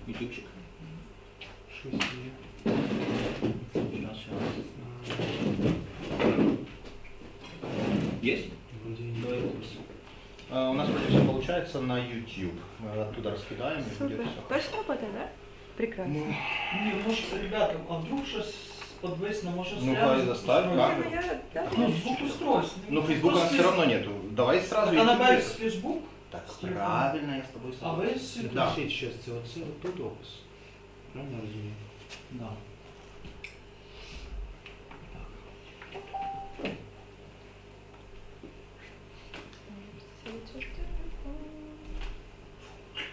Ютубчик. Есть? У нас вроде все получается на YouTube. Мы оттуда раскидаем и будет все. Точно работает, да? Прекрасно. Не, может, ребята, а вдруг сейчас подвесно, может, Ну-ка, заставь камеру. Ну, звук устройств. Ну, Фейсбука у нас все равно нету. Давай сразу А на YouTube. базе Facebook? Так, правильно, я с тобой А ви согласен. Да. Сейчас це тут опис. Правильно розумію? Да.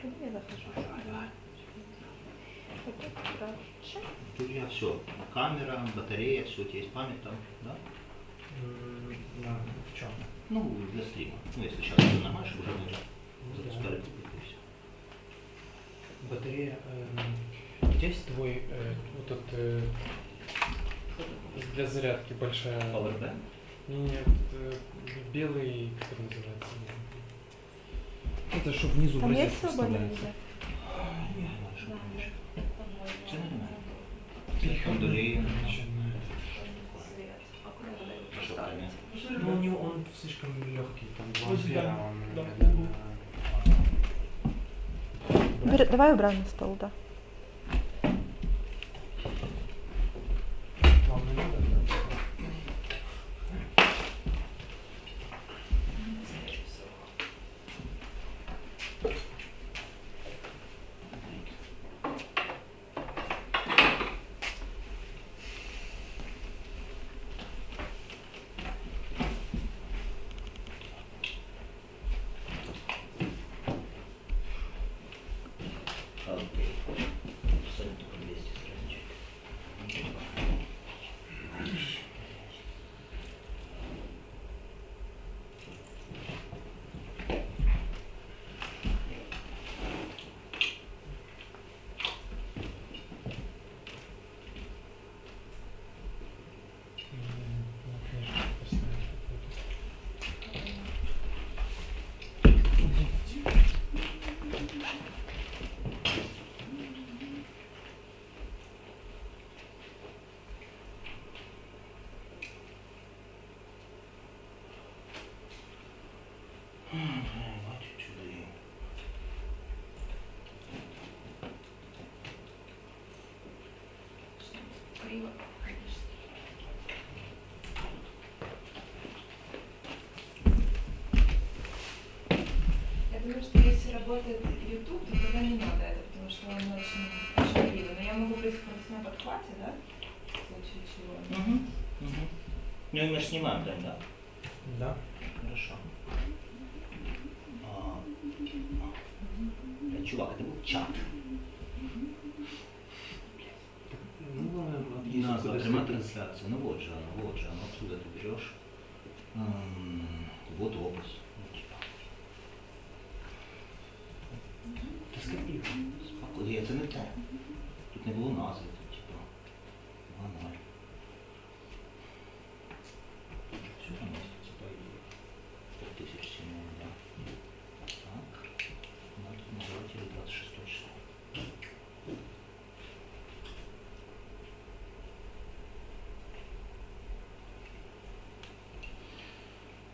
Куда я захожу? Тут у тебя все. Камера, батарея, все, у тебя есть память там, да? В чому? Ну, для стрима. Ну, если сейчас все нормально, чтобы уже мы запускали и все. Батарея. Есть твой вот этот для зарядки большая? Powerbank? Нет, белый, как это называется? Это что внизу в Там есть розетку свободное вставляется. Все нормально. Кондолей. Ну, у него он слишком легкий, там 2 Вот ампера, да, он, да. Давай убрать на стол, да. Вам не надо? Окей. Абсолютно только 200 страничек. What did you do? Я думаю, что если работает YouTube, то тогда не надо это, потому что он очень криво. Но я могу происходить на подхвате, да? В случае чего. Ну и мы же снимаем, да? Да. Хорошо. Чувак, это был чат. Ну, ладно, Назва, прямая трансляция. Ну вот же оно, отсюда ты берешь. Вот опус. Ти скопіюй. Спокійно, це не те. Тут не було назви, тут типа. 2-0. Все поміститься, по ідеї. 5000 символів, да. Так. Надо називати 26 число.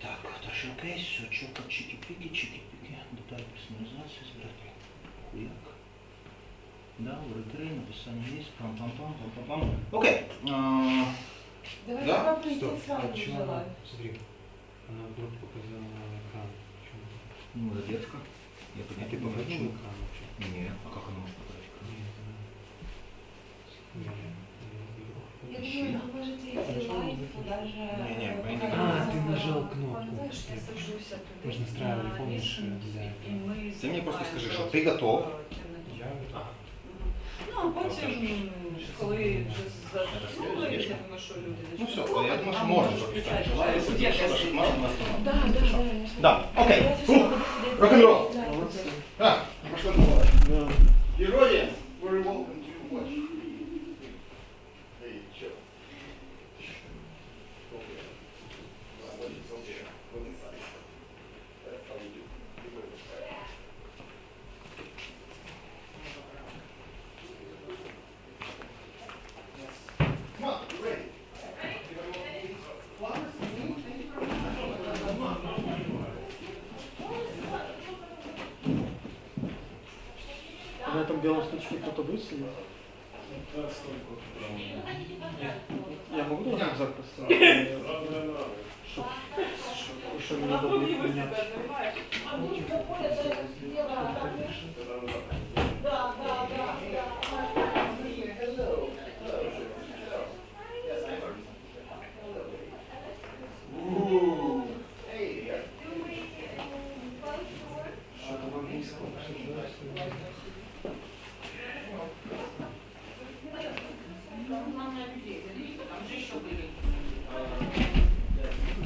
Так, дальше окей, все, чёрка, чики-пики, чики-пики. Деталь персонализации, избиратель. Хуяк. Да, уретрей, написание есть, пам-пам-пам, пам-пам-пам. Окей. Давай Да? попробуйте Стоп, сразу а чего желаю. она? Смотри, она вдруг показала на экран. Почему? Ну, это детка. Я А ты понятия не походил имею, на почему. экран вообще? Нет, а как оно может показать экран? Нет, она... Я думаю, вы можете идти лайв, даже... Не-не, мы не- А, ты нажал кнопку. Знаешь, я сажусь оттуда. Мы же настраивали, помнишь, для І ми Ты мне просто скажи, что знімаємо ты готов. Я... Ну, а потім, коли вже затягнули, я думаю, що люди Ну все, почнуть. я думаю, что А можно можеш запускать. включати. Желаю, если Я что-то щас- шикарно, мы остановим. Да, да, да. Да, окей. Я Фух, буду сидіти. рок-н-ролл. Да, Так, пошли. Your audience, very welcome to watch на этом белом стульчике кто-то будет сидеть? Я могу туда рюкзак поставить? Чтобы мне удобнее принять.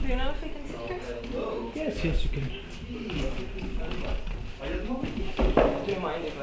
Do you know if we can sit here? Yes, yes, you can. Do you mind if I...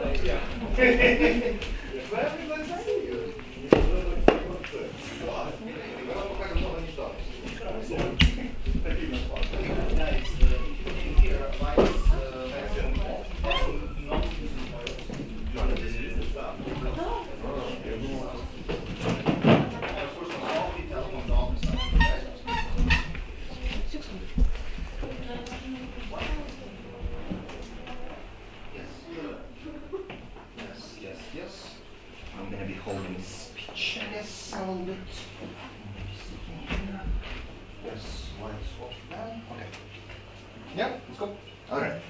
Yes. I'm gonna be holding a speech, I guess, a little bit. Yes, lights off now. Okay. Yeah, let's go. Alright.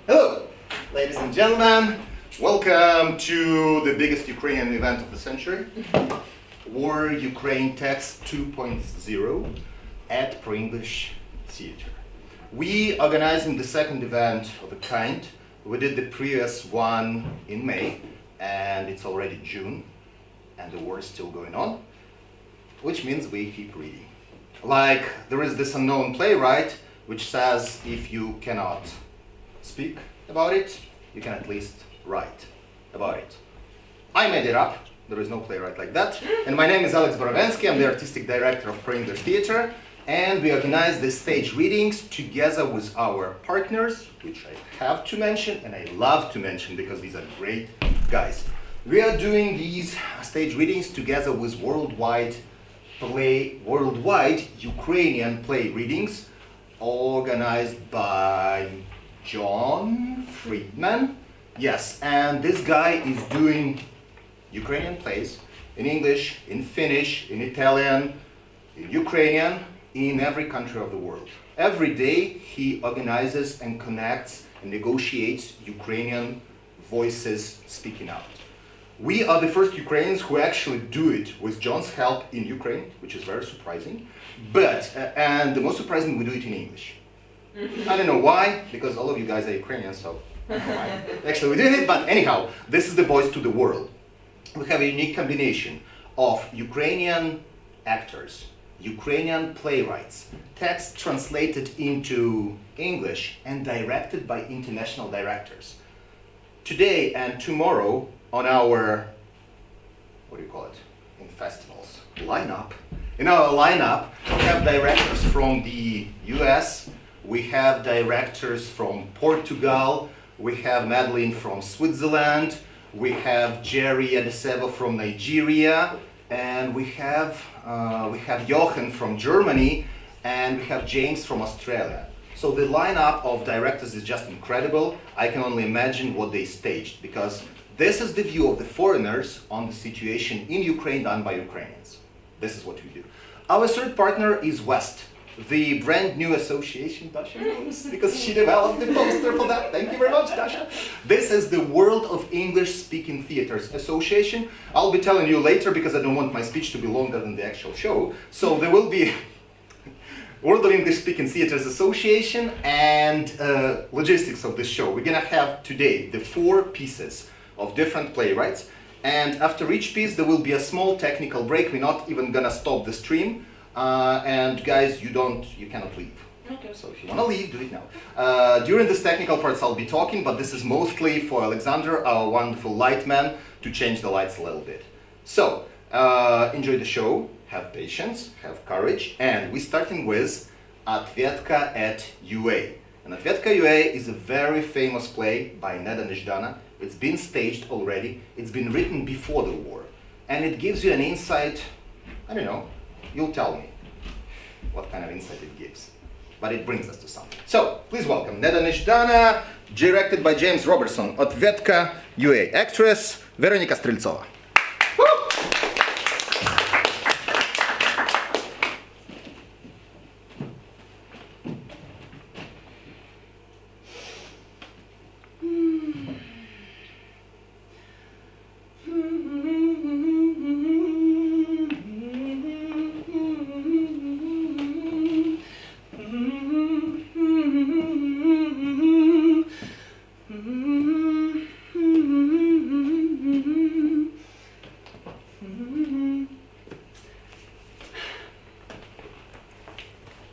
Hello, ladies and gentlemen. Welcome to the biggest Ukrainian event of the century. War Ukraine Text 2.0 at ProEnglish Theatre. We organizing the second event of a kind. We did the previous one in May, and it's already June, and the war is still going on, which means we keep reading. Like, there is this unknown playwright, which says if you cannot speak about it, you can at least write about it. I made it up, there is no playwright like that, and my name is Alex Borovensky, I'm the artistic director of ProEnglish Theatre, and we organize the stage readings together with our partners, which I have to mention and I love to mention because these are great guys. We are doing these stage readings together with worldwide Ukrainian play readings organized by John Friedman. Yes, and this guy is doing Ukrainian plays in English, in Finnish, in Italian, in Ukrainian, in every country of the world. Every day he organizes and connects and negotiates Ukrainian voices speaking out. We are the first Ukrainians who actually do it with John's help in Ukraine, which is very surprising. But, and the most surprising, we do it in English. I don't know why, because all of you guys are Ukrainians, so I don't know why. Actually we did it, but anyhow, this is the voice to the world. We have a unique combination of Ukrainian actors, Ukrainian playwrights, text translated into English and directed by international directors. Today and tomorrow on our, what do you call it, in festivals, lineup. In our lineup, we have directors from the US, we have directors from Portugal, we have Madeline from Switzerland, we have Jerry Adeseva from Nigeria, and we have Jochen from Germany, and we have James from Australia. So the lineup of directors is just incredible. I can only imagine what they staged, because this is the view of the foreigners on the situation in Ukraine done by Ukrainians. This is what we do. Our third partner is West, the brand new association, Dasha knows, because she developed the poster for that. Thank you very much, Dasha. This is the World of English-Speaking Theatres Association. I'll be telling you later because I don't want my speech to be longer than the actual show. So there will be World of English-Speaking Theatres Association and logistics of this show. We're gonna have today the 4 pieces of different playwrights, and after each piece there will be a small technical break. We're not even gonna stop the stream. And guys, you cannot leave. Okay. So if you want to leave, do it now. During this technical parts I'll be talking, but this is mostly for Alexander, our wonderful light man, to change the lights a little bit. So, enjoy the show, have patience, have courage, and we're starting with Otvetka UA. And Otvetka UA is a very famous play by Neda Nezhdana. It's been staged already, it's been written before the war, and it gives you an insight, I don't know, you'll tell me what kind of insight it gives. But it brings us to something. So, please welcome Neda Nezhdana directed by James Robertson, Otvetka UA, actress Veronika Streltsova.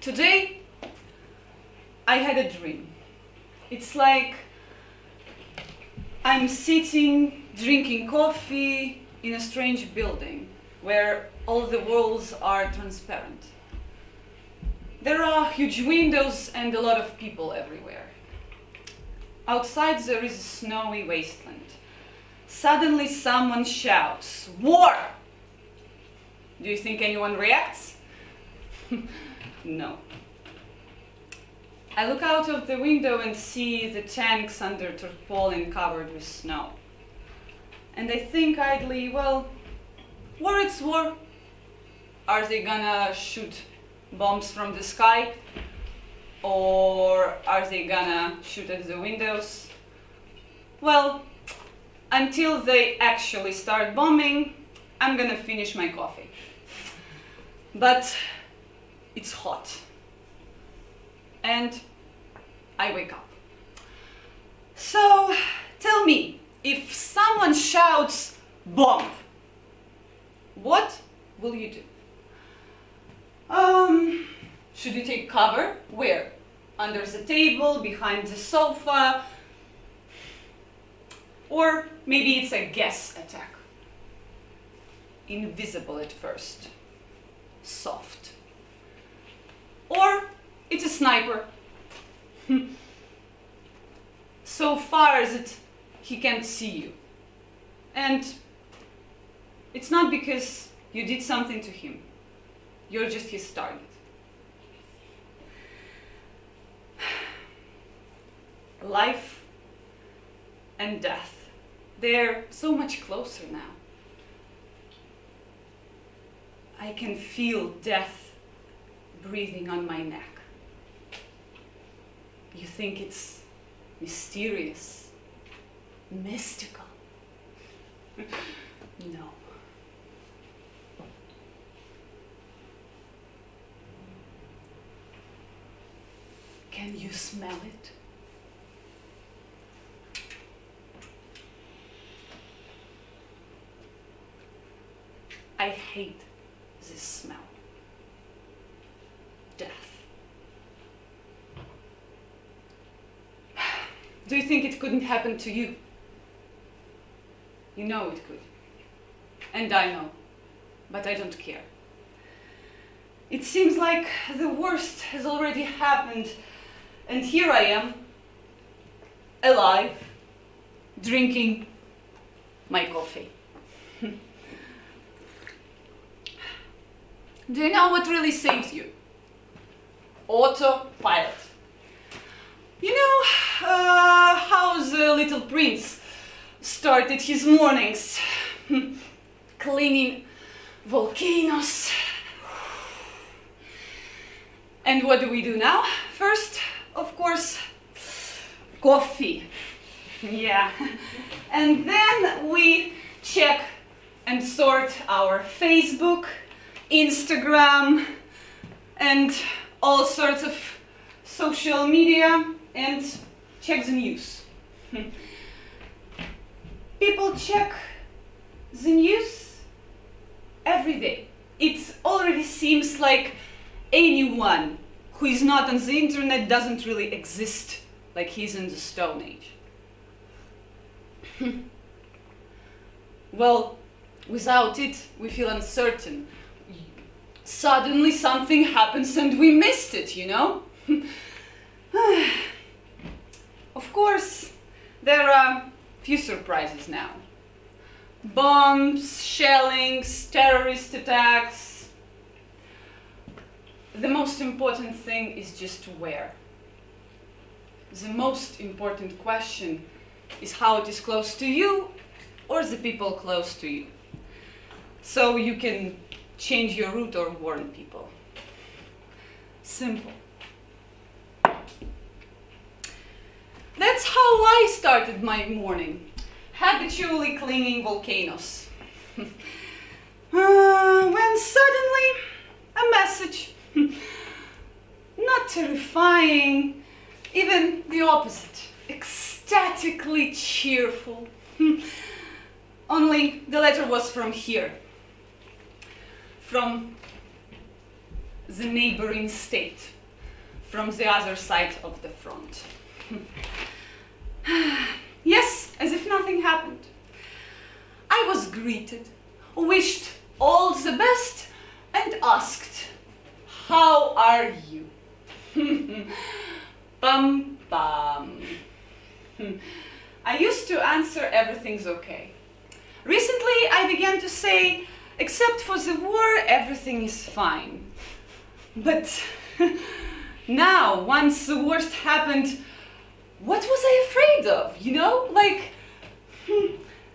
Today, I had a dream. It's like I'm sitting, drinking coffee in a strange building where all the walls are transparent. There are huge windows and a lot of people everywhere. Outside there is a snowy wasteland. Suddenly someone shouts, "War!" Do you think anyone reacts? No. I look out of the window and see the tanks under tarpaulin covered with snow. And I think idly, well, war it's war. Are they gonna shoot bombs from the sky? Or are they gonna shoot at the windows? Well, until they actually start bombing, I'm gonna finish my coffee. But it's hot. And I wake up. So tell me, if someone shouts bomb, what will you do? Should you take cover? Where? Under the table, behind the sofa? Or maybe it's a gas attack. Invisible at first. Soft. Or it's a sniper. So far that he can't see you. And it's not because you did something to him. You're just his target. Life and death, they're so much closer now. I can feel death breathing on my neck. You think it's mysterious, mystical? No. Can you smell it? I hate this smell. Death. Do you think it couldn't happen to you? You know it could. And I know. But I don't care. It seems like the worst has already happened. And here I am, alive, drinking my coffee. Do you know what really saves you? Autopilot. You know how the little prince started his mornings? Cleaning volcanoes. And what do we do now? First, of course, coffee. Yeah. And then we check and sort our Facebook, Instagram, and all sorts of social media, and check the news. People check the news every day. It already seems like anyone who is not on the internet doesn't really exist, like he's in the Stone Age. Well, without it, we feel uncertain. Suddenly something happens and we missed it, you know? Of course, there are few surprises now. Bombs, shellings, terrorist attacks. The most important thing is just to wear. the most important question is how it is close to you or the people close to you. So you can change your route or warn people. Simple. That's how I started my morning, habitually cleaning volcanoes. When suddenly a message, not terrifying, even the opposite, ecstatically cheerful. Only the letter was from here, from the neighboring state, from the other side of the front. Yes, as if nothing happened. I was greeted, wished all the best, and asked, "How are you?" Bum bum. I used to answer everything's okay. Recently I began to say, except for the war, everything is fine. But now, once the worst happened, what was I afraid of, you know? Like,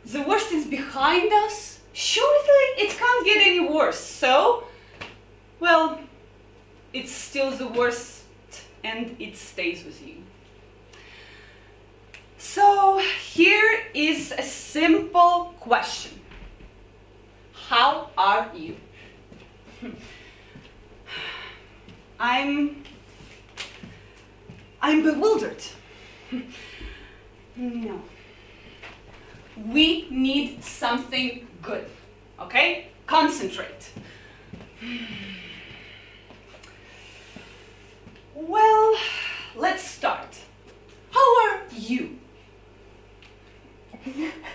the worst is behind us. Surely it can't get any worse. So, well, it's still the worst and it stays with you. So, here is a simple question. How are you? I'm bewildered. No. We need something good, okay? Concentrate. Well, let's start. How are you?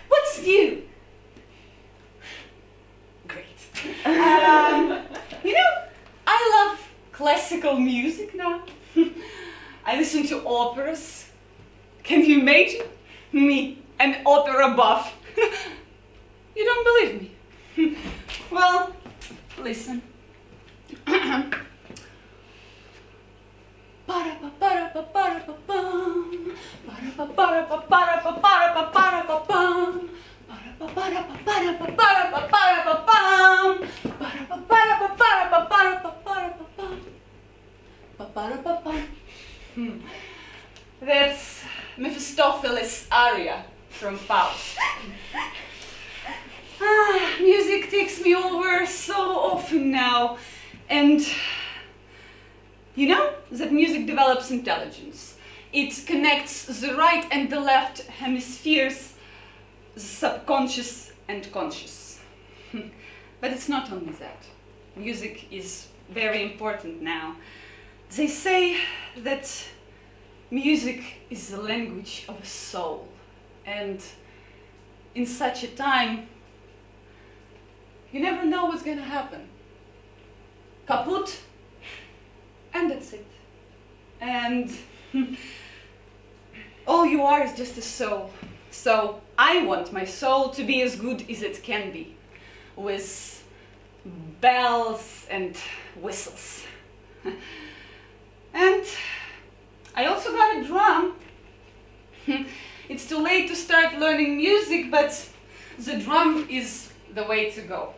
What's new? Great. You know, I love classical music now. I listen to operas. Can you imagine me, an opera buff? You don't believe me? Well, listen. That's Mephistopheles' aria from Faust. Music takes me over so often now, and you know that music develops intelligence. It connects the right and the left hemispheres, the subconscious and conscious. But it's not only that. Music is very important now. They say that music is the language of a soul, and in such a time, you never know what's gonna happen. Kaput, and that's it. And all you are is just a soul. So I want my soul to be as good as it can be, with bells and whistles. And I also got a drum. It's too late to start learning music, but the drum is the way to go.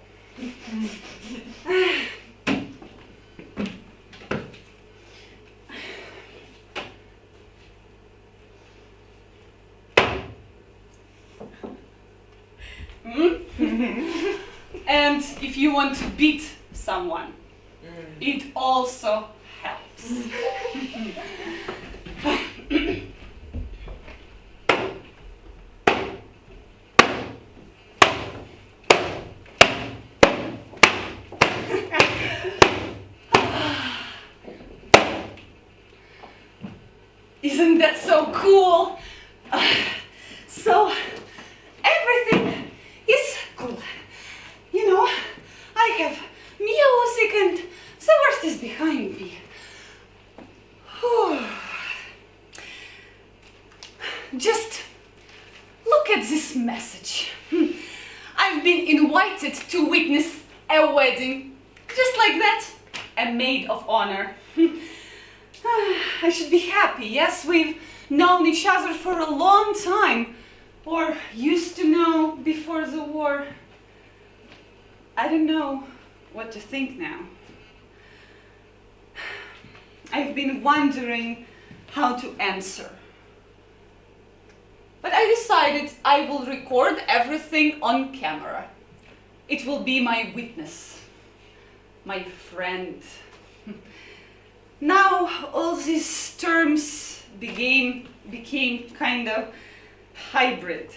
And if you want to beat someone, it also helps. Isn't that so cool? So everything is cool. You know, I have music and the worst is behind me. Just look at this message. I've been invited to witness a wedding. Just like that, a maid of honor. I should be happy, yes? We've known each other for a long time, or used to know before the war. I don't know what to think now. I've been wondering how to answer. But I decided I will record everything on camera. It will be my witness, my friend. Now all these terms became kind of hybrid.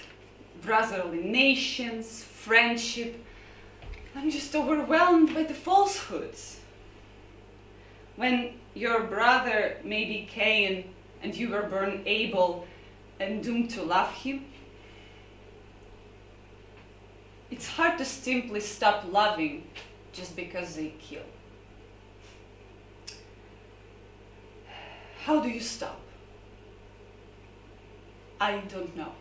Brotherly nations, friendship. I'm just overwhelmed by the falsehoods. When your brother may be Cain and you were born Abel and doomed to love him, it's hard to simply stop loving just because they kill. How do you stop? I don't know.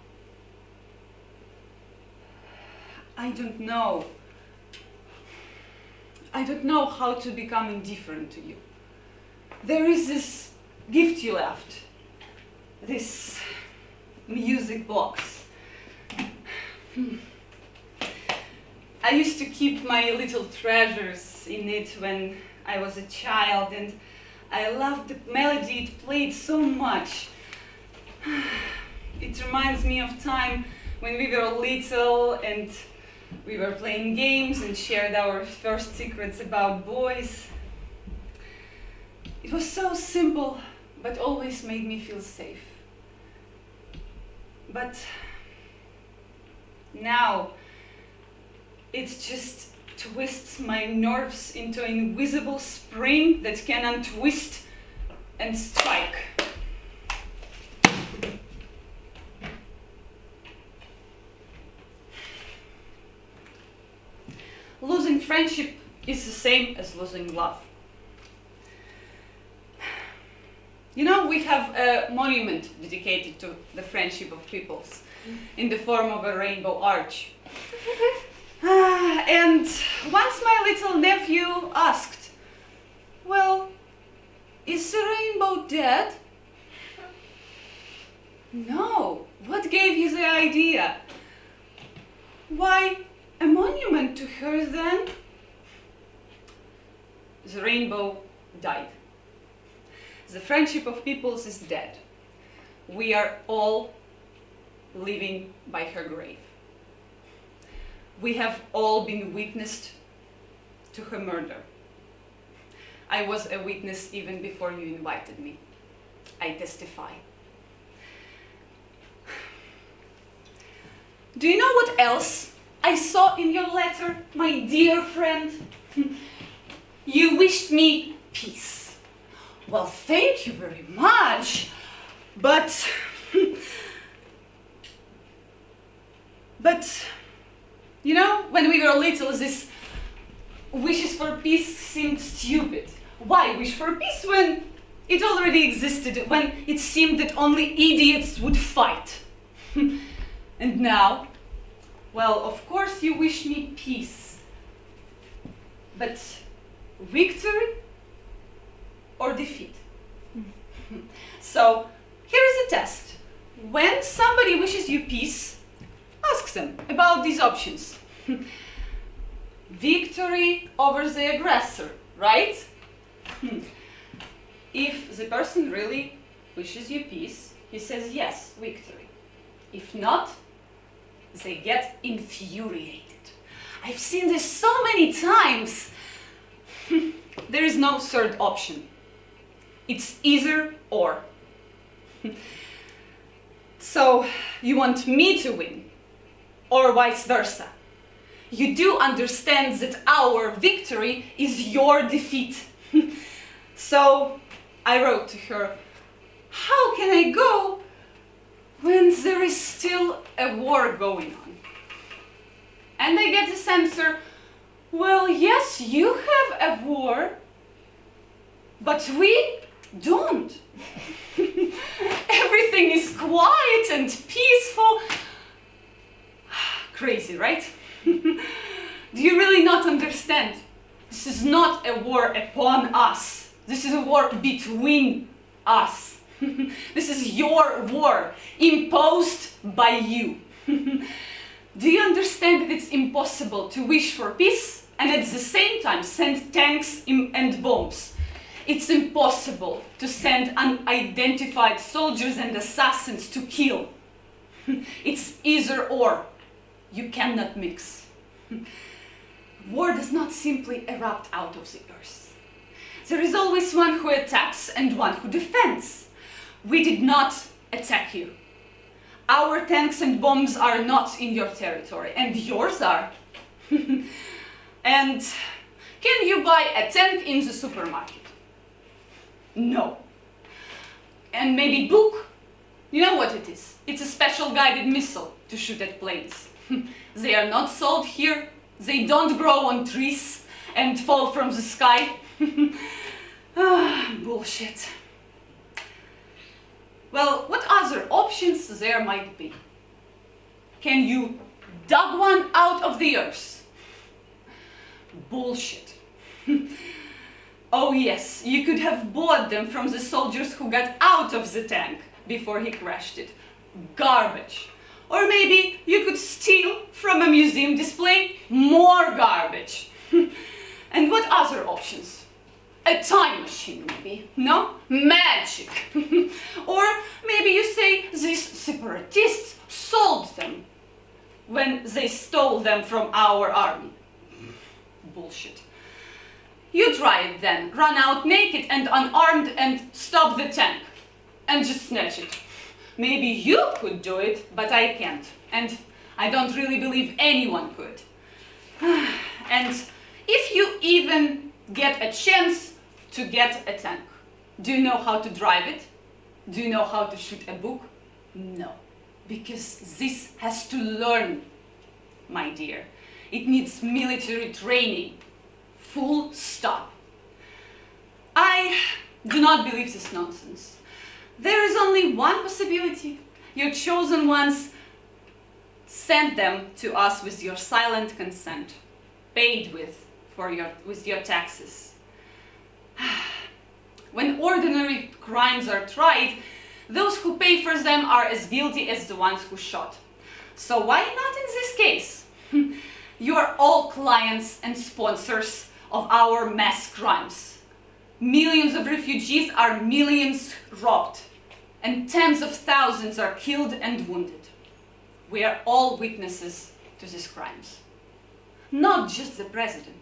I don't know. I don't know how to become indifferent to you. There is this gift you left, this music box. I used to keep my little treasures in it when I was a child, and I loved the melody it played so much. It reminds me of time when we were little and we were playing games and shared our first secrets about boys. It was so simple, but always made me feel safe. But now it just twists my nerves into an invisible spring that can untwist and strike. Losing friendship is the same as losing love. You know, we have a monument dedicated to the friendship of peoples in the form of a rainbow arch. And once my little nephew asked, "Well, is the rainbow dead?" "No, what gave you the idea?" "Why, a monument to her then." The rainbow died. The friendship of peoples is dead. We are all living by her grave. We have all been witnessed to her murder. I was a witness even before you invited me. I testify. Do you know what else I saw in your letter, my dear friend? You wished me peace. Well, thank you very much, but you know, when we were little, these wishes for peace seemed stupid. Why wish for peace when it already existed, when it seemed that only idiots would fight? And now, well, of course you wish me peace, but victory or defeat? So, here is a test. When somebody wishes you peace, ask them about these options. Victory over the aggressor, right? If the person really wishes you peace, he says yes, victory. If not, they get infuriated. I've seen this so many times. There is no third option. It's either or. So, you want me to win, or vice versa. You do understand that our victory is your defeat. So, I wrote to her, how can I go when there is still a war going on? And I get this answer, well, yes, you have a war, but we don't. Everything is quiet and peaceful. Crazy, right? Do you really not understand? This is not a war upon us. This is a war between us. This is your war, imposed by you. Do you understand that it's impossible to wish for peace and at the same time send tanks and bombs? It's impossible to send unidentified soldiers and assassins to kill. It's either or. You cannot mix. War does not simply erupt out of the earth. There is always one who attacks and one who defends. We did not attack you. Our tanks and bombs are not in your territory, and yours are. And can you buy a tank in the supermarket? No. And maybe book? You know what it is? It's a special guided missile to shoot at planes. They are not sold here. They don't grow on trees and fall from the sky. Bullshit. Well, what other options there might be? Can you dug one out of the earth? Bullshit. Oh yes, you could have bought them from the soldiers who got out of the tank before he crashed it. Garbage. Or maybe you could steal from a museum display more garbage. And what other options? A time machine, maybe, no? Magic. Or maybe you say these separatists sold them when they stole them from our army. Bullshit. You try it then, run out naked and unarmed and stop the tank and just snatch it. Maybe you could do it, but I can't. And I don't really believe anyone could. And if you even get a chance to get a tank, do you know how to drive it? Do you know how to shoot a book? No. Because this has to learn, my dear. It needs military training. Full stop. I do not believe this nonsense. There is only one possibility. Your chosen ones send them to us with your silent consent, paid with your taxes. When ordinary crimes are tried, those who pay for them are as guilty as the ones who shot. So why not in this case? You are all clients and sponsors of our mass crimes. Millions of refugees are millions robbed, and tens of thousands are killed and wounded. We are all witnesses to these crimes. Not just the president.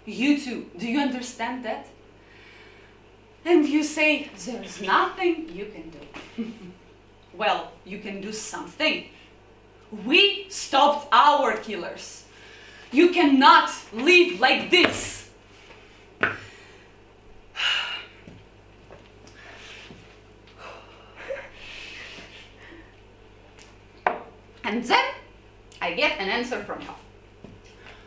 You too. Do you understand that? And you say, there is nothing you can do. Well, you can do something. We stopped our killers. You cannot live like this. And then I get an answer from her.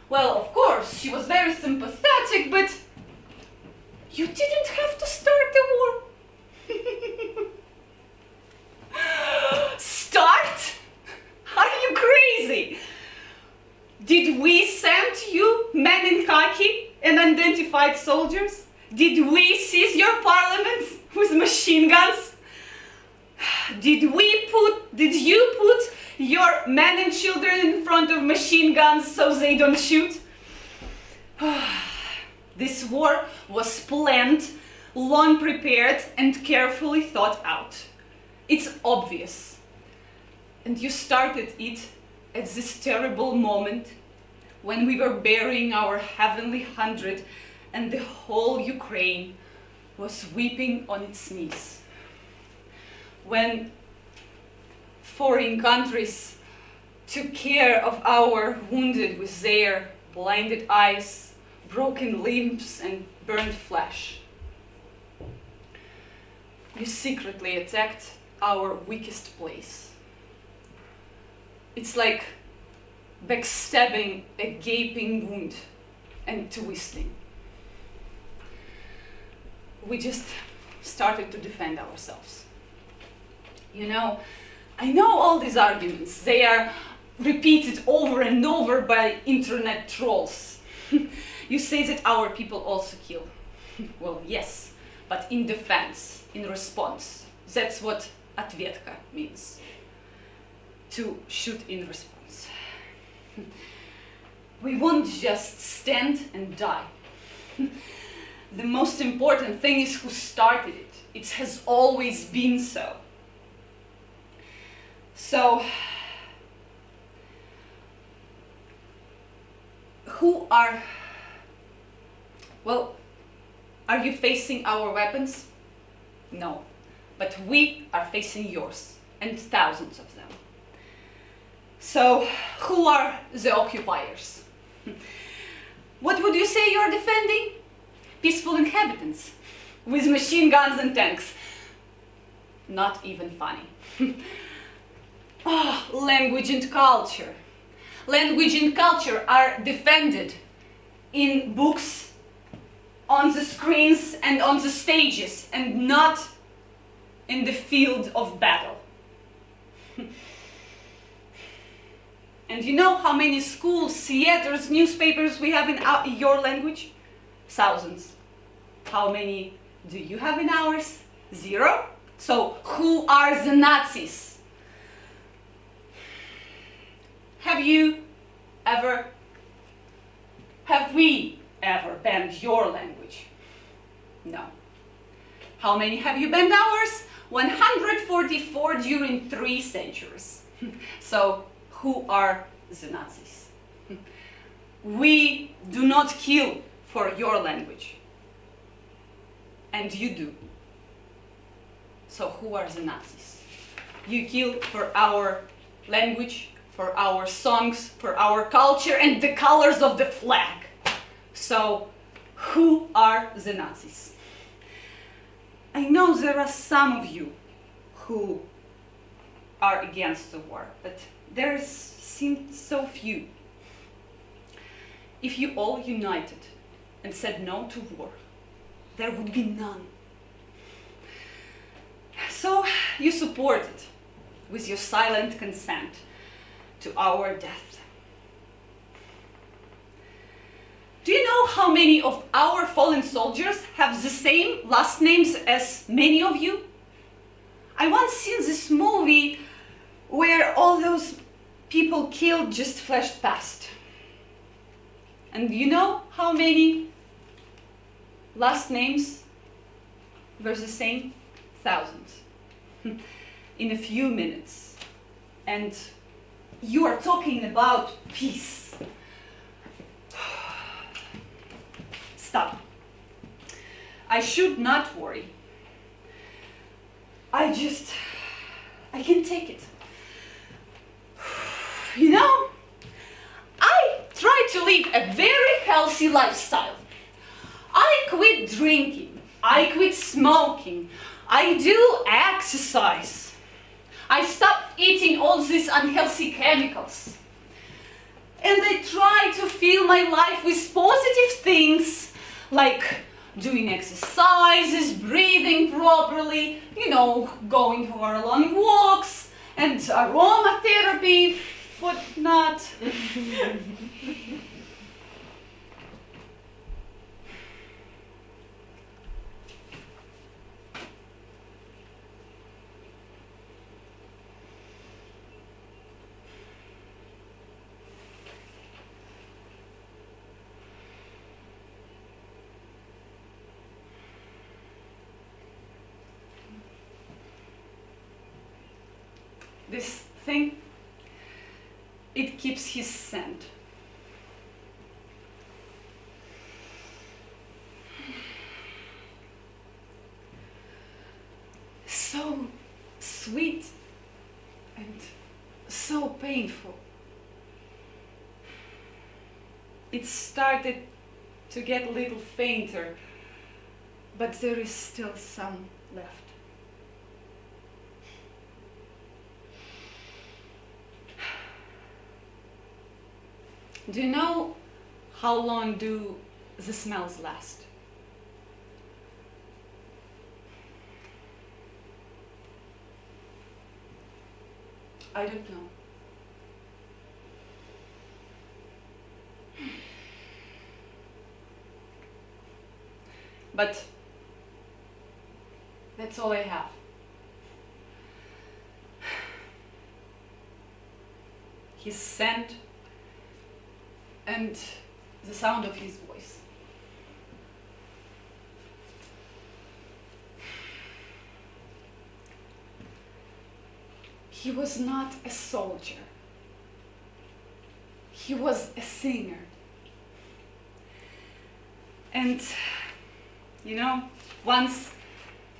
Well, of course, she was very sympathetic, but you didn't have to start the war. Start? Are you crazy? Did we send you men in khaki and unidentified soldiers? Did we seize your parliaments with machine guns? Did you put your men and children in front of machine guns so they don't shoot? This war was planned, long prepared, and carefully thought out. It's obvious. And you started it at this terrible moment when we were burying our heavenly 100 and the whole Ukraine was weeping on its knees. When foreign countries took care of our wounded with their blinded eyes, broken limbs, and burned flesh. You secretly attacked our weakest place. It's like backstabbing a gaping wound and twisting. We just started to defend ourselves. You know, I know all these arguments. They are repeated over and over by internet trolls. You say that our people also kill. Well, yes, but in defense, in response. That's what Otvetka means. To shoot in response. We won't just stand and die. The most important thing is who started it. It has always been so. So, are you facing our weapons? No, but we are facing yours, and thousands of them. So, who are the occupiers? What would you say you are defending? Peaceful inhabitants, with machine guns and tanks. Not even funny. Language and culture. Language and culture are defended in books, on the screens and on the stages, and not in the field of battle. And you know how many schools, theaters, newspapers we have in your language? Thousands. How many do you have in ours? 0? So, who are the Nazis? Have we ever banned your language? No. How many have you banned ours? 144 during 3 centuries. So, who are the Nazis? We do not kill for your language. And you do. So who are the Nazis? You kill for our language, for our songs, for our culture, and the colors of the flag. So who are the Nazis? I know there are some of you who are against the war, but there seem so few. If you all united and said no to war, there would be none. So you supported with your silent consent to our death. Do you know how many of our fallen soldiers have the same last names as many of you? I once seen this movie where all those people killed just flashed past. And you know how many last names were the same? Thousands. In a few minutes. And you are talking about peace. Stop. I should not worry. I can take it. You know, I try to live a very healthy lifestyle. I quit drinking. I quit smoking. I do exercise. I stopped eating all these unhealthy chemicals. And I try to fill my life with positive things like doing exercises, breathing properly, going for long walks, and aromatherapy, but not. This thing, it keeps his scent. So sweet and so painful. It started to get a little fainter, but there is still some left. Do you know how long do the smells last? I don't know. But that's all I have. his scent, and the sound of his voice. He was not a soldier. He was a singer. And, you know, once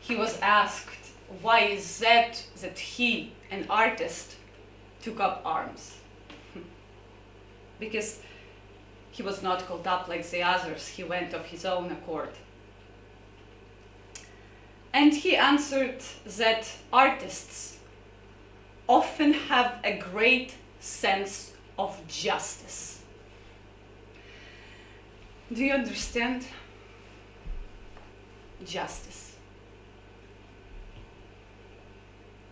he was asked why is that he, an artist, took up arms. Because he was not called up like the others, he went of his own accord. And he answered that artists often have a great sense of justice. Do you understand? Justice.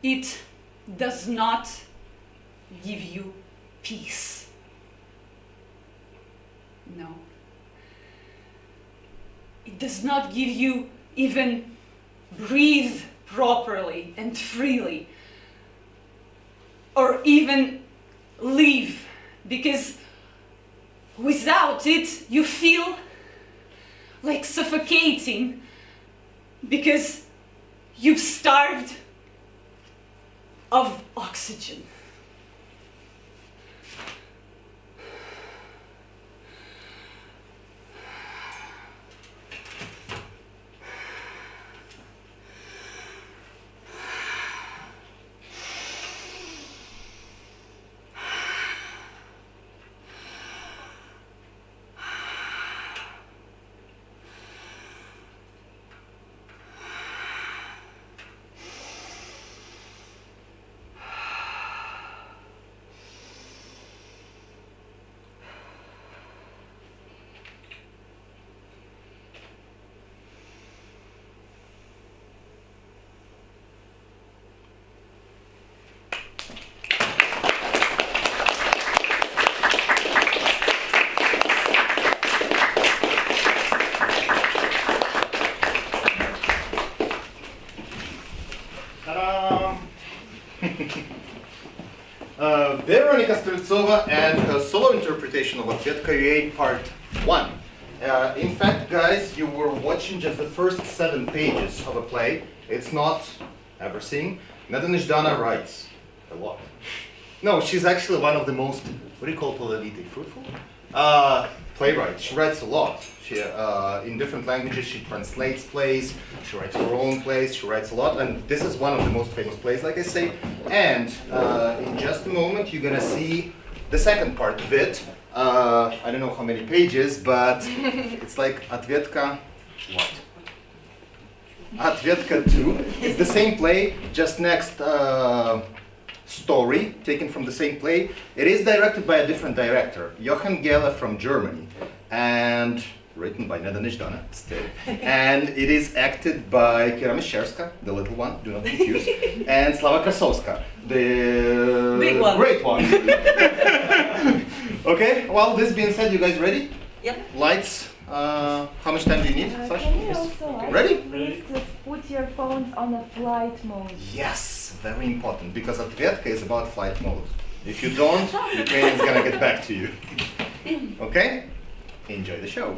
It does not give you peace. No. It does not give you even breathe properly and freely, or even live, because without it you feel like suffocating, because you've starved of oxygen. Veronika Streltsova and her solo interpretation of Otvetka UA Part 1. In fact, guys, you were watching just the first 7 pages of a play. It's not everything. Neda Nezhdana writes a lot. No, she's actually one of the most, what do you call playwrights? Fruitful? Playwrights. She writes a lot. She, in different languages, she translates plays, she writes her own plays, she writes a lot, and this is one of the most famous plays, like I say. And in just a moment, you're gonna see the second part of it. I don't know how many pages, but it's like Otvetka, what? Otvetka 2. It's the same play, just next story, taken from the same play. It is directed by a different director, Johann Gelle from Germany, and written by Neda Nezhdana, still. And it is acted by Kira Mещерska, the little one, do not confuse, and Slava Krasovska, the big one. Great one. Okay, well, this being said, you guys ready? Yep. Lights, how much time do you need, Sasha? Can you Yes. also ask Ready? please to put your phones on a flight mode? Yes, very important, because Otvetka is about flight mode. If you don't, Ukraine is gonna get back to you. Okay? Enjoy the show.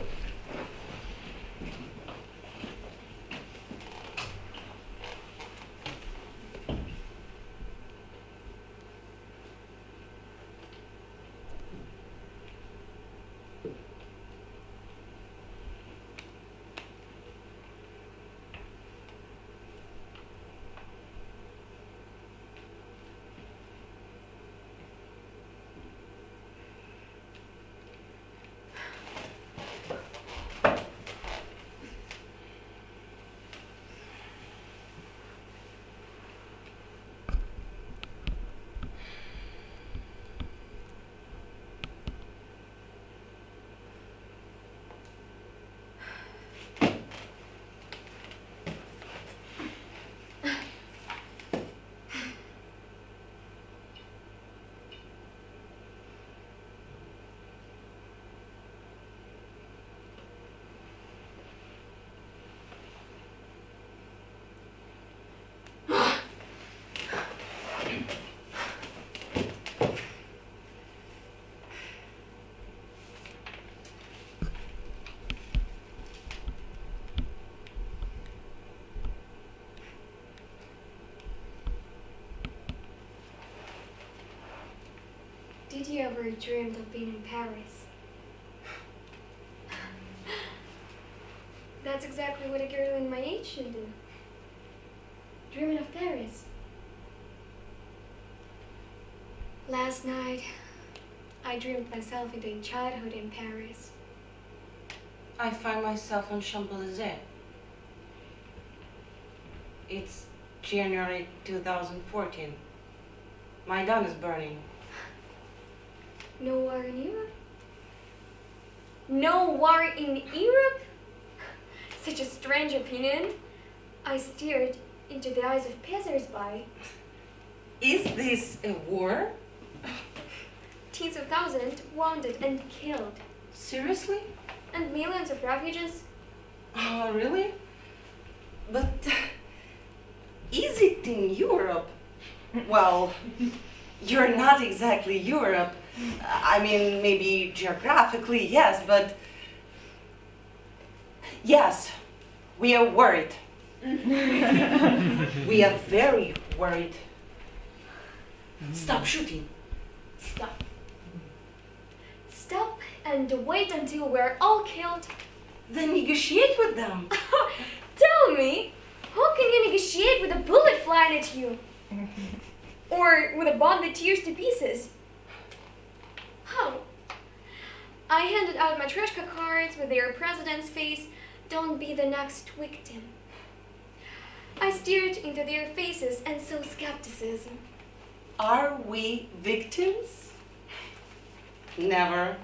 Did you ever dream of being in Paris? That's exactly what a girl in my age should do. Dreaming of Paris. Last night, I dreamed myself into a childhood in Paris. I find myself on Champs-Élysées. It's January 2014. Maidan is burning. No war in Europe? No war in Europe? Such a strange opinion. I stared into the eyes of passers-by. Is this a war? Tens of thousands wounded and killed. Seriously? And millions of refugees. Oh, really? But is it in Europe? Well, you're not exactly Europe. I mean, maybe geographically, yes, but yes, we are worried. We are very worried. Stop shooting. Stop. Stop and wait until we're all killed. Then negotiate with them. Tell me, how can you negotiate with a bullet flying at you? Or with a bomb that tears to pieces? How? I handed out matryoshka cards with their president's face. Don't be the next victim. I stared into their faces and saw skepticism. Are we victims? Never.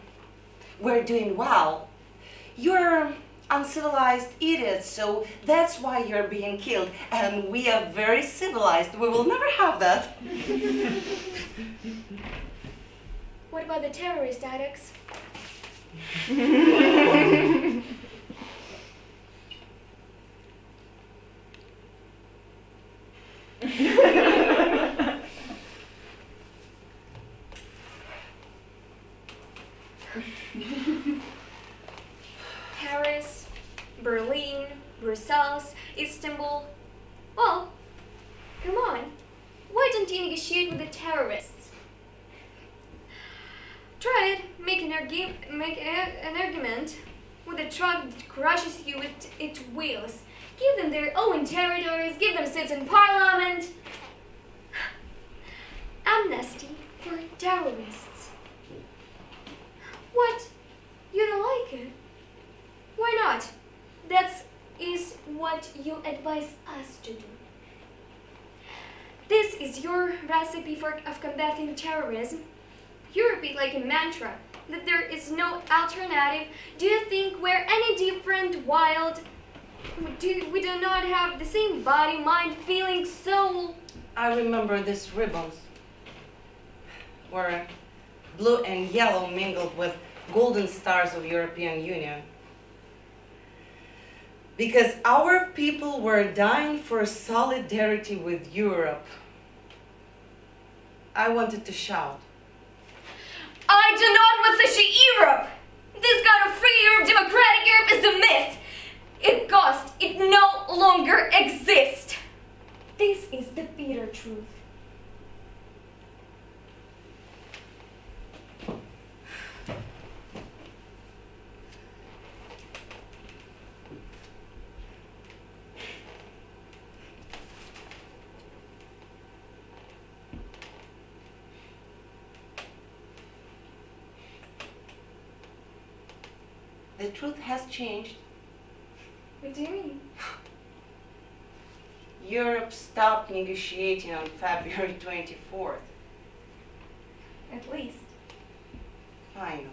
We're doing well. You're uncivilized idiots, so that's why you're being killed. And we are very civilized. We will never have that. What about the terrorist addicts? Paris, Berlin, Brussels, Istanbul. Well, come on. Why don't you negotiate with the terrorists? Try it. Make an argument with a truck that crushes you with its wheels. Give them their own territories. Give them seats in parliament. Amnesty for terrorists. What? You don't like it? Why not? That is what you advise us to do. This is your recipe of combating terrorism. You repeat like a mantra that there is no alternative. Do you think we're any different, wild? We do not have the same body, mind, feeling, soul. I remember these ribbons were blue and yellow mingled with golden stars of European Union. Because our people were dying for solidarity with Europe. I wanted to shout. I do not want such a Europe! This kind of free Europe, democratic Europe is a myth! It ghost, it no longer exists! This is the bitter truth. The truth has changed. What do you mean? Europe stopped negotiating on February 24th. At least. Finally.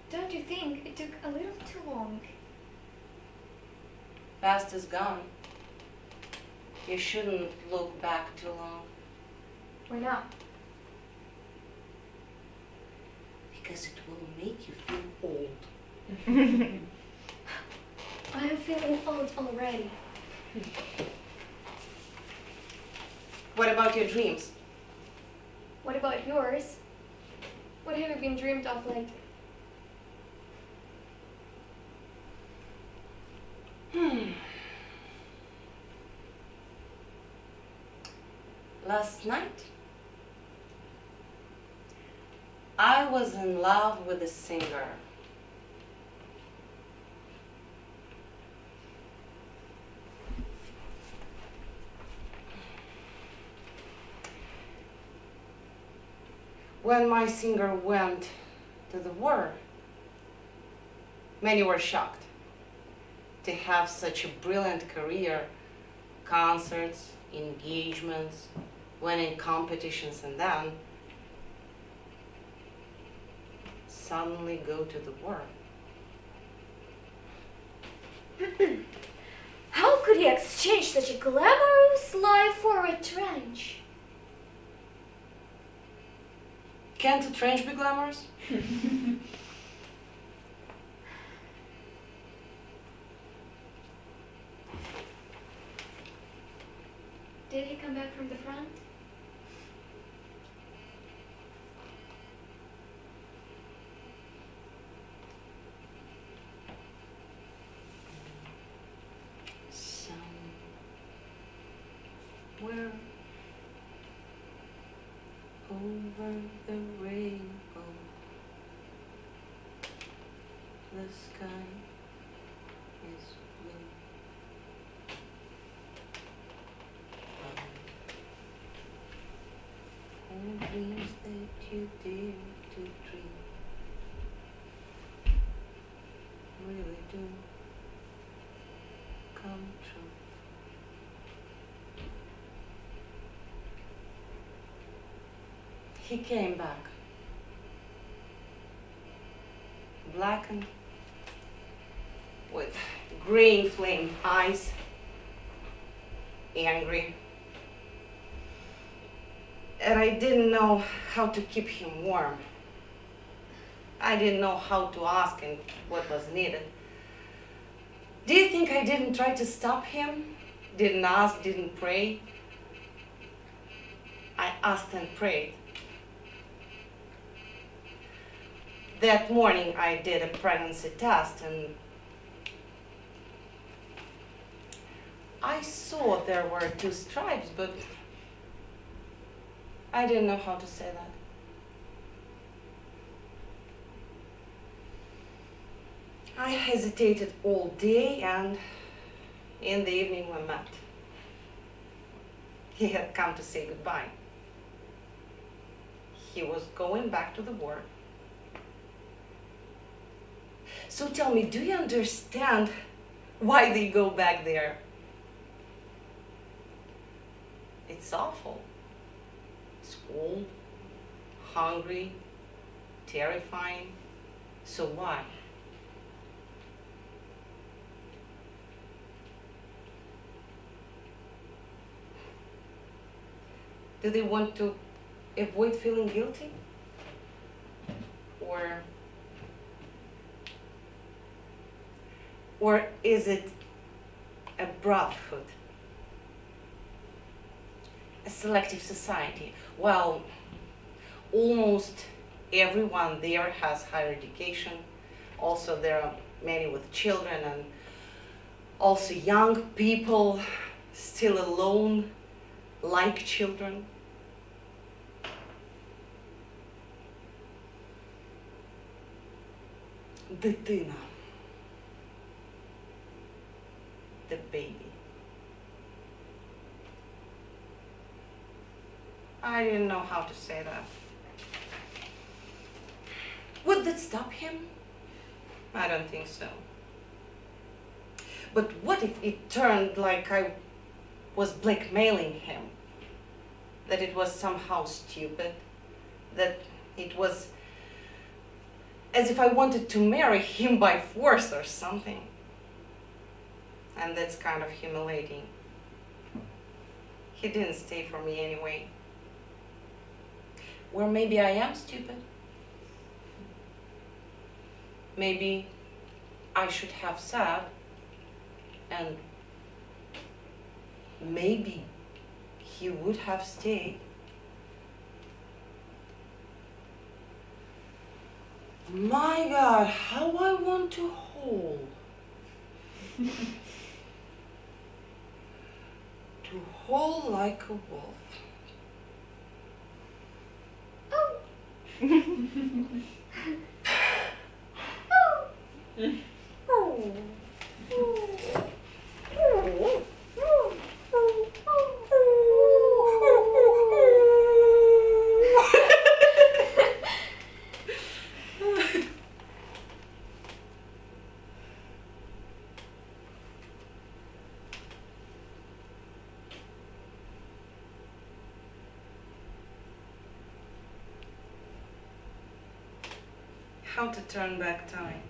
Don't you think it took a little too long? Past is gone. You shouldn't look back too long. Why not? Because it will make you feel old. I am feeling old already. What about your dreams? What about yours? What have you been dreamed of lately? Last night, I was in love with a singer. When my singer went to the war, many were shocked to have such a brilliant career, concerts, engagements, winning competitions, and then suddenly go to the war. How could he exchange such a glamorous life for a trench? Can't a trench be glamorous? Did he come back from the front? Somewhere over the rainbow, the sky is blue. All dreams that you dare to dream really do come true. He came back, blackened, with green flame eyes, angry. And I didn't know how to keep him warm. I didn't know how to ask him what was needed. Do you think I didn't try to stop him? Didn't ask, didn't pray? I asked and prayed. That morning I did a pregnancy test and I saw there were 2 stripes, but I didn't know how to say that. I hesitated all day and in the evening we met. He had come to say goodbye. He was going back to the war. So tell me, do you understand why they go back there? It's awful. It's cold, hungry, terrifying. So why? Do they want to avoid feeling guilty? Or is it a brotherhood? A selective society? Well, almost everyone there has higher education. Also, there are many with children and also young people still alone, like children. Дитина. The baby. I didn't know how to say that. Would that stop him? I don't think so. But what if it turned like I was blackmailing him? That it was somehow stupid? That it was as if I wanted to marry him by force or something? And that's kind of humiliating. He didn't stay for me anyway. Or maybe I am stupid. Maybe I should have said, and maybe he would have stayed. My God, how I want to hold. To hold like a wolf. Oh, How to turn back time.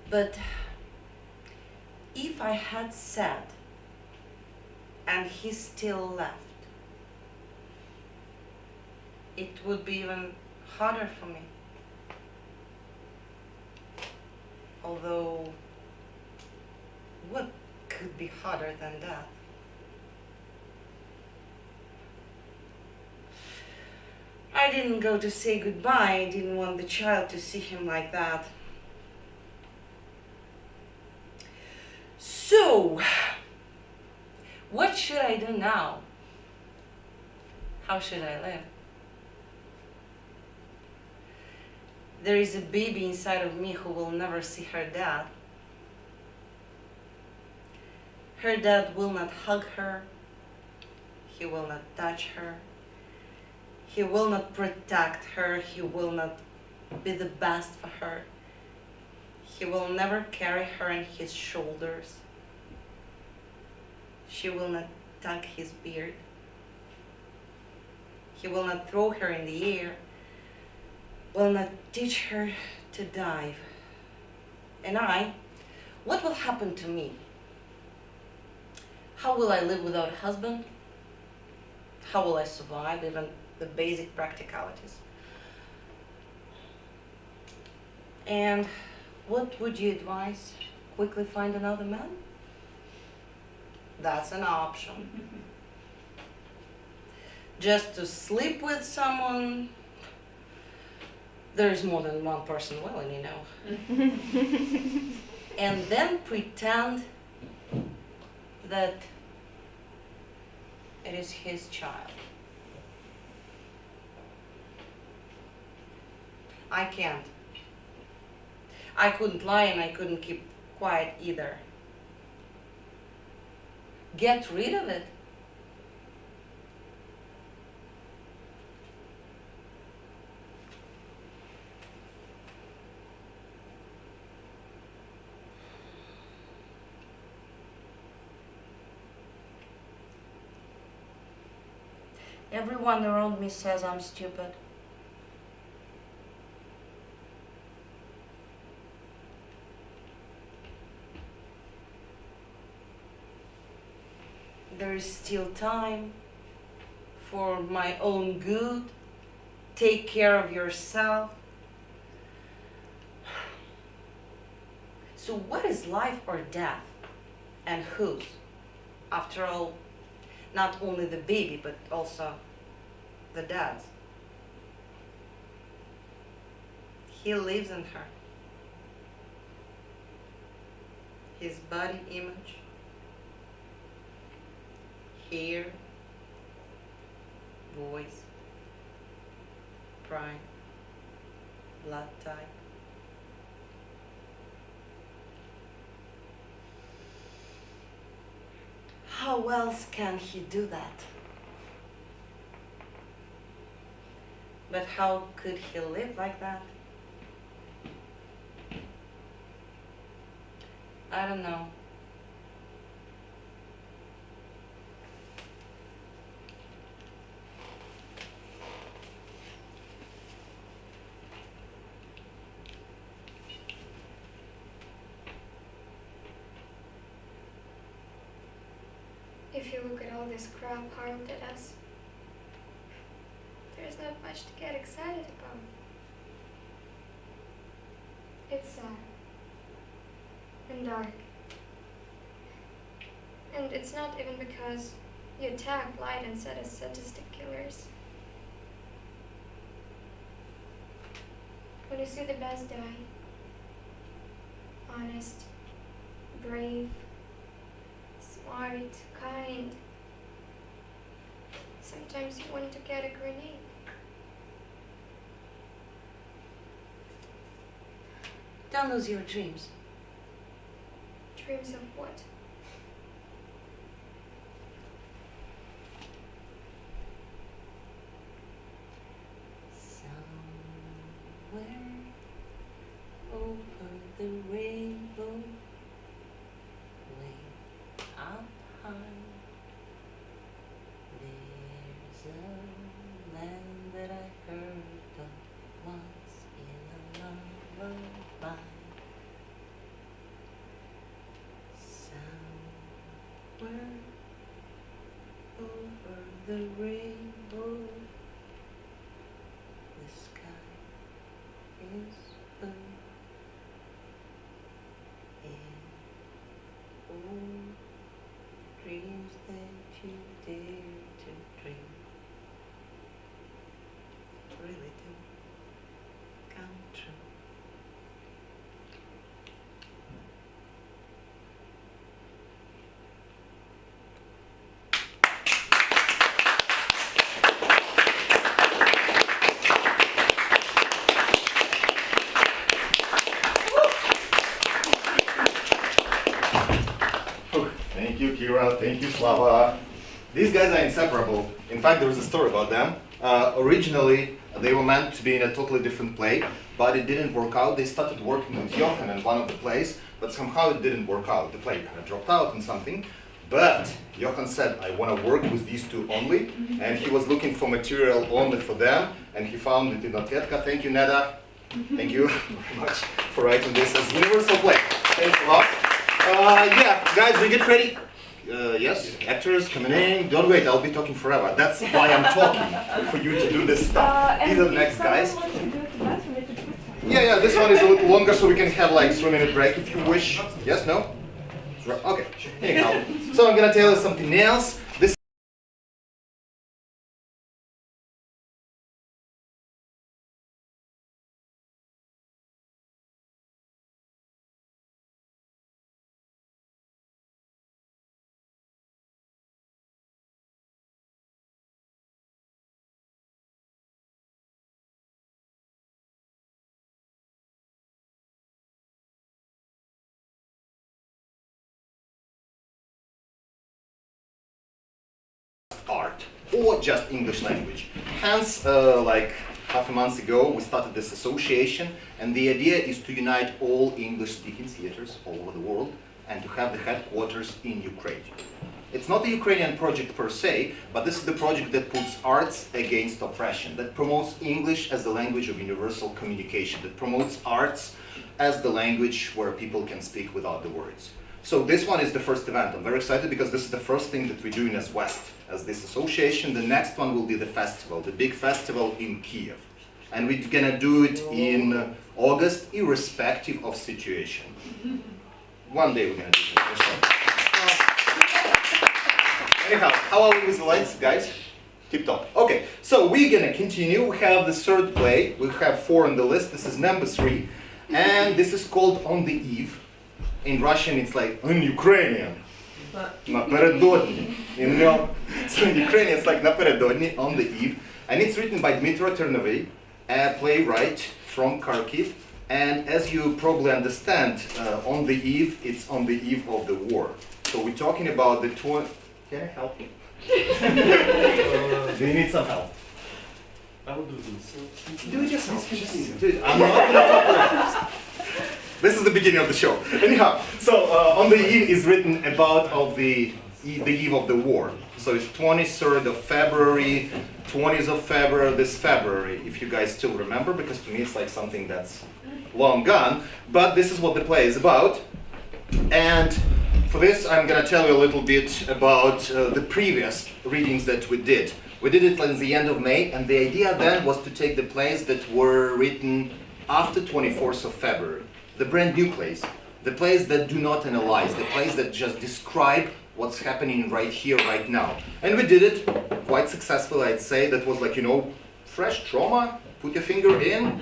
But if I had said and he still left, it would be even harder for me. Although, what could be harder than that? I didn't go to say goodbye. I didn't want the child to see him like that. So, what should I do now? How should I live? There is a baby inside of me who will never see her dad. Her dad will not hug her. He will not touch her. He will not protect her. He will not be the best for her. He will never carry her on his shoulders. She will not tug his beard. He will not throw her in the air. Will not teach her to dive. And what will happen to me? How will I live without a husband? How will I survive even the basic practicalities? And what would you advise? Quickly find another man? That's an option. Just to sleep with someone, there's more than one person willing, you know. And then pretend that it is his child. I can't. I couldn't lie and I couldn't keep quiet either. Get rid of it. Everyone around me says I'm stupid. There is still time for my own good. Take care of yourself. So what is life or death? And whose? After all, not only the baby, but also the dad's. He lives in her. His body image, hair, voice, pride, blood type. How else can he do that? But how could he live like that? I don't know. If you look at all this crap hurled at us, there's not much to get excited about. It's sad and dark. And it's not even because you attacked, lied, and said as sadistic killers. When you see the best die, honest, brave, smart, kind. Sometimes you want to get a grenade. Don't lose your dreams. Dreams of what? Somewhere over the rainbow, way up high, there's a land that I heard of once in a lullaby. Somewhere over the rainbow, the sky is blue, and all dreams that you dare to dream really do come true. Thank you, Kira. Thank you, Slava. These guys are inseparable. In fact, there was a story about them. Originally, they were meant to be in a totally different play, but it didn't work out. They started working with Johan in one of the plays, but somehow it didn't work out. The play kind of dropped out and something. But Johan said, I want to work with these two only, and he was looking for material only for them, and he found it in Otvetka. Thank you, Neda. Thank you very much for writing this as universal play. Thanks a lot. Yeah, guys, we get ready. Yes, actors coming in. Don't wait, I'll be talking forever. That's why I'm talking, for you to do this stuff. These are the next guys. Yeah, this one is a little longer, so we can have like 3-minute break if you wish. Yes, no? Okay, anyhow. So I'm gonna tell you something else. This art or just English language. Hence, like half a month ago, we started this association, and the idea is to unite all English-speaking theaters all over the world and to have the headquarters in Ukraine. It's not a Ukrainian project per se, but this is the project that puts arts against oppression, that promotes English as the language of universal communication, that promotes arts as the language where people can speak without the words. So this one is the first event. I'm very excited because this is the first thing that we're doing as West, as this association. The next one will be the festival, the big festival in Kiev. And we're gonna do it in August, irrespective of situation. One day we're gonna do it. Anyhow, how are we with the lights, guys? Tip top. Okay, so we're gonna continue. We have the third play. We have 4 on the list. This is number 3. And this is called On the Eve. In Russian, it's like in Ukrainian. Напередодні. So in Ukrainian, it's like напередодні, on the eve. And it's written by Dmitro Ternovy, a playwright from Kharkiv. And as you probably understand, on the eve, it's on the eve of the war. So we're talking about the Can I help you? Do you need some help? I will do this. Do it yourself. Do it. I'm not gonna talk about this. This is the beginning of the show. Anyhow, so On the Eve is written about the eve of the war. So it's 23rd of February, 20th of February, this February, if you guys still remember, because to me it's like something that's long gone. But this is what the play is about. And for this, I'm gonna tell you a little bit about the previous readings that we did. We did it in the end of May, and the idea then was to take the plays that were written after 24th of February. The brand new plays, the plays that do not analyze, the plays that just describe what's happening right here, right now. And we did it quite successfully, I'd say. That was like, fresh trauma, put your finger in,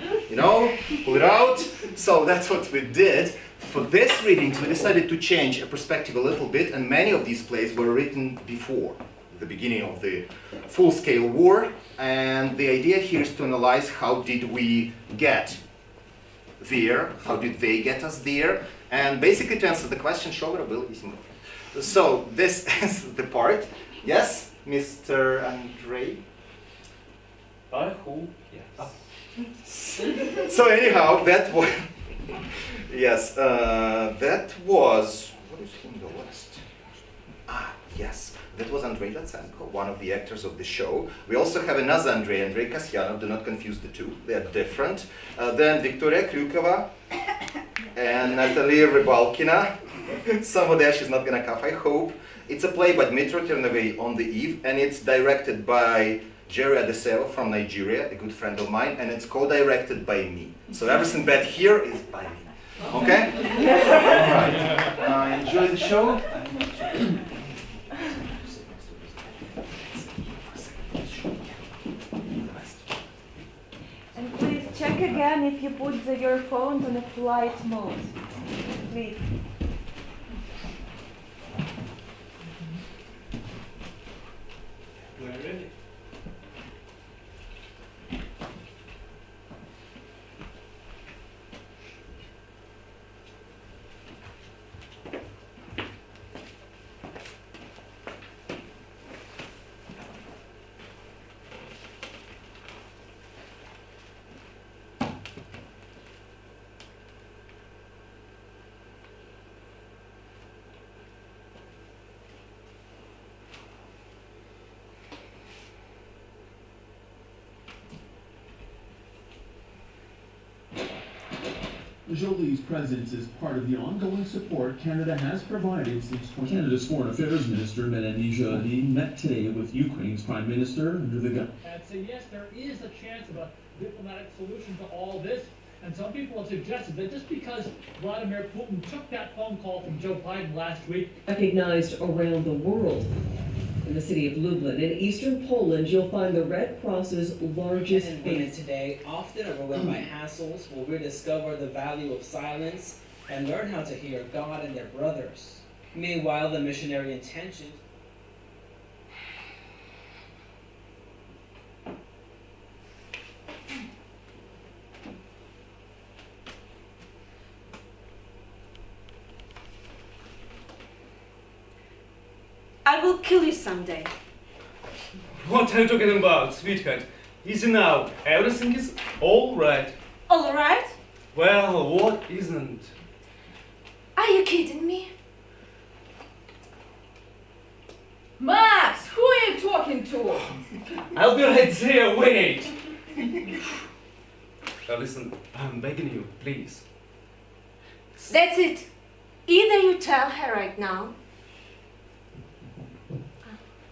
pull it out. So that's what we did. For this readings, we decided to change a perspective a little bit, and many of these plays were written before the beginning of the full-scale war, and the idea here is to analyze how did we get there, how did they get us there, and basically to answer the question, so this is the part. Yes, Mr. Andrei? I hope yes. So anyhow, that was yes, that was what is in the list? Yes, that was Andrei Latsenko, one of the actors of the show. We also have another Andrei Kasyanov. Do not confuse the two; they are different. Then Victoria Kryukova and Natalia Rybalkina. Somebody else is not gonna cough, I hope. It's a play by Dmitro Ternovey on the Eve, and it's directed by Jerry Adeseva from Nigeria, a good friend of mine, and it's co-directed by me. So everything bad here is by me. Okay? Alright. Enjoy the show. And please check again if you put your phone on a flight mode. Please. We're ready. Jolie's presence is part of the ongoing support Canada has provided since Canada's Foreign Affairs Minister Neda Nezhdana met today with Ukraine's Prime Minister under the gun. And say yes, there is a chance of a diplomatic solution to all this. And some people have suggested that just because Vladimir Putin took that phone call from Joe Biden last week, recognized around the world. In the city of Lublin, in eastern Poland, you'll find the Red Cross's largest Men and women today, often overwhelmed by hassles, will rediscover the value of silence and learn how to hear God and their brothers. Meanwhile, the missionary intentions. I will kill you someday. What are you talking about, sweetheart? Easy now. Everything is all right. All right? Well, what isn't? Are you kidding me? Max, who are you talking to? I'll be right there. Wait. Listen, I'm begging you, please. That's it. Either you tell her right now,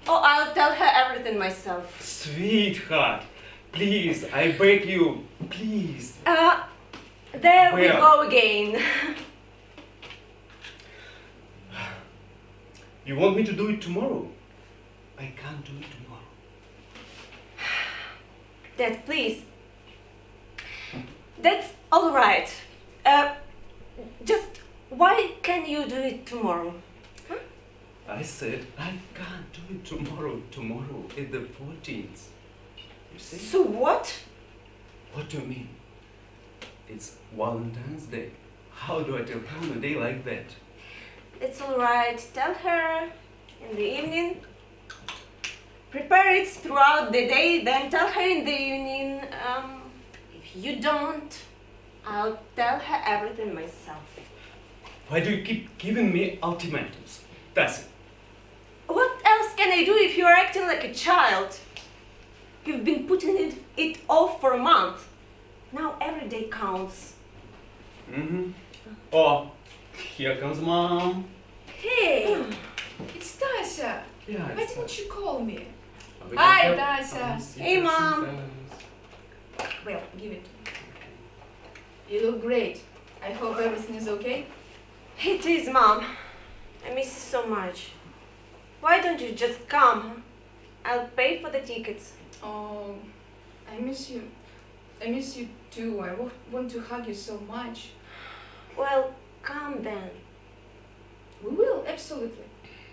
or I'll tell her everything myself. Sweetheart, please, I beg you, please. There we Where? go again. You want me to do it tomorrow? I can't do it tomorrow. Dad, please. That's all right. Just why can you do it tomorrow? I said I can't do it tomorrow. Tomorrow is the 14th. You see? So what? What do you mean? It's Valentine's Day. How do I tell her on a day like that? It's all right. Tell her in the evening. Prepare it throughout the day, then tell her in the evening. If you don't, I'll tell her everything myself. Why do you keep giving me ultimatums? That's it. What else can I do if you're acting like a child? You've been putting it off for a month. Now every day counts. Mm-hmm. Oh, here comes Mom. Hey, it's Tasha. Yeah, Why didn't you call me? We Hi, can Tasha. Hey, Mom. Well, give it to me. You look great. I hope everything is okay. It is, Mom. I miss you so much. Why don't you just come? I'll pay for the tickets. Oh, I miss you. I miss you too. I want to hug you so much. Well, come then? We will, absolutely.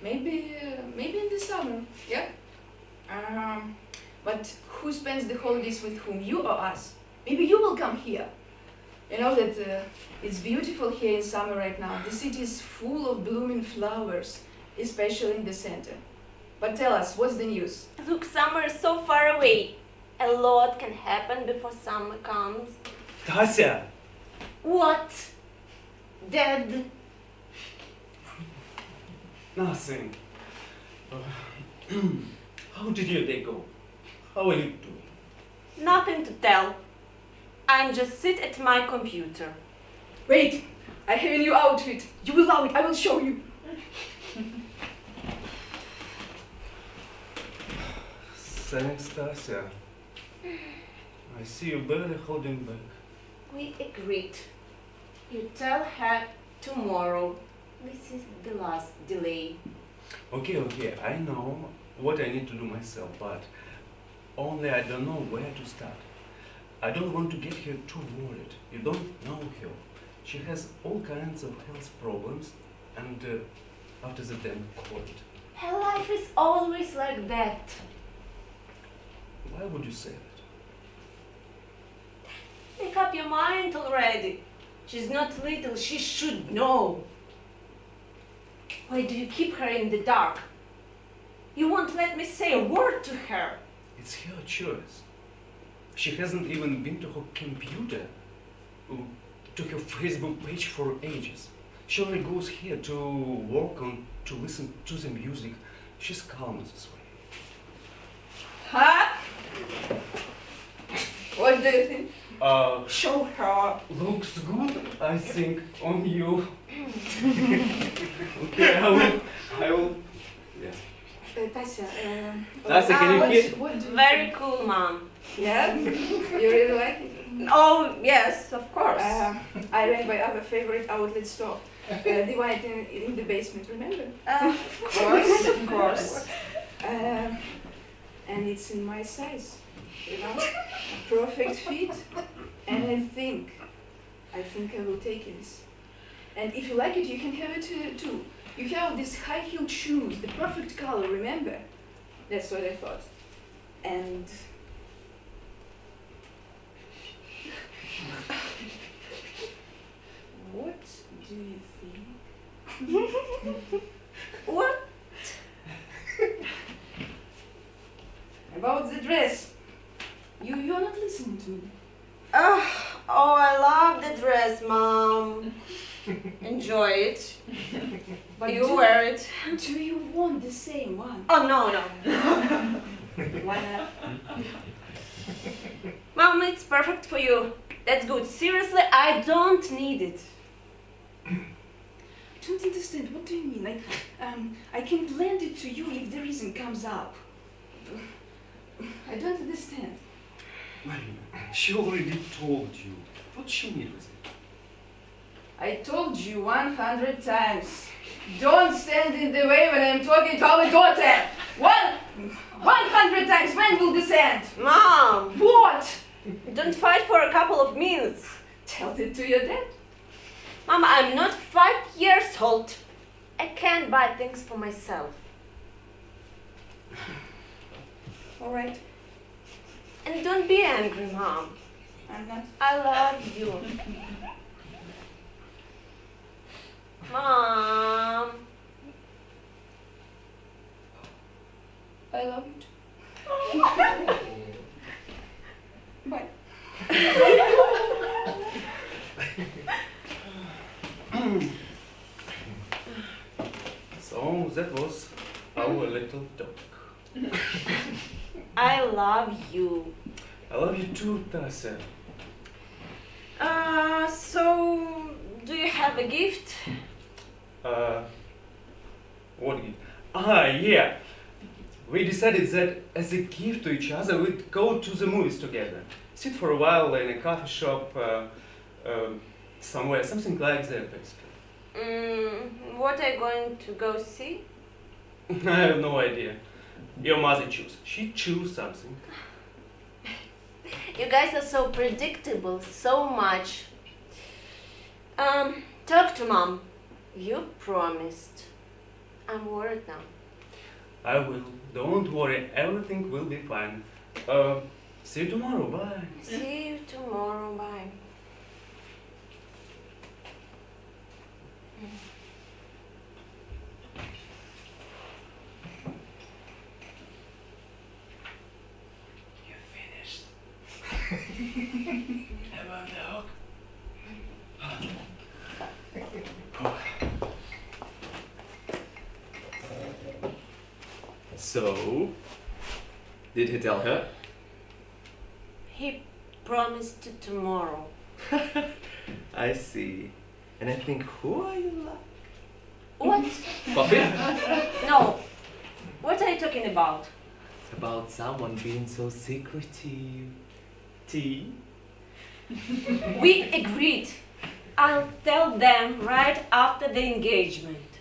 Maybe in the summer, yeah? But who spends the holidays with whom, you or us? Maybe you will come here. You know that it's beautiful here in summer right now. The city is full of blooming flowers, especially in the center. But tell us, what's the news? Look, summer is so far away. A lot can happen before summer comes. Tasya! What? Dead? Nothing. How did your day go? How are you doing? Nothing to tell. I'm just sit at my computer. Wait, I have a new outfit. You will love it, I will show you. Thanks, Tasya. I see you barely holding back. We agreed. You tell her tomorrow. This is the last delay. Okay, I know what I need to do myself, but only I don't know where to start. I don't want to get her too worried. You don't know her. She has all kinds of health problems, and after the damn COVID. Her life is always like that. Why would you say that? Make up your mind already. She's not little, she should know. Why do you keep her in the dark? You won't let me say a word to her. It's her choice. She hasn't even been to her computer, to her Facebook page for ages. She only goes here to work on, to listen to the music. She's calm this way. Huh? What do you think? Show her. Looks good, I think, on you. Okay, I will. Yeah. Tasya, Tasya, can you hear? what do you Very think? cool, Mom. Yeah? You really like it? Oh, yes, of course. I ran by our favorite outlet store. The one in the basement, remember? Of course, of course. And it's in my size, you know? Perfect fit. And I think I will take this. And if you like it, you can have it too. You have these high-heeled shoes, the perfect color, remember? That's what I thought. And what do you think? What? About the dress. You're not listening to me. Oh, I love the dress, Mom. Enjoy it. But You wear it. Do you want the same one? Oh, no. Why not? Mom, it's perfect for you. That's good. Seriously, I don't need it. I don't understand. What do you mean? Like, I can lend it to you if the reason comes up. I don't understand. Marina, she already told you. What she needs with it? I told you 100 times. Don't stand in the way when I'm talking to our daughter. 100 times. When will this end? Mom! What? Don't fight for a couple of minutes. Tell it to your dad. Mom, I'm not 5 years old. I can't buy things for myself. All right. And don't be angry, Mom. I'm not. I love you. Mom. I love you too. Bye. So that was our little talk. I love you. I love you too, Tasya. So, do you have a gift? What gift? Yeah. We decided that as a gift to each other, we'd go to the movies together. Sit for a while in a coffee shop, somewhere, something like that, basically. What are you going to go see? I have no idea. Your mother choose. She choose something. You guys are so predictable, so much. Talk to Mom. You promised. I'm worried now. I will. Don't worry, everything will be fine. See you tomorrow, bye. See you tomorrow, bye. You finished. About the hook? So, did he tell her? He promised to tomorrow. I see. And I think, who are you like? What? Coffee? No. What are you talking about? About someone being so secretive. Tea? We agreed. I'll tell them right after the engagement.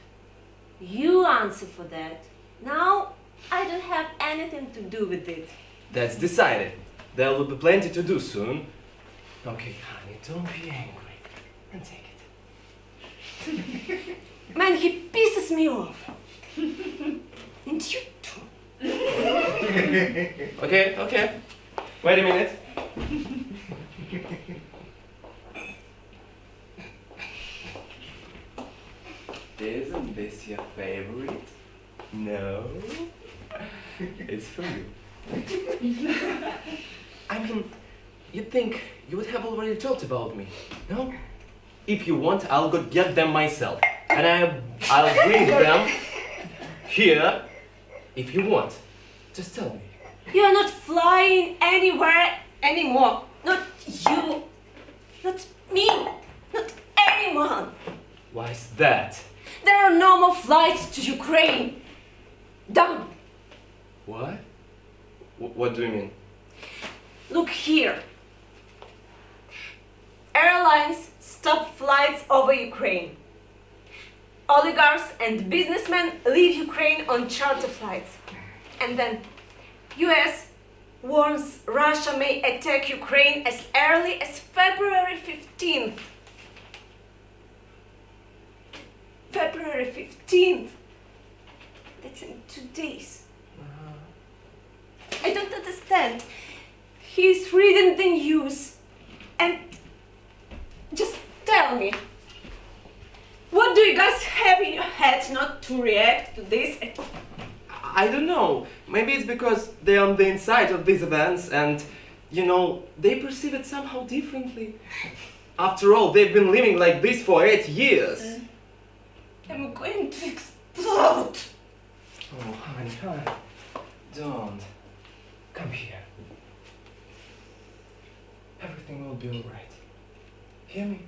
You answer for that. Now, I don't have anything to do with it. That's decided. There will be plenty to do soon. Okay, honey, don't be angry. And take it. Man, he pisses me off. And you too. Okay. Wait a minute. Isn't this your favorite? No? It's for you. I mean, you'd think you would have already talked about me, no? If you want, I'll go get them myself. And I'll bring them here if you want. Just tell me. You are not flying anywhere anymore. Not you. Not me. Not anyone. Why is that? There are no more flights to Ukraine. Done. What? What do you mean? Look here. Airlines stop flights over Ukraine. Oligarchs and businessmen leave Ukraine on charter flights. And then US warns Russia may attack Ukraine as early as February 15th. February 15th. That's in 2 days. I don't understand. He's reading the news and just tell me, what do you guys have in your heads not to react to this? I don't know. Maybe it's because they're on the inside of these events and, you know, they perceive it somehow differently. After all, they've been living like this for 8 years. I'm going to explode. Oh, honey, don't. Come here. Everything will be alright. Hear me?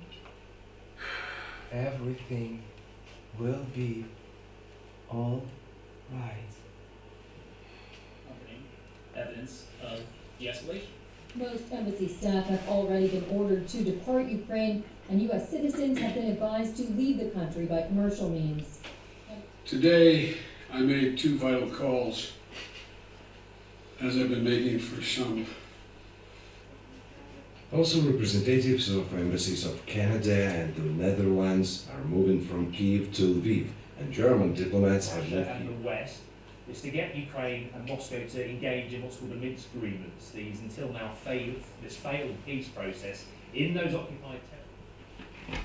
Everything will be all right. Evidence of de-escalation. Most embassy staff have already been ordered to depart Ukraine, and U.S. citizens have been advised to leave the country by commercial means. Today, I made 2 vital calls, as I've been making for some. Also, representatives of embassies of Canada and the Netherlands are moving from Kyiv to Lviv, and German diplomats have Russia left and the West is to get Ukraine and Moscow to engage in what's called the Minsk agreements, these until now failed peace process in those occupied territories.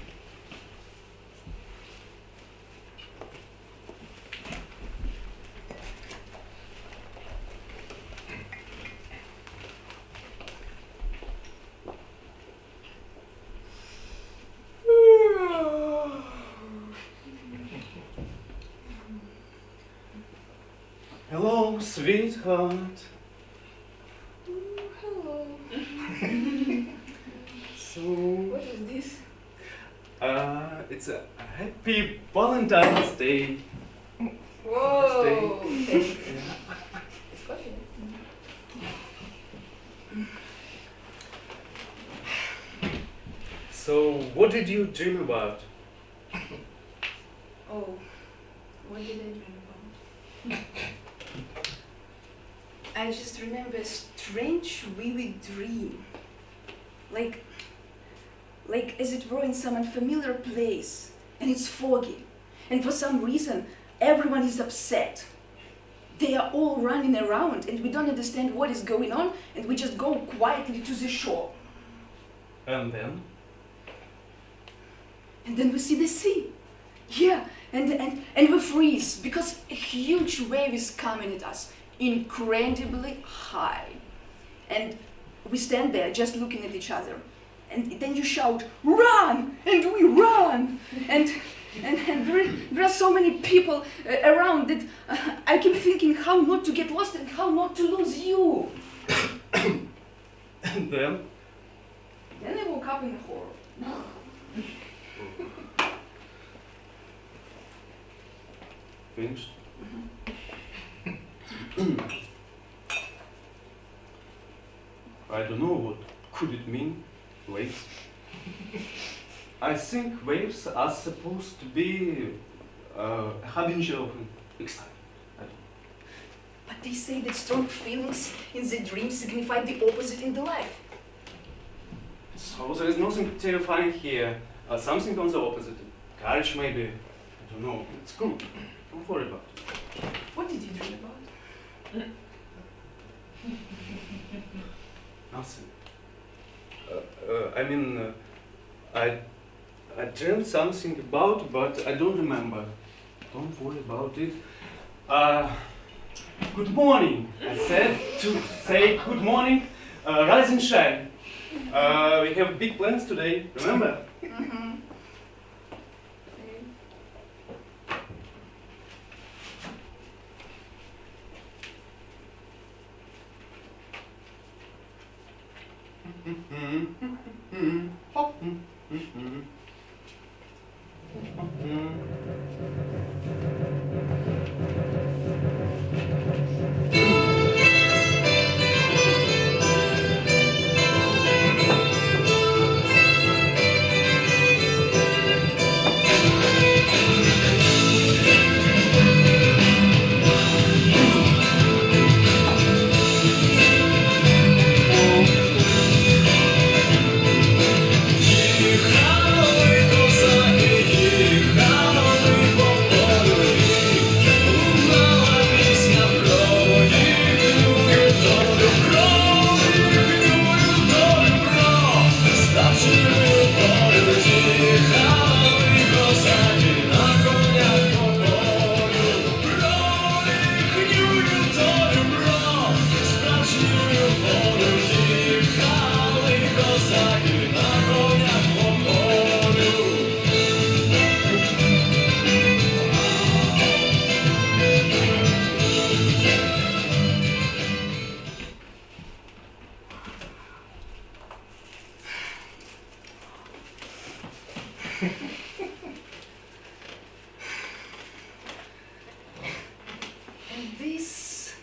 Hello, sweetheart. Hello. So, What is this? it's a happy Valentine's Day. Whoa. Day. It's coffee. So, what did you dream about? Oh, what did I dream about? I just remember a strange, vivid dream. Like, like as it were in some unfamiliar place, and it's foggy, and for some reason everyone is upset. They are all running around and we don't understand what is going on, and we just go quietly to the shore. And then? And then we see the sea. Yeah, and we freeze because a huge wave is coming at us, incredibly high. And we stand there just looking at each other. And then you shout, "Run!" And we run! And there are so many people around that I keep thinking how not to get lost and how not to lose you. And then? Then I woke up in horror. Finished? I don't know what could it mean, waves. I think waves are supposed to be a harbinger of excitement. But they say that strong feelings in the dream signify the opposite in the life. So there is nothing terrifying here. Something on the opposite. Courage maybe. I don't know. It's good. Don't worry about it. What did you dream about? Nothing. I dreamt something about, but I don't remember. Don't worry about it. Good morning. I said to say good morning, rise and shine. We have big plans today, remember? Mm-hmm. And this,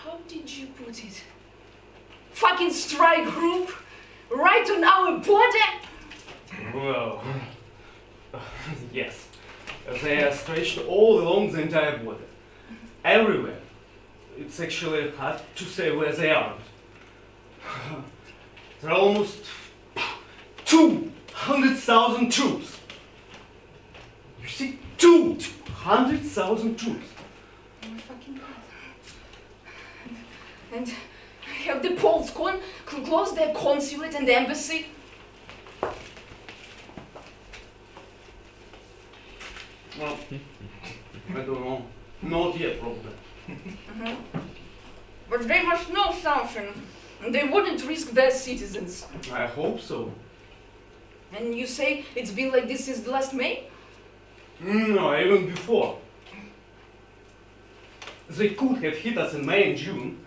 how did you put it? Fucking strike group right on our border? Well, yes. They are stretched all along the entire border. Everywhere. It's actually hard to say where they aren't. There are almost 200,000 troops. You see, 200,000 troops. Oh my fucking god. And have the Poles closed their consulate and embassy? Well, I don't know. Not yet, probably. Mhm. But they must know something. They wouldn't risk their citizens. I hope so. And you say it's been like this since the last May? No, even before. They could have hit us in May and June.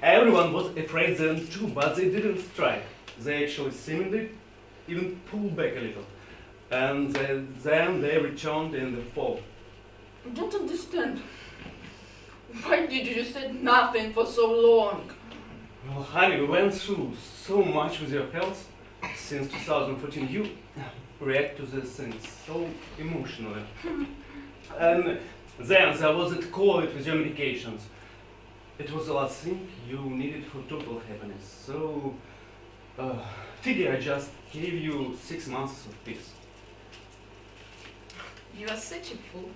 Everyone was afraid then too, but they didn't strike. They actually seemingly even pulled back a little. And then they returned in the fall. I don't understand. Why did you say nothing for so long? Well, honey, we went through so much with your health since 2014. You react to these things so emotionally. And then there was that COVID with your medications. It was the last thing you needed for total happiness. So, Figure I just gave you 6 months of peace. You are such a fool.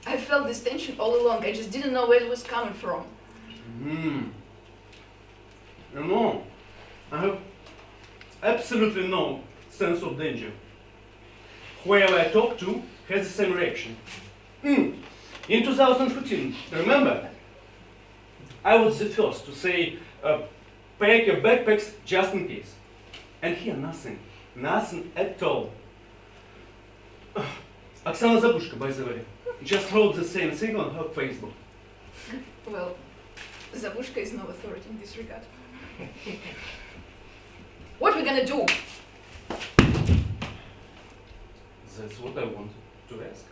I felt this tension all along. I just didn't know where it was coming from. No, I have absolutely no sense of danger. Whoever I talk to has the same reaction. In 2014, remember? I was the first to say, pack your backpacks just in case. And here nothing. Nothing at all. Oksana Zabushka, by the way, just wrote the same thing on her Facebook. Well, Zabushka is no authority in this regard. What we gonna do? That's what I wanted to ask.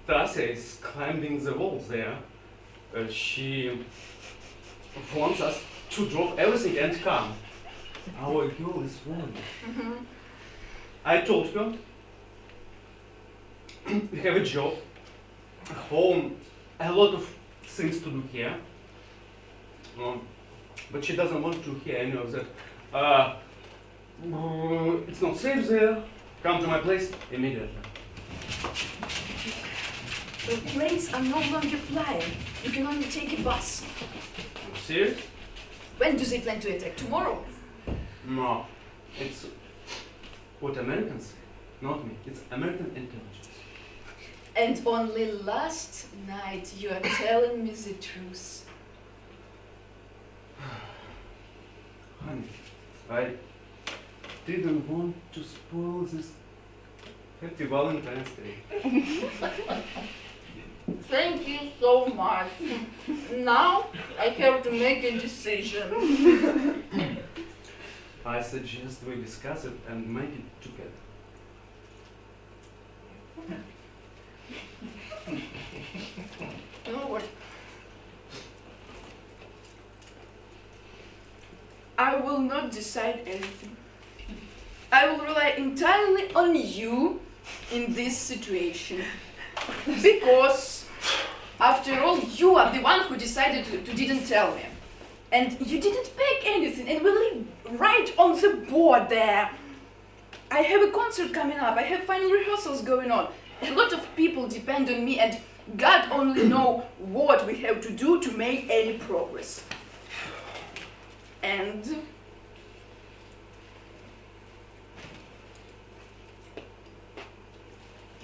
Tasia is climbing the walls there. She wants us to drop everything and come. Our girl is worried. I told her we have a job, a home, a lot of things to do here. But she doesn't want to hear any of that. It's not safe there. Come to my place immediately. The planes are no longer flying. You can only take a bus. Serious? When do they plan to attack? Tomorrow? No. It's what Americans say, not me. It's American intelligence. And only last night you are telling me the truth. Honey, I didn't want to spoil this happy Valentine's Day. Thank you so much. Now I have to make a decision. I suggest we discuss it and make it together. You know what? I will not decide anything. I will rely entirely on you in this situation. Because, after all, you are the one who decided to didn't tell me. And you didn't pack anything, and we live right on the board there. I have a concert coming up, I have final rehearsals going on. A lot of people depend on me, and God only knows what we have to do to make any progress. And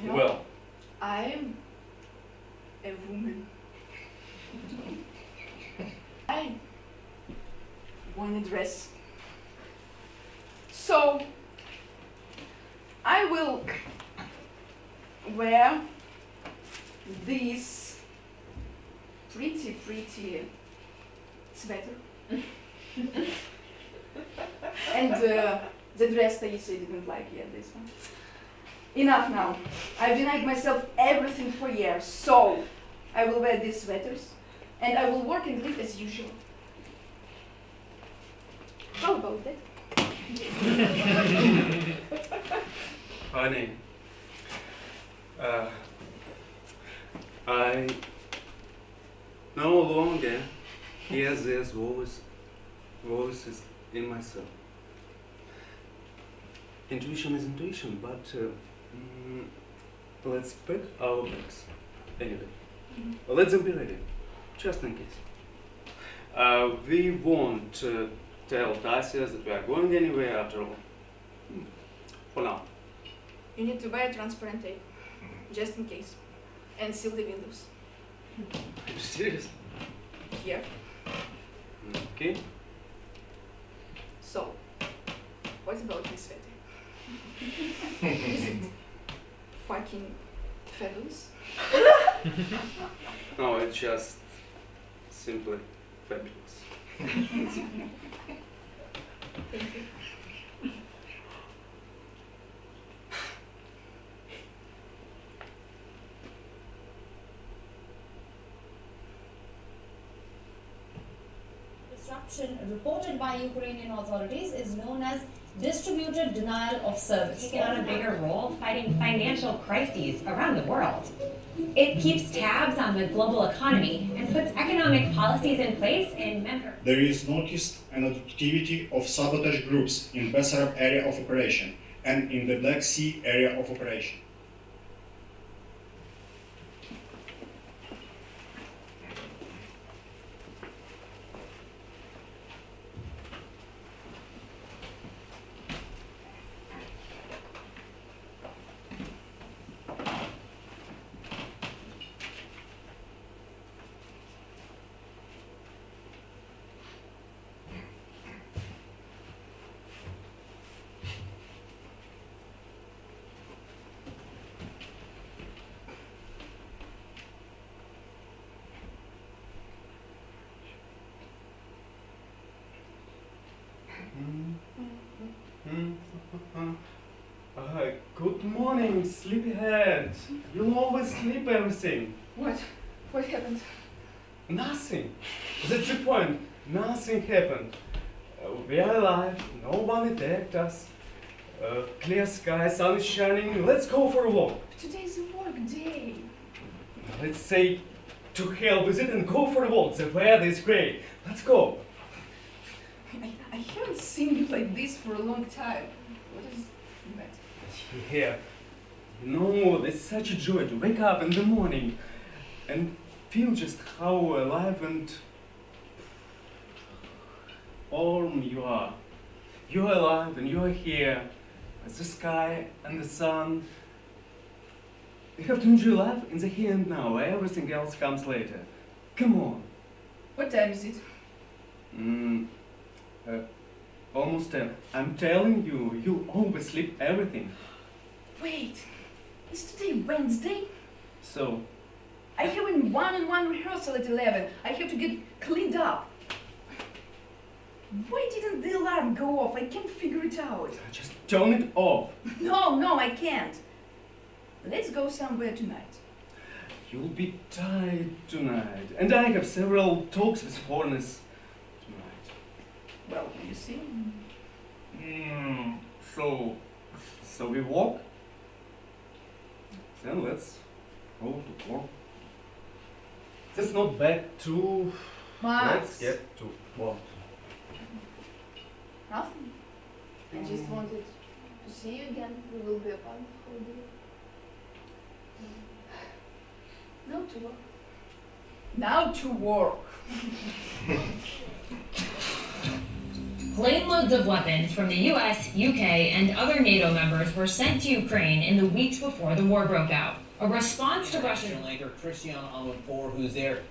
you know, Well, I'm a woman. I want a dress. So I will wear this pretty sweater. And the dress that you said you didn't like, yeah, this one. Enough now. I've denied myself everything for years, so I will wear these sweaters and I will work and live as usual. How about that? honey, I no longer hear these voices in myself. Intuition is intuition, but let's pack our bags anyway. Let them be ready, just in case. We won't tell Tasia that we are going anywhere after all. For now. You need to buy a transparent tape, just in case, and seal the windows. Are you serious? Here. Okay. So, what about this sweater? Is it fucking fabulous? No, it's just simply fabulous. Thank you. Disruption reported by Ukrainian authorities is known as distributed denial of service. Taking on a bigger role fighting financial crises around the world. It keeps tabs on the global economy and puts economic policies in place in Memphis. There is noticed an activity of sabotage groups in Bessarab area of operation and in the Black Sea area of operation. Good morning, sleepyhead. You always sleep everything. What? What happened? Nothing. That's the point. Nothing happened. We are alive. No one attacked us. Clear sky, sun is shining. Let's go for a walk. Today's a work day. Let's say to hell with it and go for a walk. The weather is great. Let's go. I haven't seen you like this for a long time. What is that? Yeah. You know, it's such a joy to wake up in the morning and feel just how alive and warm you are. You're alive and you're here. It's the sky and the sun. You have to enjoy life in the here and now. Everything else comes later. Come on. What time is it? Almost 10. I'm telling you, you always sleep everything. Wait, is today Wednesday? So, I have a one-on-one rehearsal at 11. I have to get cleaned up. Why didn't the alarm go off? I can't figure it out. just turn it off. No, I can't. Let's go somewhere tonight. You'll be tired tonight. And I have several talks with foreigners tonight. Well, you see. So we walk? Then let's go to work. That's not bad too. Max. Let's get to work. Nothing. I just wanted to see you again. We will be apart the whole day. Now to work. Now to work. Planeloads of weapons from the US, UK, and other NATO members were sent to Ukraine in the weeks before the war broke out. A response to Russian anchor Christiana Amanpour, who's there.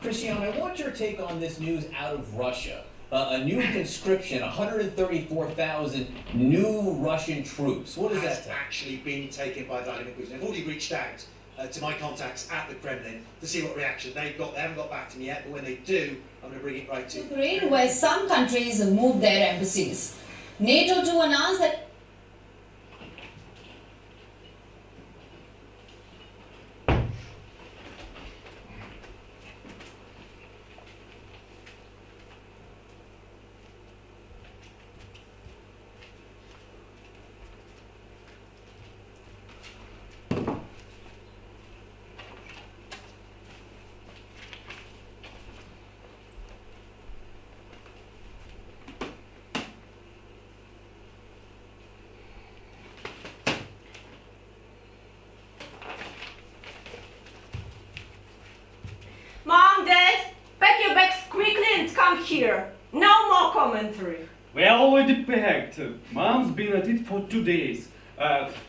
Christiana, I want your take on this news out of Russia. A new conscription, 134,000 new Russian troops. What does that tell? Actually been taken by Vladimir Putin. I've already reached out to my contacts at the Kremlin to see what reaction they've got. They haven't got back to me yet, but when they do, I'm going to bring it right to you. Ukraine, where some countries moved their embassies. NATO to announce that Mom, Dad, pack your bags quickly and come here. No more commentary. We're already packed. Mom's been at it for 2 days.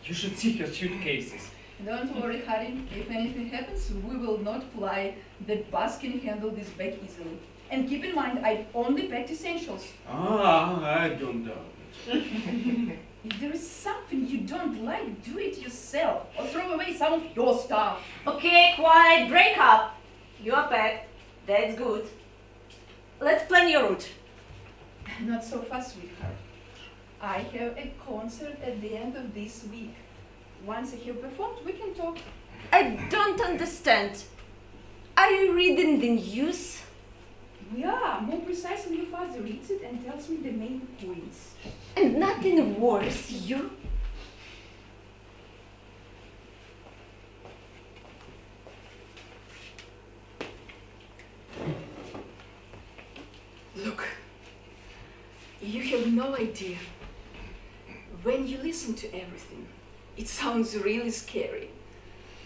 You should see her suitcases. Don't worry, Harry. If anything happens, we will not fly. The bus can handle this bag easily. And keep in mind, I only packed essentials. I don't doubt it. If there is something you don't like, do it yourself. Or throw away some of your stuff. Okay, quiet, break up. You are packed. That's good. Let's plan your route. Not so fast, sweetheart. I have a concert at the end of this week. Once I have performed, we can talk. I don't understand. Are you reading the news? Yeah, more precisely, your father reads it and tells me the main points. And nothing worries you? no idea. When you listen to everything, it sounds really scary.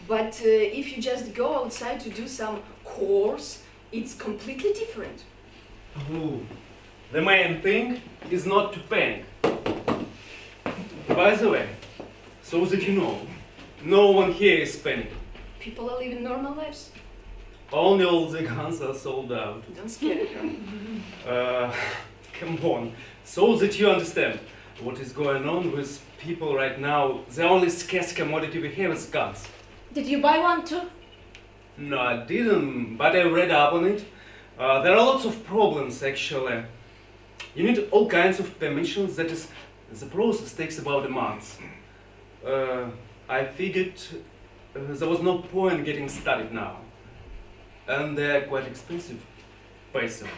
But if you just go outside to do some course, it's completely different. Oh, the main thing is not to panic. By the way, so that you know, no one here is panicking. People are living normal lives. Only all the guns are sold out. Don't scare her. Come on, so that you understand what is going on with people right now. The only scarce commodity we have is guns. Did you buy one too? No, I didn't, but I read up on it. There are lots of problems actually. You need all kinds of permissions, that is, the process takes about a month. I figured there was no point getting started now. And they're quite expensive, personally.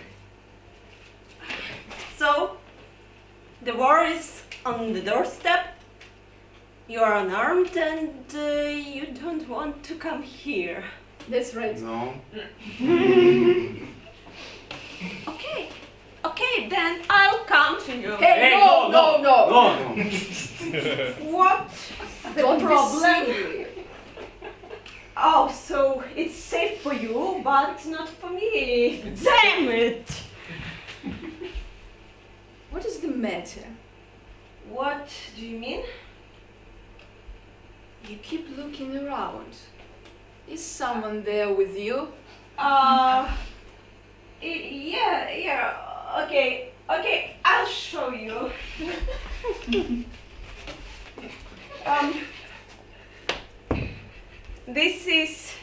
So, the war is on the doorstep. You are unarmed and you don't want to come here. That's right. No. Okay, then I'll come to you. Hey, no. No. What's the Don't be problem? silly. Oh, so it's safe for you, but not for me. Damn it! What is the matter? What do you mean? You keep looking around. Is someone there with you? Yeah, okay, I'll show you. This is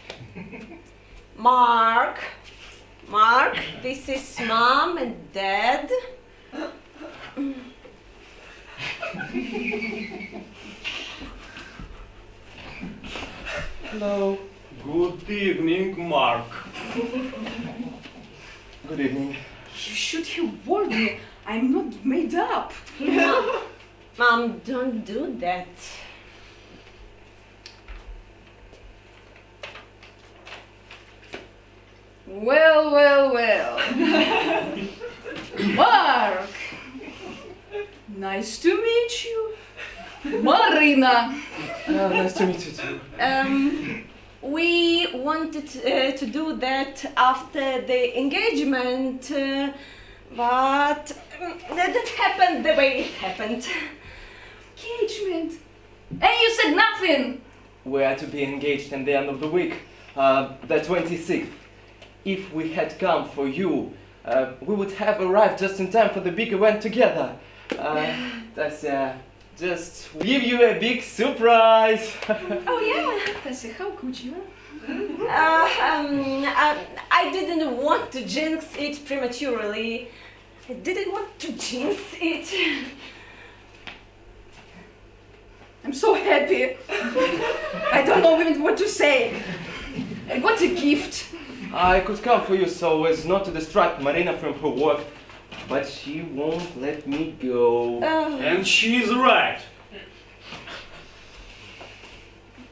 Mark, this is Mom and Dad. Hello. Good evening, Mark. Good evening. You should have warned me. I'm not made up. Mom, don't do that. Well. Mark! Nice to meet you. Marina! Nice to meet you too. We wanted to do that after the engagement, but that didn't happen the way it happened. Engagement? And you said nothing! We are to be engaged in the end of the week, the 26th. If we had come for you, we would have arrived just in time for the big event together. Tася, just give you a big surprise. Oh yeah? Tася, how could you? I didn't want to jinx it prematurely. I didn't want to jinx it. I'm so happy. I don't know even what to say. What a gift. I could come for you so as not to distract Marina from her work, but she won't let me go. And she's right.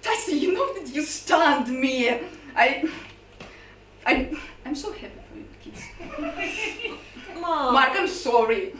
Tася, you know that you stunned me. I'm so happy for you kids. Mom. Mark, I'm sorry.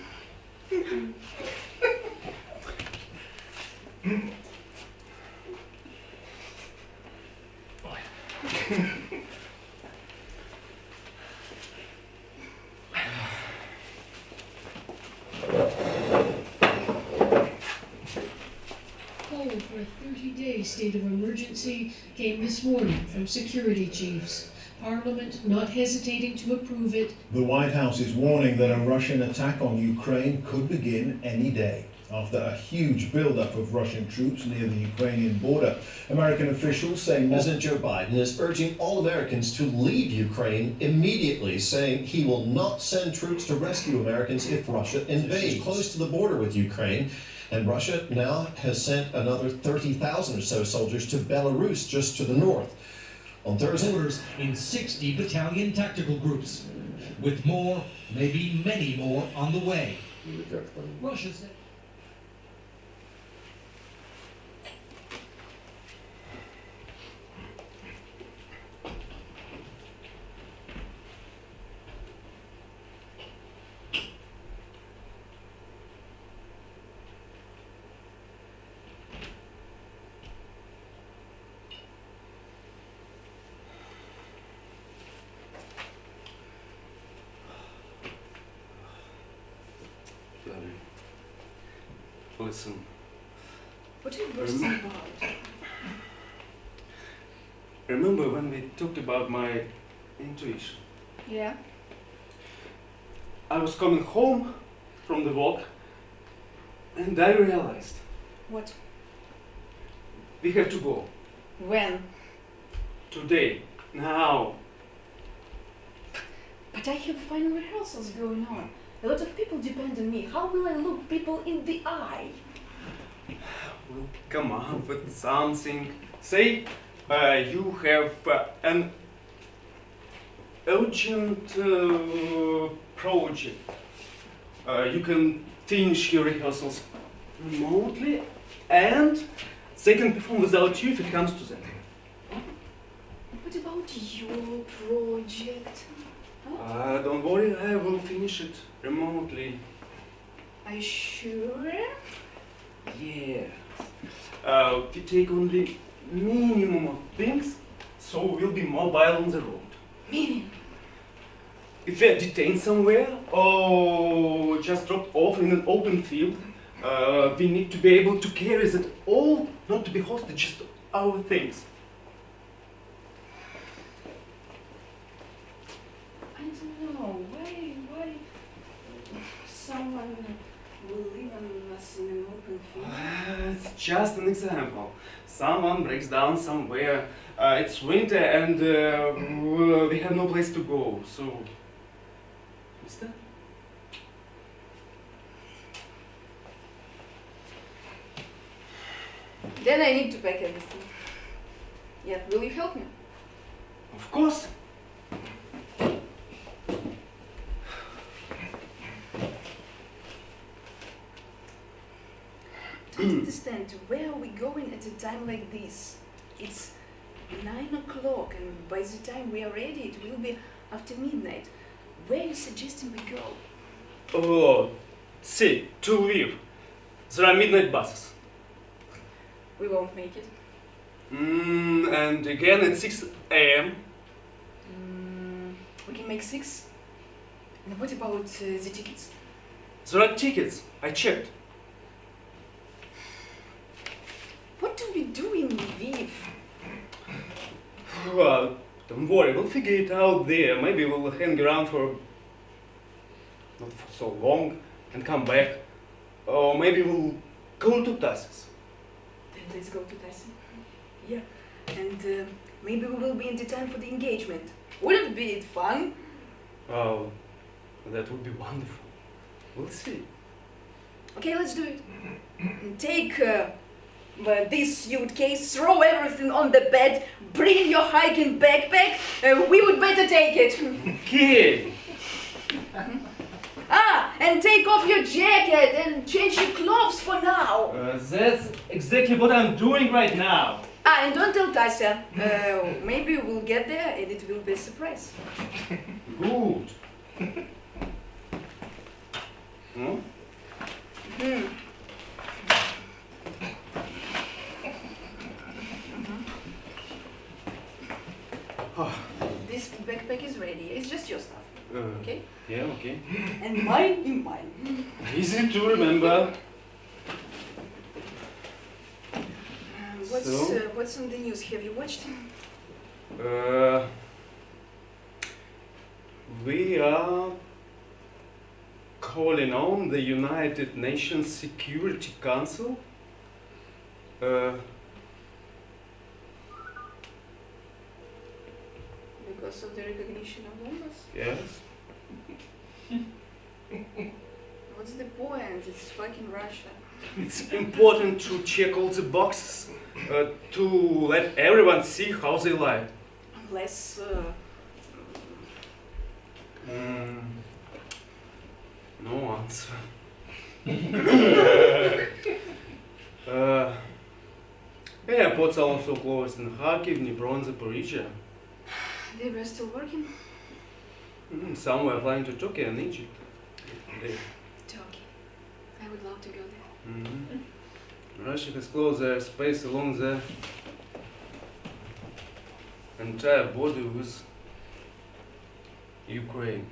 Call for a 30-day state of emergency came this morning from security chiefs. Parliament not hesitating to approve it. The White House is warning that a Russian attack on Ukraine could begin any day. After a huge buildup of Russian troops near the Ukrainian border, American officials say President Joe Biden is urging all Americans to leave Ukraine immediately, saying he will not send troops to rescue Americans if Russia invades. Close to the border with Ukraine, and Russia now has sent another 30,000 or so soldiers to Belarus, just to the north. On Thursday, orders in 60 battalion tactical groups, with more, maybe many more, on the way. Russia said. listen. What are you bursting about? Remember when we talked about my intuition? Yeah? I was coming home from the walk and I realized What? we have to go. When? Today. Now. But I have final rehearsals going on. A lot of people depend on me. How will I look people in the eye? We'll come up with something. Say you have an urgent project. You can finish your rehearsals remotely and they can perform without you if it comes to that. What about your project? Huh? Don't worry, I will finish it remotely. Are you sure? Yeah. We take only minimum of things, so we'll be mobile on the road. Meaning? If we are detained somewhere or just dropped off in an open field, we need to be able to carry that all, not to be hostages to our things. I don't know. Why someone will leave us in an open field? It's just an example. Someone breaks down somewhere. It's winter and we have no place to go. So, mister? Then I need to pack everything. Yeah, will you help me? Of course. Don't understand, where are we going at a time like this? It's 9 o'clock and by the time we are ready it will be after midnight. Where are you suggesting we go? Oh, see, to Lviv. There are midnight buses. We won't make it. And again at 6 a.m. We can make 6. And what about the tickets? There are tickets. I checked. What do we do in Lviv? Well, don't worry, we'll figure it out there. Maybe we'll hang around for not for so long and come back. Or maybe we'll go to Tassis. Then let's go to Tyson. Yeah, and maybe we will be in the time for the engagement. Wouldn't it be fun? Oh, that would be wonderful. We'll see. Okay, let's do it. Take this suitcase, throw everything on the bed, bring your hiking backpack. We would better take it. Okay. And take off your jacket and change your clothes for now. That's exactly what I'm doing right now. And don't tell Tasya. Maybe we'll get there and it will be a surprise. Good. Hmm? This backpack is ready. It's just your stuff. Okay? Yeah, okay. And mine in mine. Easy to remember. What's on the news? Have you watched? We are calling on the United Nations Security Council Because of the recognition of Donbass? yes. What's the point? It's fucking Russia. It's important to check all the boxes to let everyone see how they lie. Unless No answer. Airports are also closed in Kharkiv, Dnipro, and Zaporizhia. they were still working. Some were flying to Turkey and Egypt. Turkey. I would love to go there. Russia has closed their space along the entire border with Ukraine.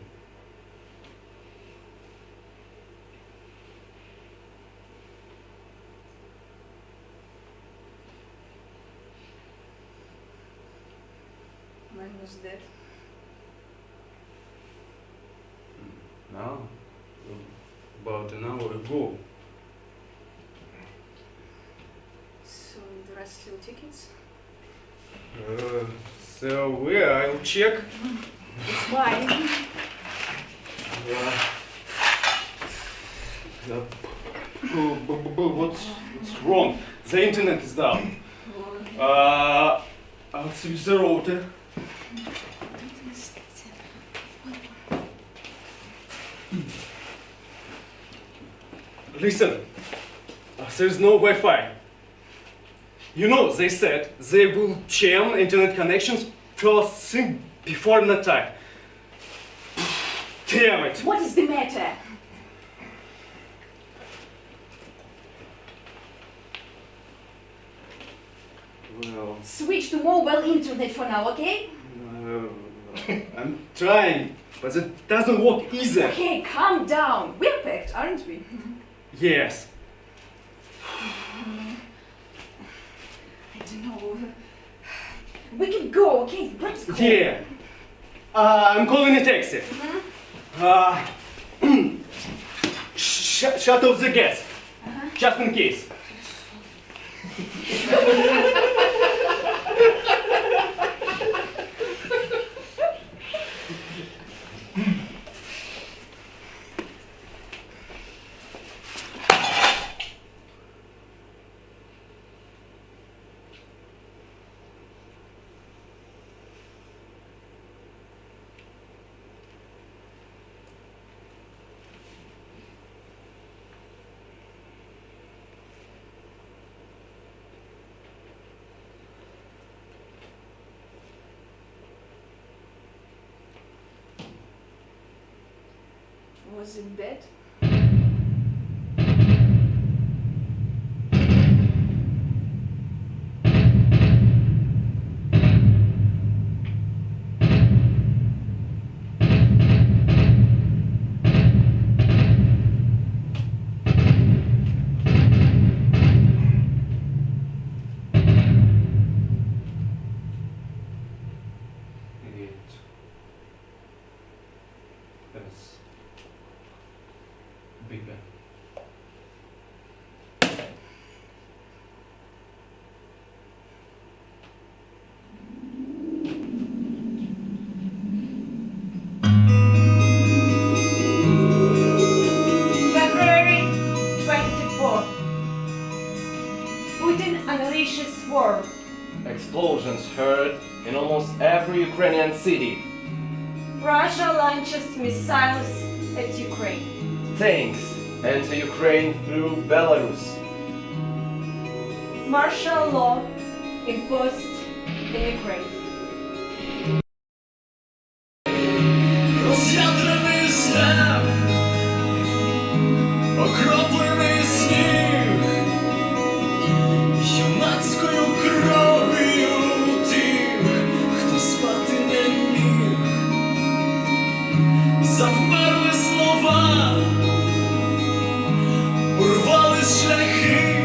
When was that? Now, about an hour ago. So there are still tickets? So where? I'll check. It's mine. What's wrong? The internet is down. I'll switch the router. Listen, there's no Wi-Fi. You know, they said they will jam internet connections first thing before an attack. Damn it! What is the matter? Well, Switch to mobile internet for now, okay? I'm trying, but it doesn't work either. Okay, calm down. We're packed, aren't we? Yes. I don't know. We can go, okay? Let's go. Yeah. I'm calling a taxi. Shut off the gas, just in case. Was in bed? Bigger. February 24. Putin unleashes war. Explosions heard in almost every Ukrainian city. Russia launches missiles at Ukraine. Tanks enter Ukraine through Belarus. Martial law imposed in Ukraine. Роз'ятрений степ, окроплений сніг, юнацькою кров'ю тих, хто спати не міг. Завмерли слова, урвались шляхи,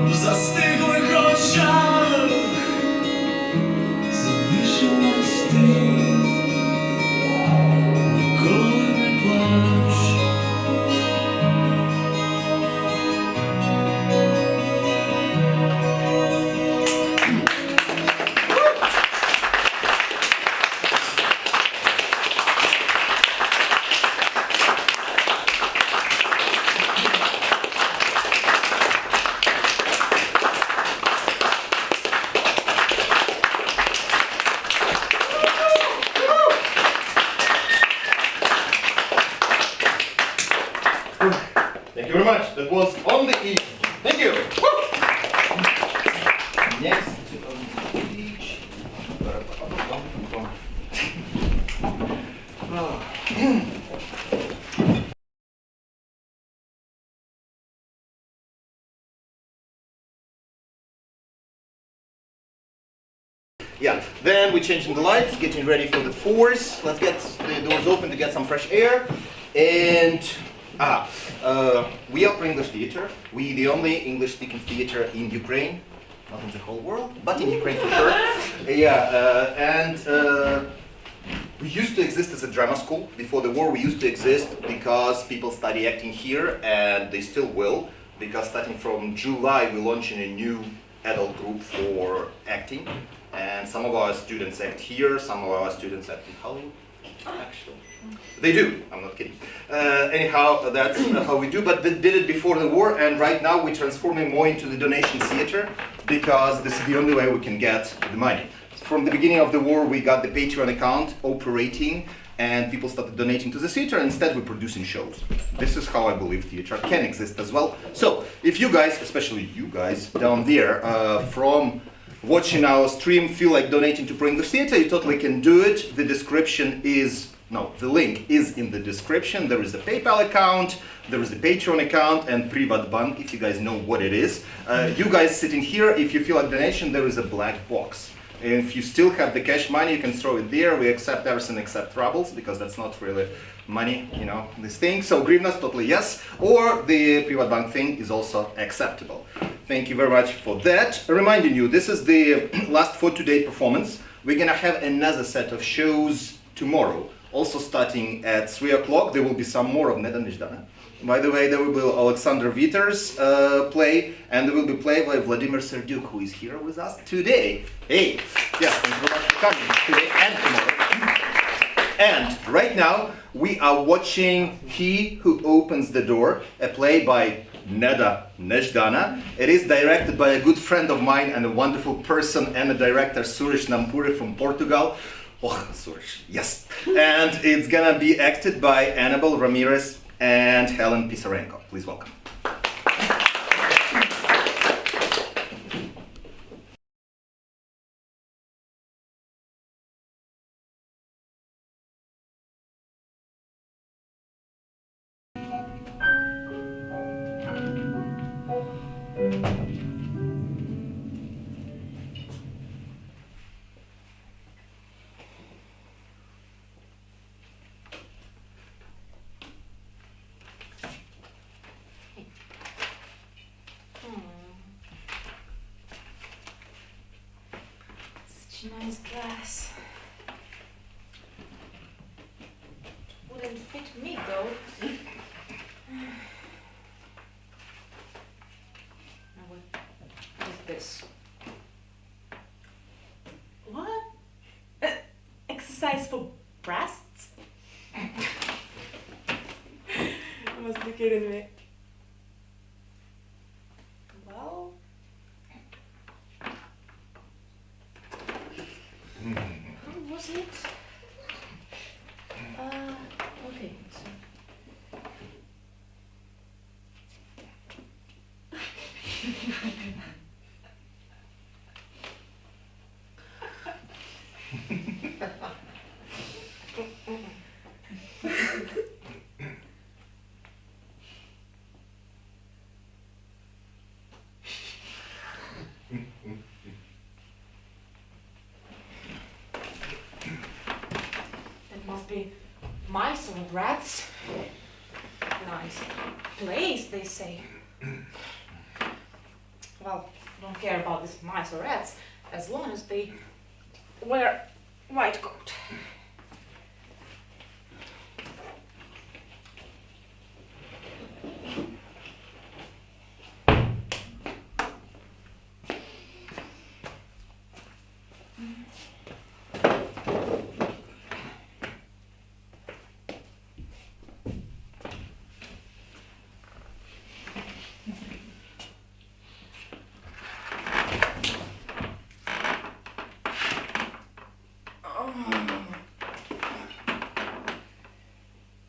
в застиглих очах залишилась ти. Ніколи не плач. Thank you very much. That was on the evening. Thank you. Next on the page. Yeah, then we're changing the lights, getting ready for the force. Let's get the doors open to get some fresh air. And we are ProEnglish Theatre. We the only English-speaking theatre in Ukraine. not in the whole world, but in Ukraine for sure. We used to exist as a drama school. Before the war, we used to exist because people study acting here, and they still will, because starting from July, we're launching a new adult group for acting, and some of our students act here, some of our students act in Hollywood, actually. They do, I'm not kidding. Anyhow, that's how we do, but they did it before the war, and right now we're transforming more into the donation theater, because this is the only way we can get the money. From the beginning of the war, we got the Patreon account operating, and people started donating to the theater. Instead, we're producing shows. This is how I believe theater can exist as well. So, if you guys, especially you guys down there, from watching our stream, feel like donating to ProEnglish Theatre, you totally can do it. The link is in the description. There is a PayPal account, there is a Patreon account, and PrivatBank, if you guys know what it is. You guys sitting here, if you feel like donation, there is a black box. If you still have the cash money, you can throw it there. We accept everything except rubles, because that's not really money, you know, this thing. So grivnas, totally yes. Or the PrivatBank thing is also acceptable. Thank you very much for that. Reminding you, this is the last for today performance. We're gonna have another set of shows tomorrow. Also starting at 3 o'clock, there will be some more of Neda Nezhdana. By the way, there will be Alexander Viter's play, and there will be play by Vladimir Serduk, who is here with us today. Hey, yes, thank you very much for coming today and tomorrow. And right now, we are watching He Who Opens the Door, a play by Neda Nezhdana. It is directed by a good friend of mine and a wonderful person and a director, Surish Nampuri from Portugal. Oh, Surish, yes. And it's gonna be acted by Annabelle Ramirez and Helen Pisarenko. Please welcome. Nice glass. Wouldn't fit me though. Now what is this? What? Exercise for breasts? You must be kidding me. Well, how was it? Okay, so. Must be mice or rats. Nice place, they say. Well, don't care about these mice or rats as long as they wear white coat.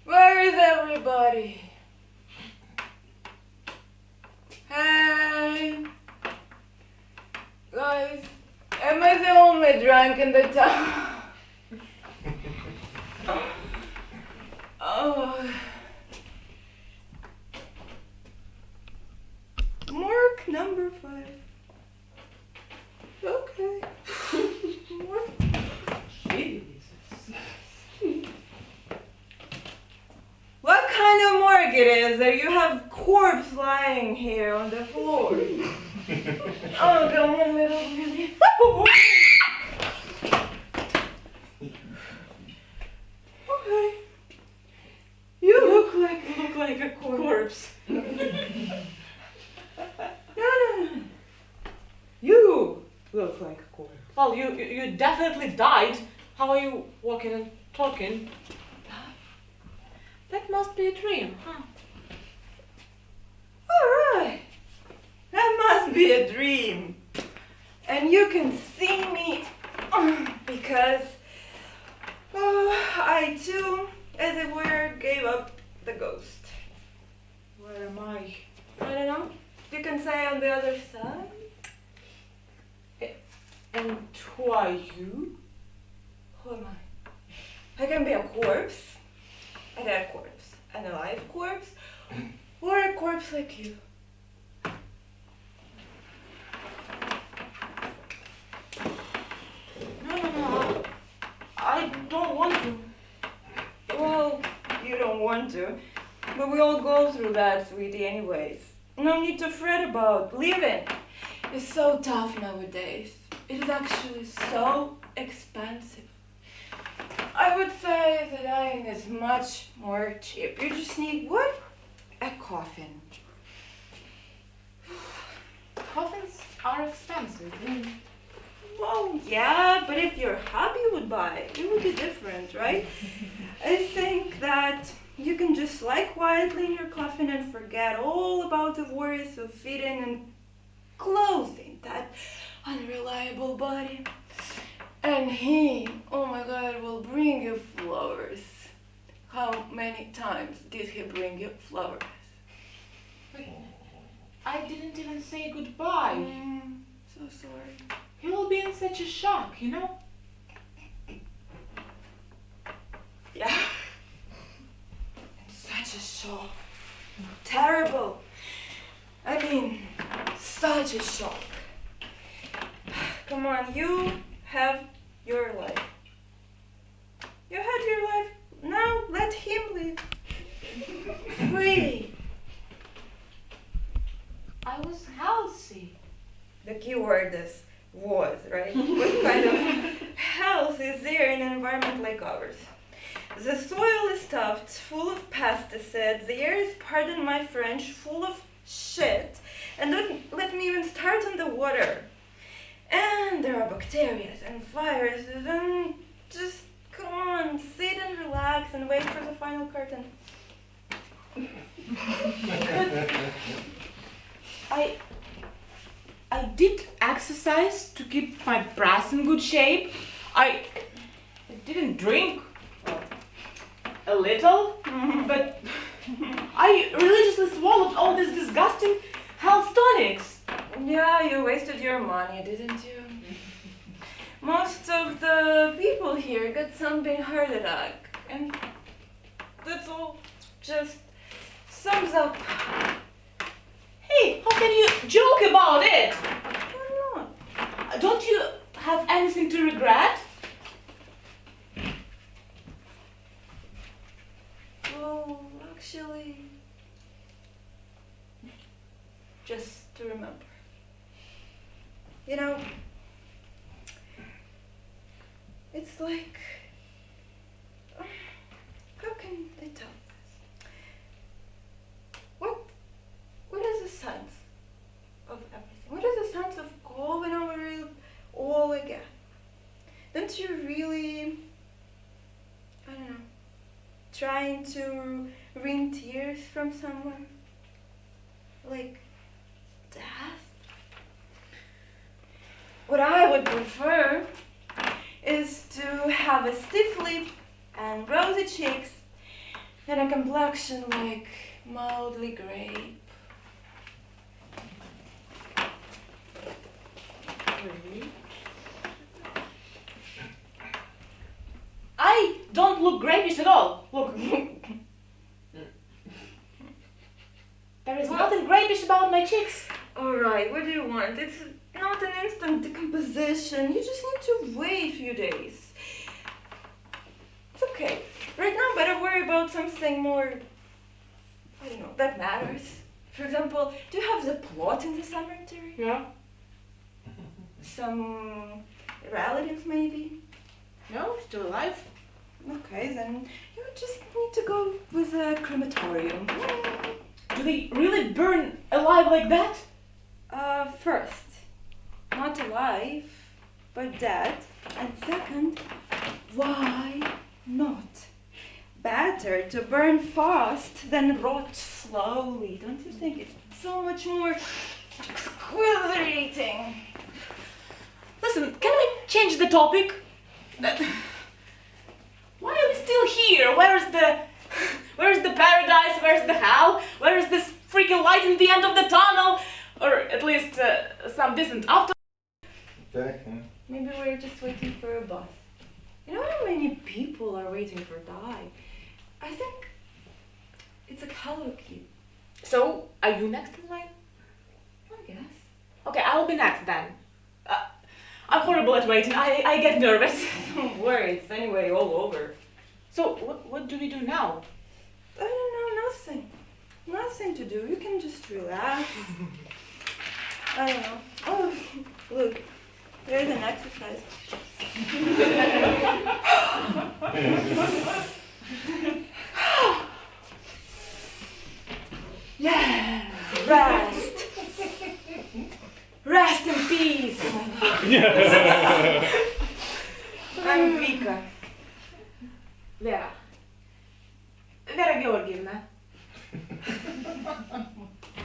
Where is everybody? Hey, guys, am I the only drunk in the town? Oh. Mark number 5. Okay. Mark. Jesus. What kind of morgue it is that you have corpse lying here on the floor? Oh, come on, little baby. Okay. You look like a corpse. No. You look like a corpse. Well, you definitely died. How are you walking and talking? That must be a dream, huh? Alright. That must be a dream. And you can see me because I too, as it were, gave up the ghost. Where am I? I don't know. You can say on the other side. And who are you? Who am I? I can be a corpse, a dead corpse, an alive corpse, or a corpse like you. No. I don't want to. Well, you don't want to, but we all go through that, sweetie, anyways. No need to fret about living. It's so tough nowadays. It is actually so expensive. I would say that dying is much more cheap. You just need what? A coffin. Coffins are expensive. Well, yeah, but if your hubby would buy, it would be different, right? I think that you can just lie quietly in your coffin and forget all about the worries of feeding and clothing that unreliable body. And he, oh my God, will bring you flowers. How many times did he bring you flowers? Wait, I didn't even say goodbye. So sorry. He will be in such a shock, you know? Yeah. In such a shock. Terrible. I mean, such a shock. Come on, you have your life. You had your life. Now let him live. Free. I was healthy. The key word is was, right? What kind of health is there in an environment like ours? The soil is stuffed, full of pesticides. The air is, pardon my French, full of shit. And don't let me even start on the water. And there are bacteria and viruses and just come on, sit and relax and wait for the final curtain. I did exercise to keep my breath in good shape. I didn't drink a little, but I religiously swallowed all these disgusting health tonics. Yeah, you wasted your money, didn't you? Most of the people here got something heart attack, and that's all just sums up. Hey, how can you joke about it? Why not? Don't you have anything to regret? Well, actually, just to remember. You know, it's like, how can I tell this? What is the sense of everything? What is the sense of going over it all again? Don't you really, I don't know, trying to wring tears from someone? Like death? What I would prefer is to have a stiff lip and rosy cheeks and a complexion like mildly grape. I don't look grayish at all. Look. There is nothing grayish about my cheeks. Alright, what do you want? It's not an instant decomposition. You just need to wait a few days. It's okay. Right now, better worry about something more, I don't know, that matters. For example, do you have the plot in the cemetery? No. Some relatives maybe? No, still alive. Okay, then you just need to go with a crematorium. Do they really burn alive like that? First, not alive, but dead. And second, why not? Better to burn fast than rot slowly, don't you think? It's so much more exhilarating. Listen, can we change the topic? Why are we still here? Where's the paradise? Where's the hell? Where is this freaking light in the end of the tunnel? Or at least some decent after. Maybe we're just waiting for a bus. You know how many people are waiting for die? I think it's a karaoke. So, are you next in line? I guess. Okay, I'll be next then. I'm horrible at waiting. I get nervous. Don't worry, it's anyway all over. So, what do we do now? I don't know, nothing. Nothing to do. You can just relax. I don't know. Oh, look. There's an exercise. Yeah, rest. Rest in peace. I'm Vika. Vera. Vera Georgievna.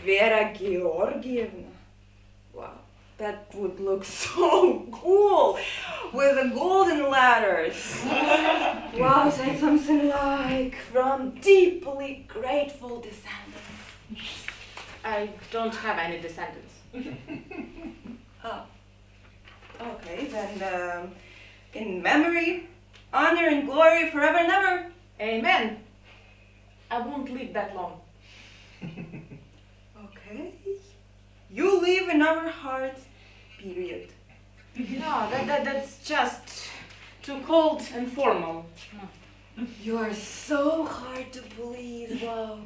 Vera Georgievna. Wow, that would look so cool with the golden letters. Wow, say something like from deeply grateful descendants. I don't have any descendants. Oh. Okay, then in memory, honor and glory forever and ever. Amen. I won't live that long. Okay. You live in our hearts, period. No, that's just too cold and formal. You are so hard to please, wow.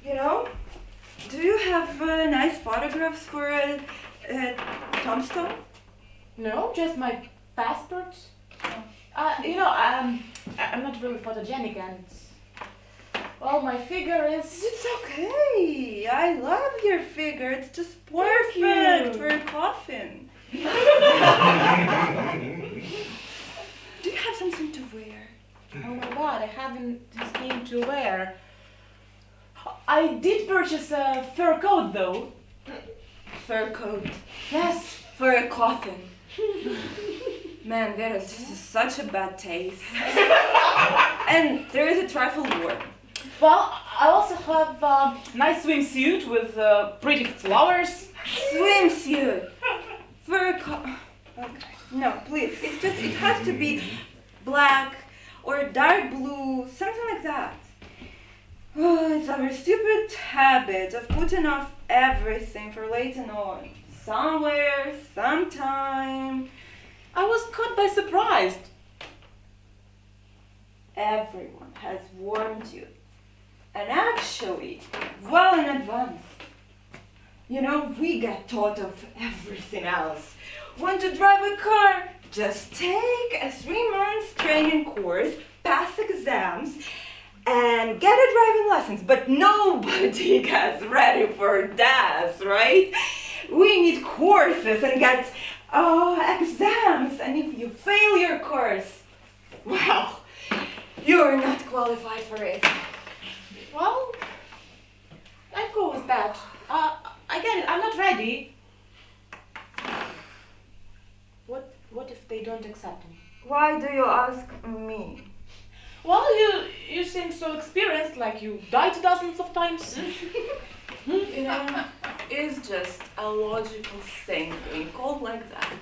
You know, do you have nice photographs for a tombstone? No, just my passport. You know, I'm not really photogenic and, well, my figure is... It's okay. I love your figure. It's just perfect for a coffin. Do you have something to wear? Oh my god, I haven't anything to wear. I did purchase a fur coat though. Fur coat? Yes. For a coffin. Man, this is such a bad taste. And there is a trifle more. Well, I also have a nice swimsuit with pretty flowers. Swimsuit? For a okay. No, please. It's just, it has to be black or dark blue, something like that. Oh, it's our stupid habit of putting off everything for later on. Somewhere, sometime. I was caught by surprise. Everyone has warned you. And actually, well in advance. You know, we get taught of everything else. Want to drive a car? Just take a 3-month training course, pass exams, and get a driving license. But nobody gets ready for that, right? We need courses and get exams. And if you fail your course, well, you're not qualified for it. Well, I'd go with that. I get it. I'm not ready. What if they don't accept me? Why do you ask me? Well, you seem so experienced, like you died dozens of times. You know, it's just a logical thing being called like that.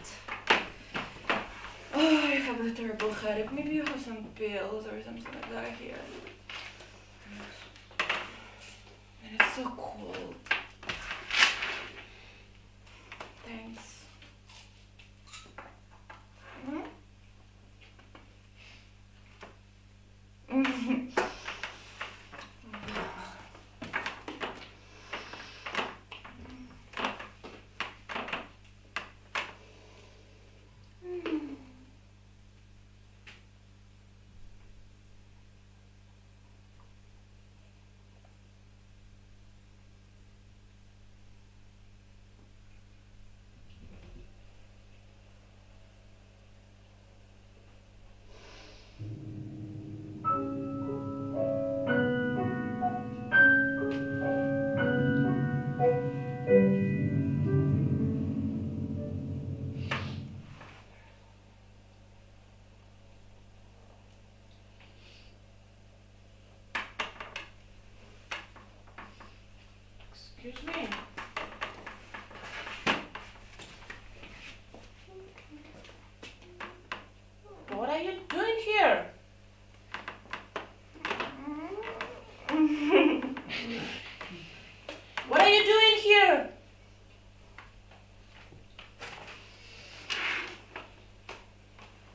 Oh, I have a terrible headache. Maybe you have some pills or something like that here. And it's so cold. Thanks.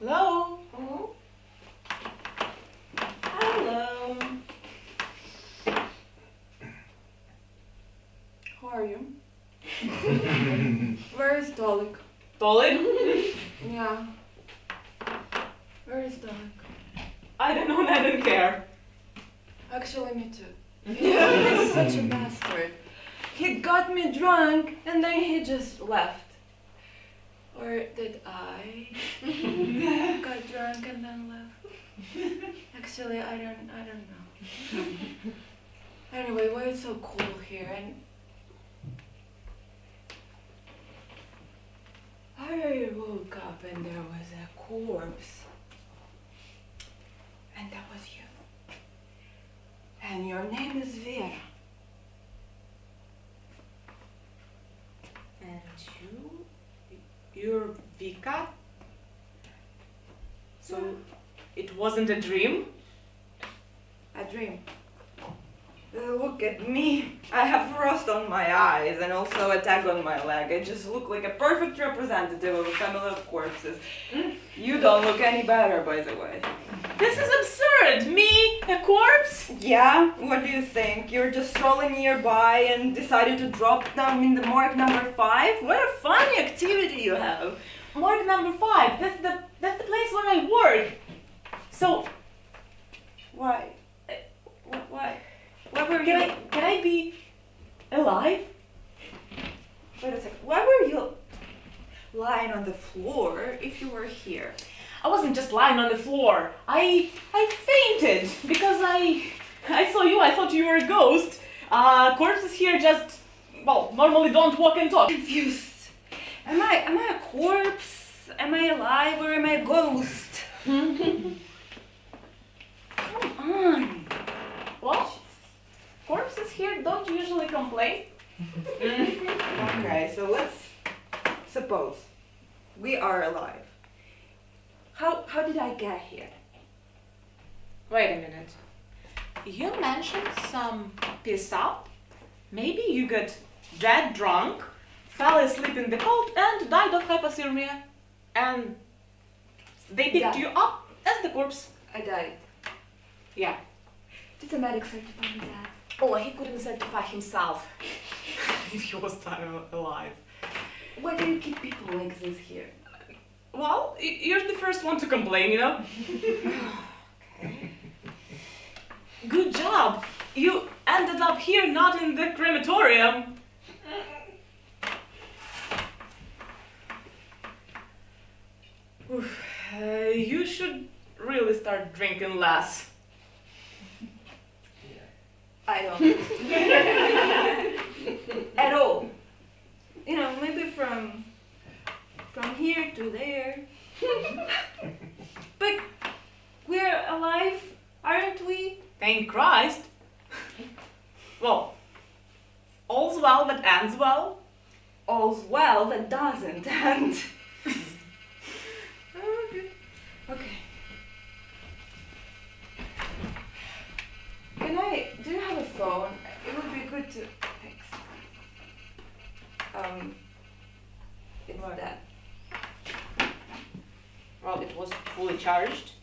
Hello? Oh? Hello. How are you? Where is Tolik? Tolik? Yeah. Where is Tolik? I don't know and I don't care. Actually, me too. He's such a bastard. He got me drunk and then he just left. Or did I got drunk and then left? Actually, I don't know. Anyway, why it's so cool here? And I woke up and there was a corpse. And that was you. And your name is Vera. And you're Vika? So it wasn't a dream? A dream. Look at me. I have rust on my eyes and also a tag on my leg. I just look like a perfect representative of a family of corpses. You don't look any better, by the way. This is absurd! Me? A corpse? Yeah? What do you think? You're just strolling nearby and decided to drop them in the morgue number 5? What a funny activity you have. Morgue number 5. That's the place where I work. So Why? Why? Why were you... Can I be alive? Wait a second. Why were you lying on the floor if you were here? I wasn't just lying on the floor. I fainted because I saw you. I thought you were a ghost. Corpses here just, well, normally don't walk and talk. Confused. Am I a corpse? Am I alive or am I a ghost? Come on. Well, corpses here don't usually complain. Okay, so let's suppose we are alive. How did I get here? Wait a minute. You mentioned some piss up. Maybe you got dead drunk, fell asleep in the cold, and died of hypothermia. And they picked you up as the corpse. I died. Yeah. Did the medic certify me that? Oh, he couldn't certify himself if he was alive. Why do you keep people like this here? Well, you're the first one to complain, you know? Okay. Good job! You ended up here, not in the crematorium. You should really start drinking less. I don't. At all. You know, maybe from here to there. But we're alive, aren't we? Thank Christ. Well, all's well that ends well. All's well that doesn't end. Okay. Do you have a phone? It would be good to text. Ignore that. Well, it was fully charged.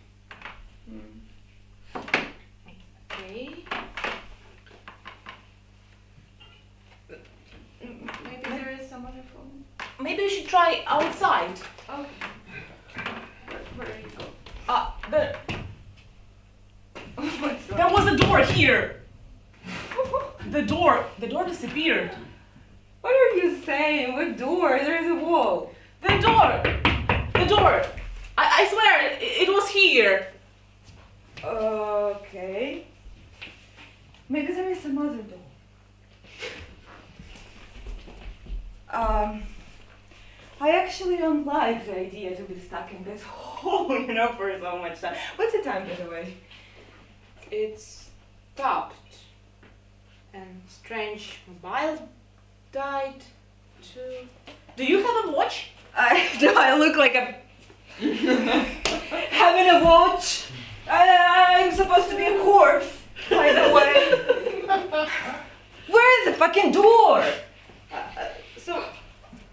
Okay. Maybe there is some other phone. Maybe you should try outside. Okay. Where do you go? There. There was a door here. The door disappeared. What are you saying? What door? There's a wall. The door. I swear, it was here. Okay. Maybe there is some other door. I actually don't like the idea to be stuck in this hole, you know, for so much time. What's the time, by the way? It's stopped. And strange mobile died too. Do you have a watch? Do I look like a having a watch? I'm supposed to be a corpse, by the way. Where is the fucking door?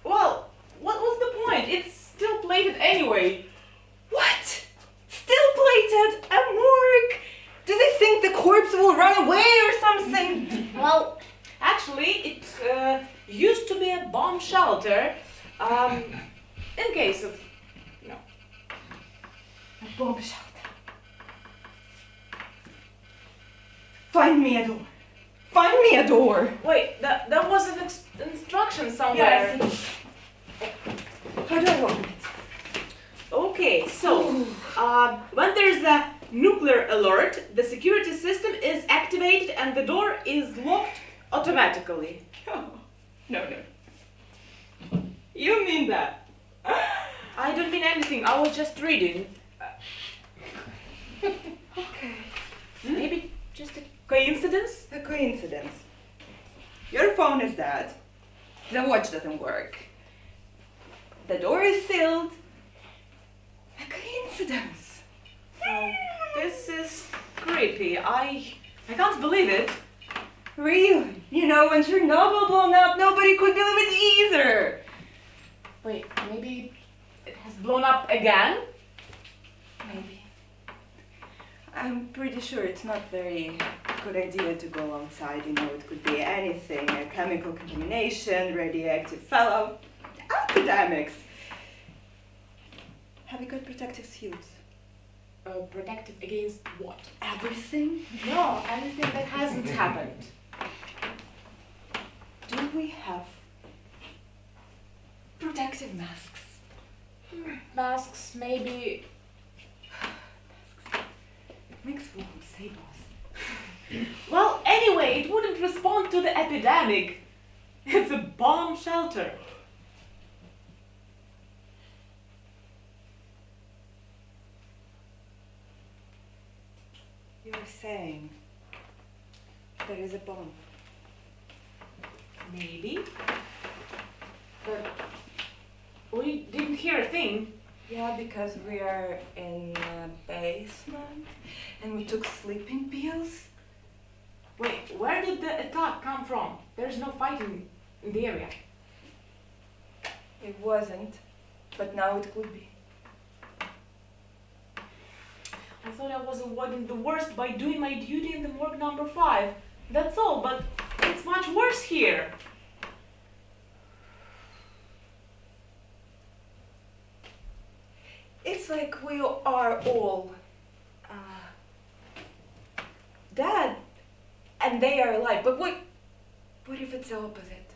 Well, what was the point? It's still plated anyway. What? used to be a bomb shelter, in case of, A bomb shelter. Find me a door. Find me a door. Wait, that was an instruction somewhere. Yes. How do I open it? Okay, so when there's a nuclear alert, the security system is activated and the door is locked automatically. No. You mean that? I don't mean anything, I was just reading. Okay. Maybe just a coincidence? A coincidence. Your phone is dead. The watch doesn't work. The door is sealed. A coincidence. This is creepy. I can't believe it. Really? You know, when Chernobyl blown up, nobody could believe it either. Wait, maybe it has blown up again? Maybe. I'm pretty sure it's not very good idea to go outside. You know, it could be anything. A chemical contamination, radioactive fallout, epidemics. Have you got protective suits? Protective against what? Everything? No, anything that hasn't happened. Do we have protective masks? Masks, maybe. Masks won't save us. Well, anyway, it wouldn't respond to the epidemic. It's a bomb shelter. You were saying there is a bomb. Maybe. But we didn't hear a thing. Yeah, because we are in a basement and we took sleeping pills. Wait, where did the attack come from? There's no fighting in the area. It wasn't, but now it could be. I thought I was avoiding the worst by doing my duty in the morgue number 5. That's all, but it's much worse here. It's like we are all dead and they are alive. But what if it's the opposite?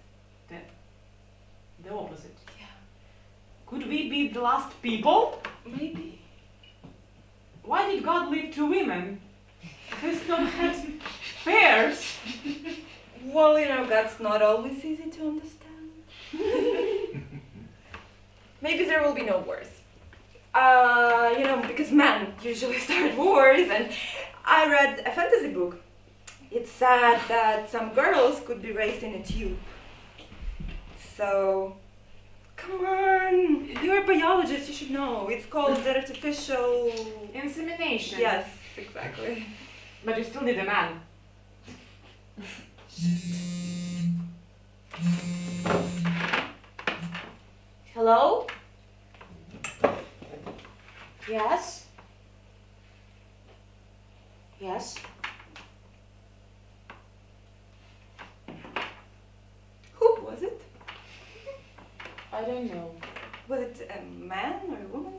The opposite? Yeah. Could we be the last people? Maybe. Why did God leave 2 women? He's not had pairs. Well, you know, God's not always easy to understand. Maybe there will be no wars. You know, because men usually start wars, and I read a fantasy book. It said that some girls could be raised in a tube. So, come on, you're a biologist, you should know. It's called artificial insemination. Yes, exactly. But you still need a man. Hello? Yes? Yes? Who was it? I don't know. Was it a man or a woman?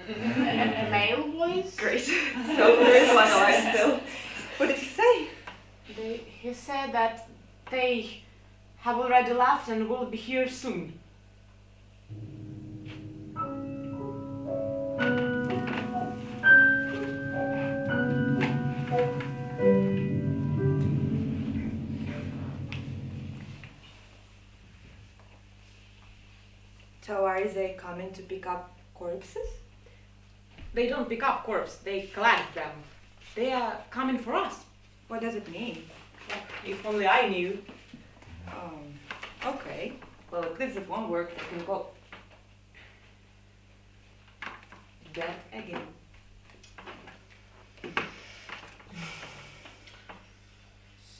A male voice? Great. So there is one alive still. What did he say? He said that they have already left and will be here soon. So are they coming to pick up corpses? They don't pick up corpses, they collect them. They are coming for us. What does it mean? If only I knew. Okay. Well, at least it won't work. You can go dead again.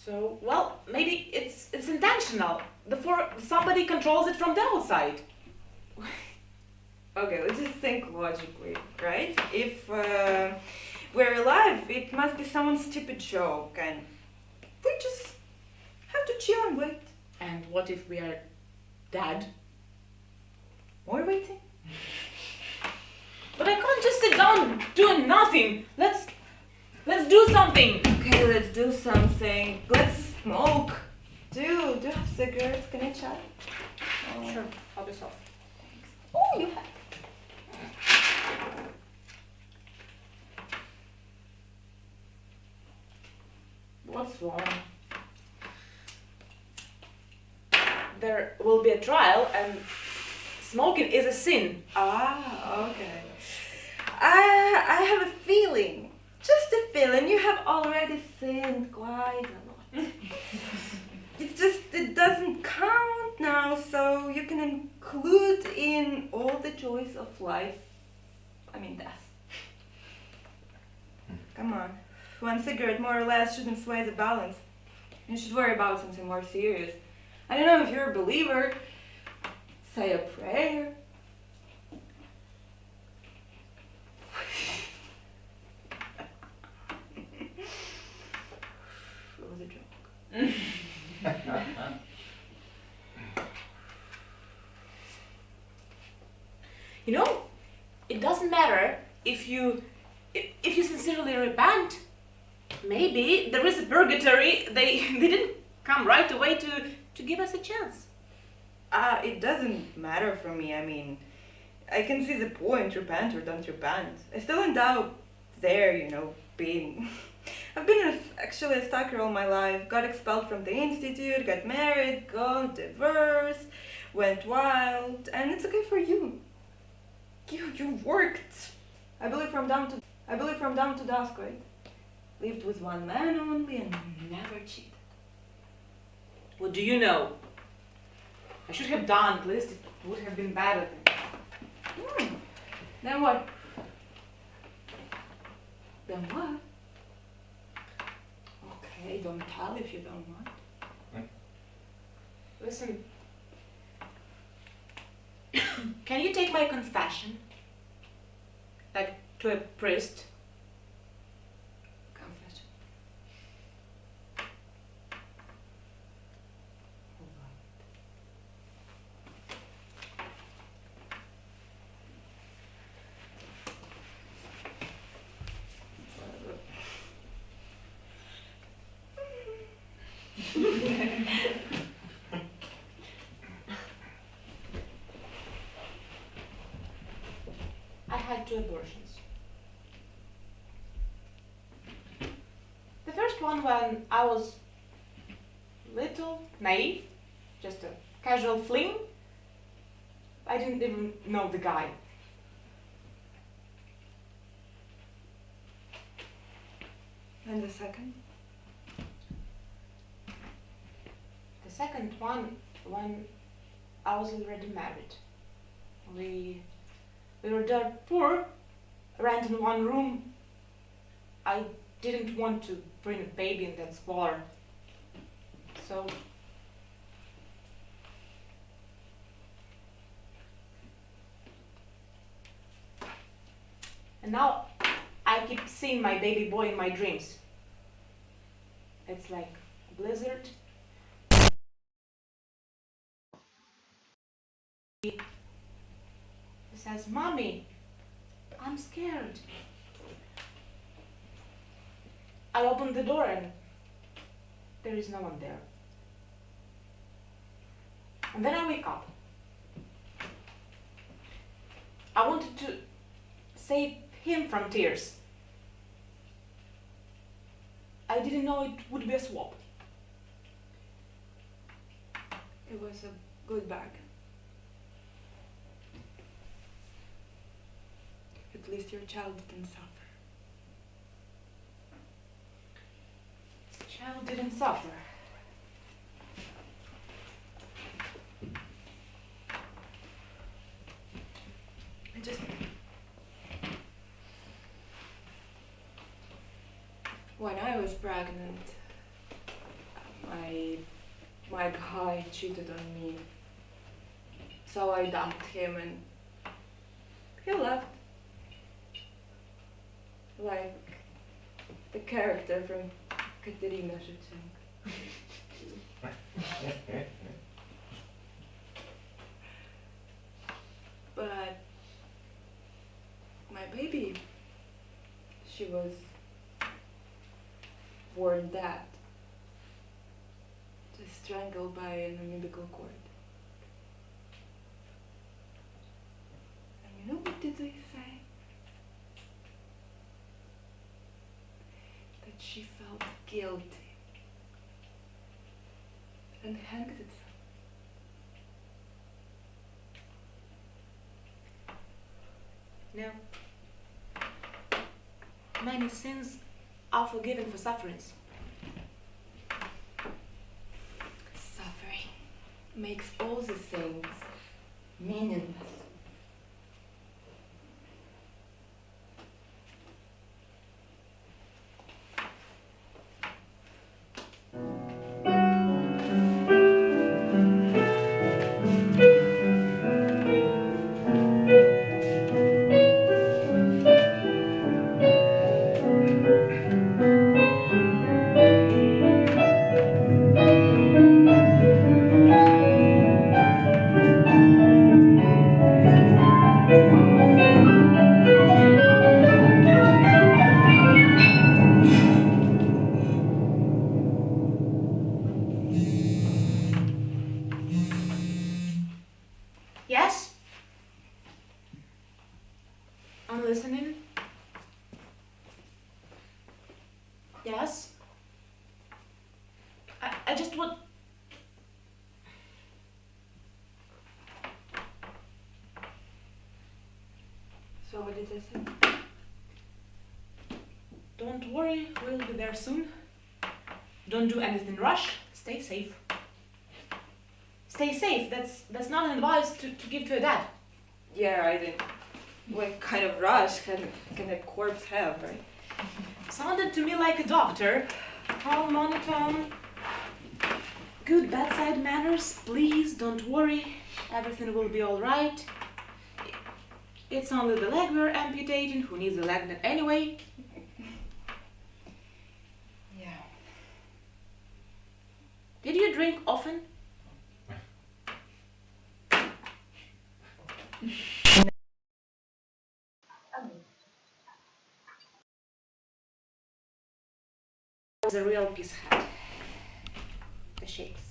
So, well, maybe it's intentional. Therefore, somebody controls it from the outside. Okay, let's just think logically, right? If we're alive, it must be someone's stupid joke, and we just have to chill and wait. And And what if we are dead? More waiting? But I can't just sit down doing nothing. Let's do something. Okay, let's do something. Let's smoke. Do you have cigarettes? Can I chat? Sure, I'll be soft. Oh, you have. What's wrong? There will be a trial and smoking is a sin. Ah, okay. I have a feeling, just a feeling, you have already sinned quite a lot. It's just, it doesn't count now, so you can include in all the joys of life, death. Come on, one cigarette more or less shouldn't sway the balance. You should worry about something more serious. I don't know if you're a believer, say a prayer. It was a joke. You know, it doesn't matter if you sincerely repent. Maybe there is a purgatory. They didn't come right away to give us a chance. It doesn't matter for me. I can see the point, repent or don't repent. I still end out there, being... I've been actually a stalker all my life. Got expelled from the institute, got married, got divorced, went wild, and it's okay for you. You worked. I believe from dawn to dusk, right? Lived with one man only and never cheated. What do you know? I should have done, at least it would have been better. Then what? Then what? Okay, don't tell if you don't want. Listen, can you take my confession? Like to a priest? Confession. I had 2 abortions. The first one when I was little, naive, just a casual fling. I didn't even know the guy. And the second? The second one when I was already married. We were dirt poor, rent in one room. I didn't want to bring a baby and then squalor. So and now I keep seeing my baby boy in my dreams. It's like a blizzard. He says, "Mommy, I'm scared." I open the door and there is no one there. And then I wake up. I wanted to save him from tears. I didn't know it would be a swap. It was a good bag. At least your child didn't suffer. Child didn't suffer. I just... When I was pregnant, my guy cheated on me. So I dumped him and he left. Like the character from Katerina Shevchenko. baby, she was born dead, just strangled by an umbilical cord. And you know what did they say? That she felt guilty and hanged itself. No. Many sins are forgiven for sufferings. Suffering makes all the things meaningless. Yes? I'm listening. Yes? I just want... So what did I say? Don't worry, we'll be there soon. Don't do anything rush. Stay safe. Stay safe. That's not an advice to give to a dad. Yeah, I didn't. What kind of rush can a corpse have, right? Sounded to me like a doctor. Calm monotone. Good bedside manners. Please don't worry. Everything will be all right. It's only the leg we're amputating. Who needs a leg anyway? Yeah. Did you drink often? It was a real piece head. The shakes.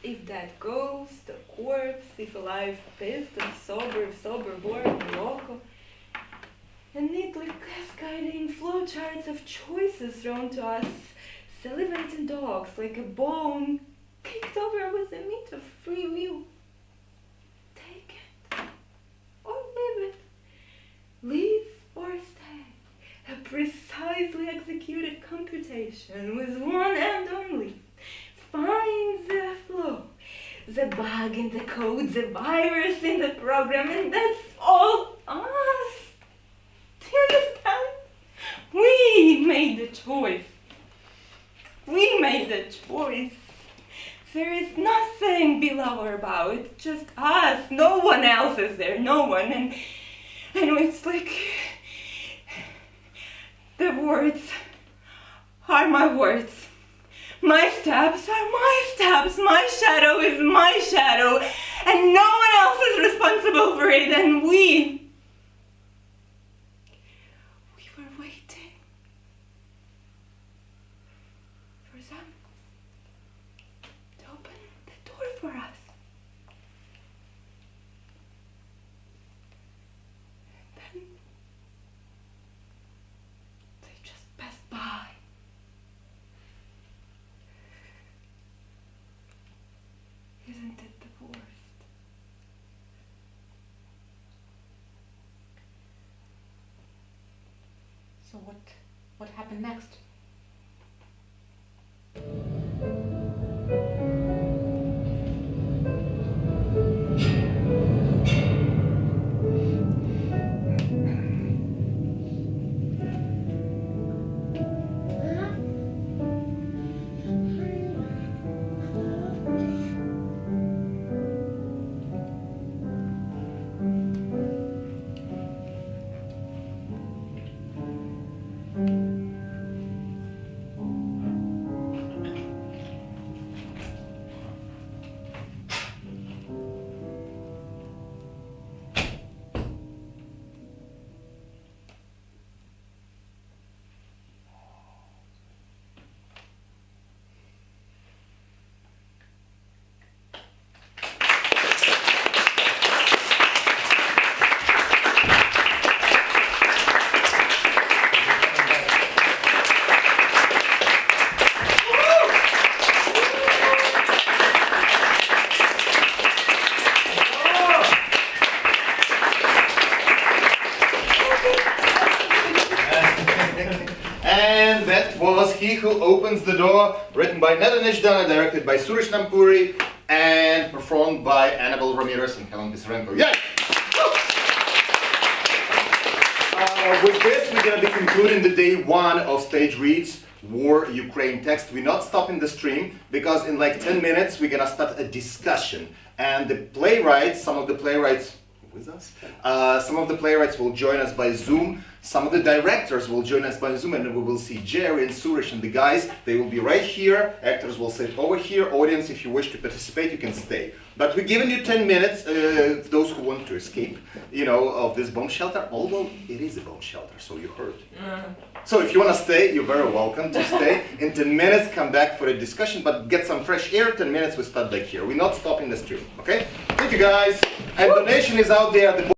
If dead ghost or corpse, if alive pistol, sober, born, loco, and neatly cascading flowcharts of choices thrown to us, salivating dogs like a bone kicked over with the meat of free will. Take it or leave it, leave or stay. A precisely executed computation with one end only. Find the flow, the bug in the code, the virus in the program, and that's all us. Do you understand? We made the choice. We made the choice. There is nothing below or above. It's just us. No one else is there. No one. And it's like the words are my words. My steps are my steps, my shadow is my shadow, and no one else is responsible for it, and we were waiting for them to open the door for us. And then they just passed by. Isn't it the worst? So what happened next? And that was He Who Opens the Door, written by Neda Nezhdana, directed by Suresh Nampuri, and performed by Annabelle Ramirez and Helen Pisarenko. Yay! With this, we're going to be concluding the day one of Stage Reads War Ukraine text. We're not stopping the stream because in like 10 minutes we're going to start a discussion. And the playwrights, some of the playwrights with us, some of the playwrights will join us by Zoom. Some of the directors will join us by Zoom, and we will see Jerry and Suresh and the guys. They will be right here. Actors will sit over here. Audience, if you wish to participate, you can stay. But we're giving you 10 minutes, those who want to escape, of this bomb shelter, although it is a bomb shelter, so you heard. So if you want to stay, you're very welcome to stay. In 10 minutes, come back for a discussion, but get some fresh air. 10 minutes, we start back here. We're not stopping the stream, okay? Thank you, guys. And donation is out there at the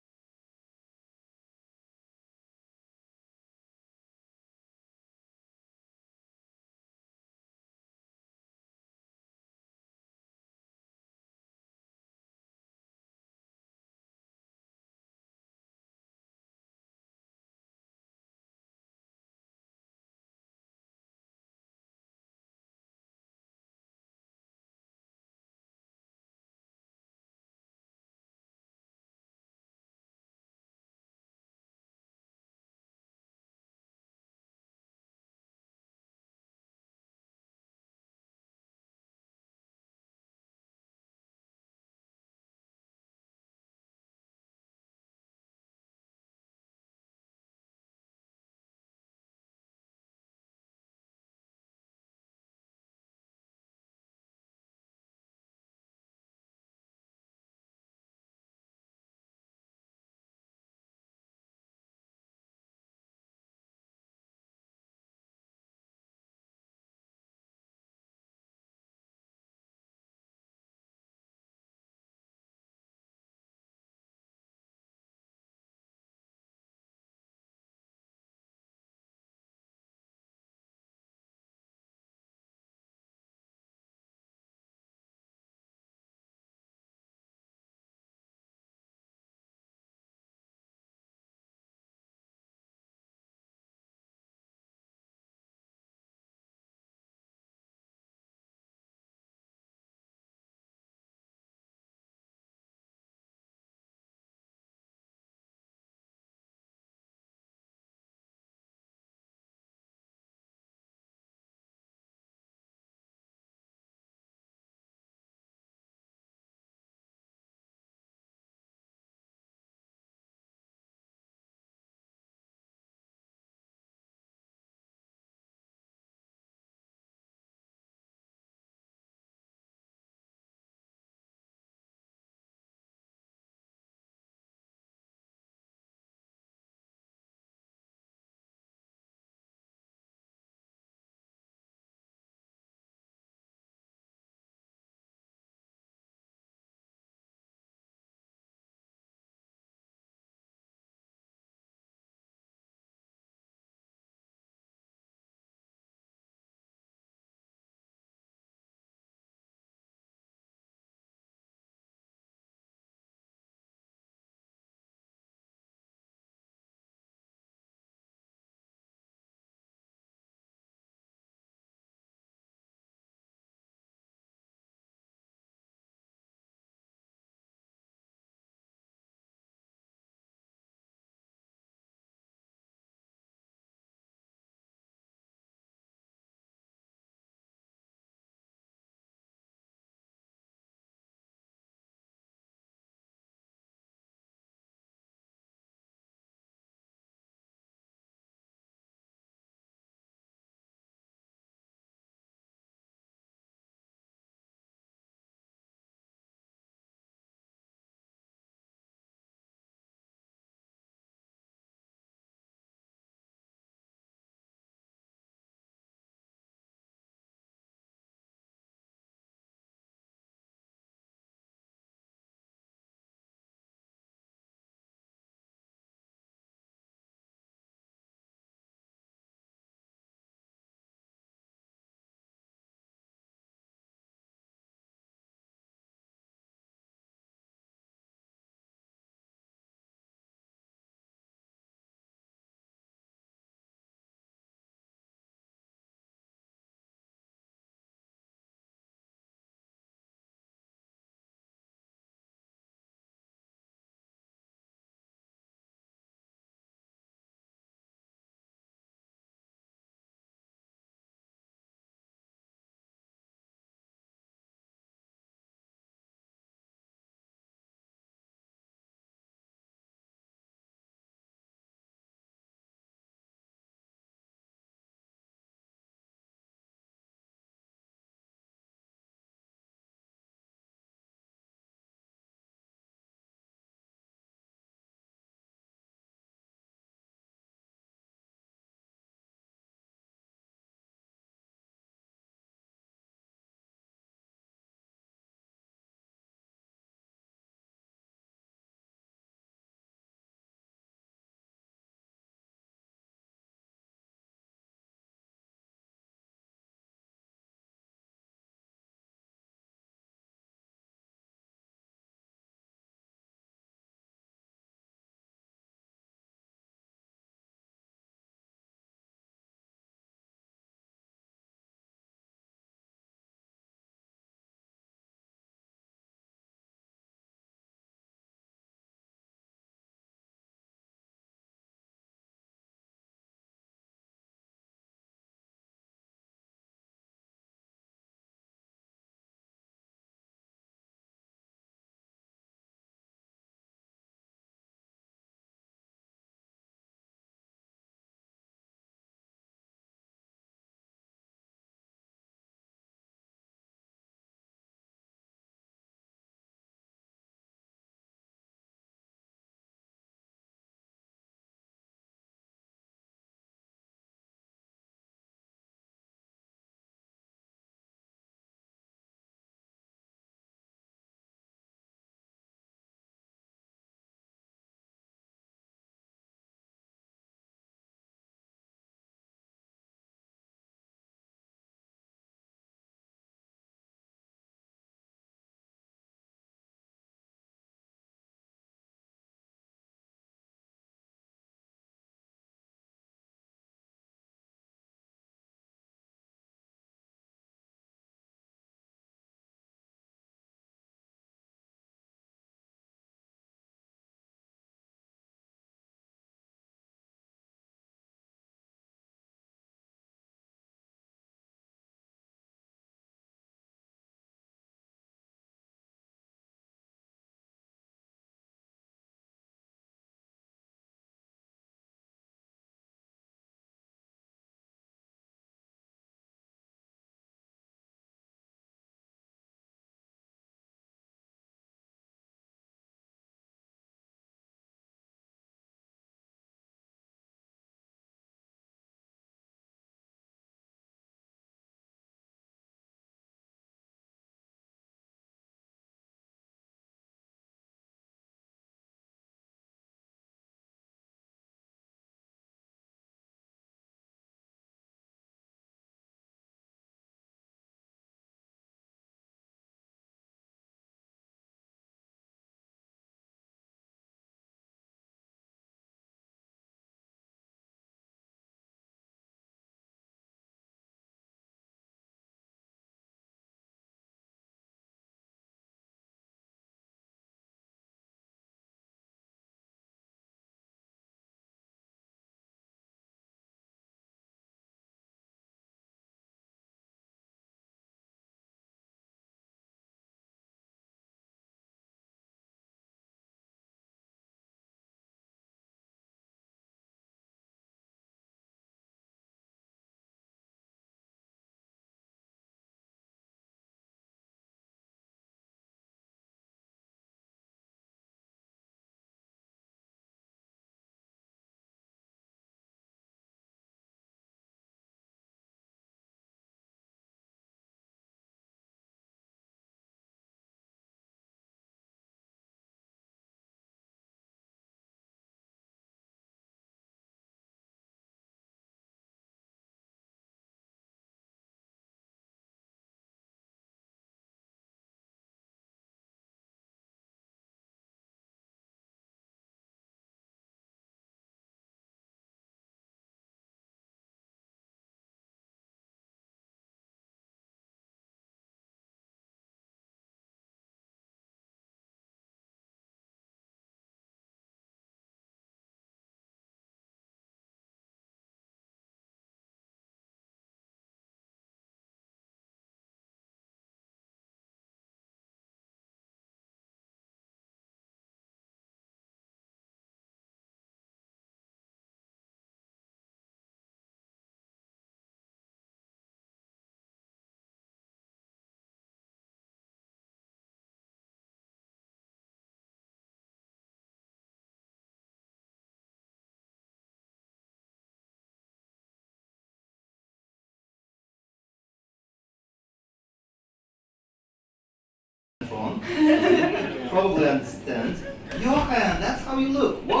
probably understand. Johan, that's how you look. Whoa.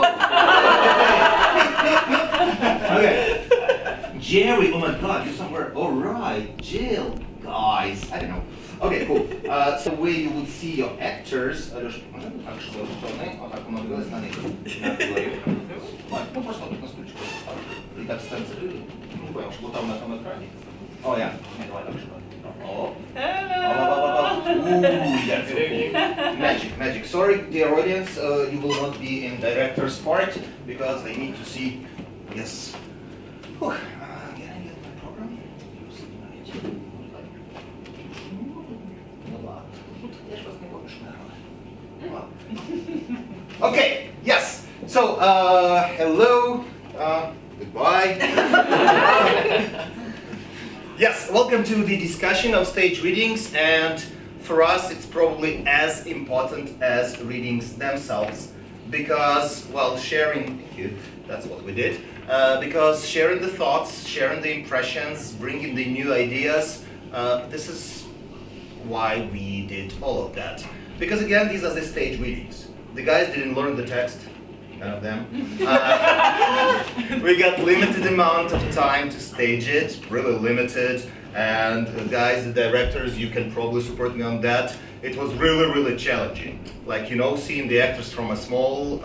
Okay. Jerry, oh my God, you're somewhere. All right, Jill, guys, I don't know. Okay, cool. So the way you would see your actors, Oh yeah. Oh. Ooh, that's so cool. Magic, magic. Sorry, dear audience, you will not be in director's part because they need to see. Yes. Whew. Can I get my program? Okay. Yes. So, hello. Goodbye. Yes, welcome to the discussion of stage readings, and for us it's probably as important as readings themselves because, well, sharing, thank you, that's what we did, because sharing the thoughts, sharing the impressions, bringing the new ideas, this is why we did all of that. Because again, these are the stage readings. The guys didn't learn the text. None of them. We got limited amount of time to stage it, really limited. And guys, the directors, you can probably support me on that. It was really, really challenging. Like, you know, seeing the actors from a small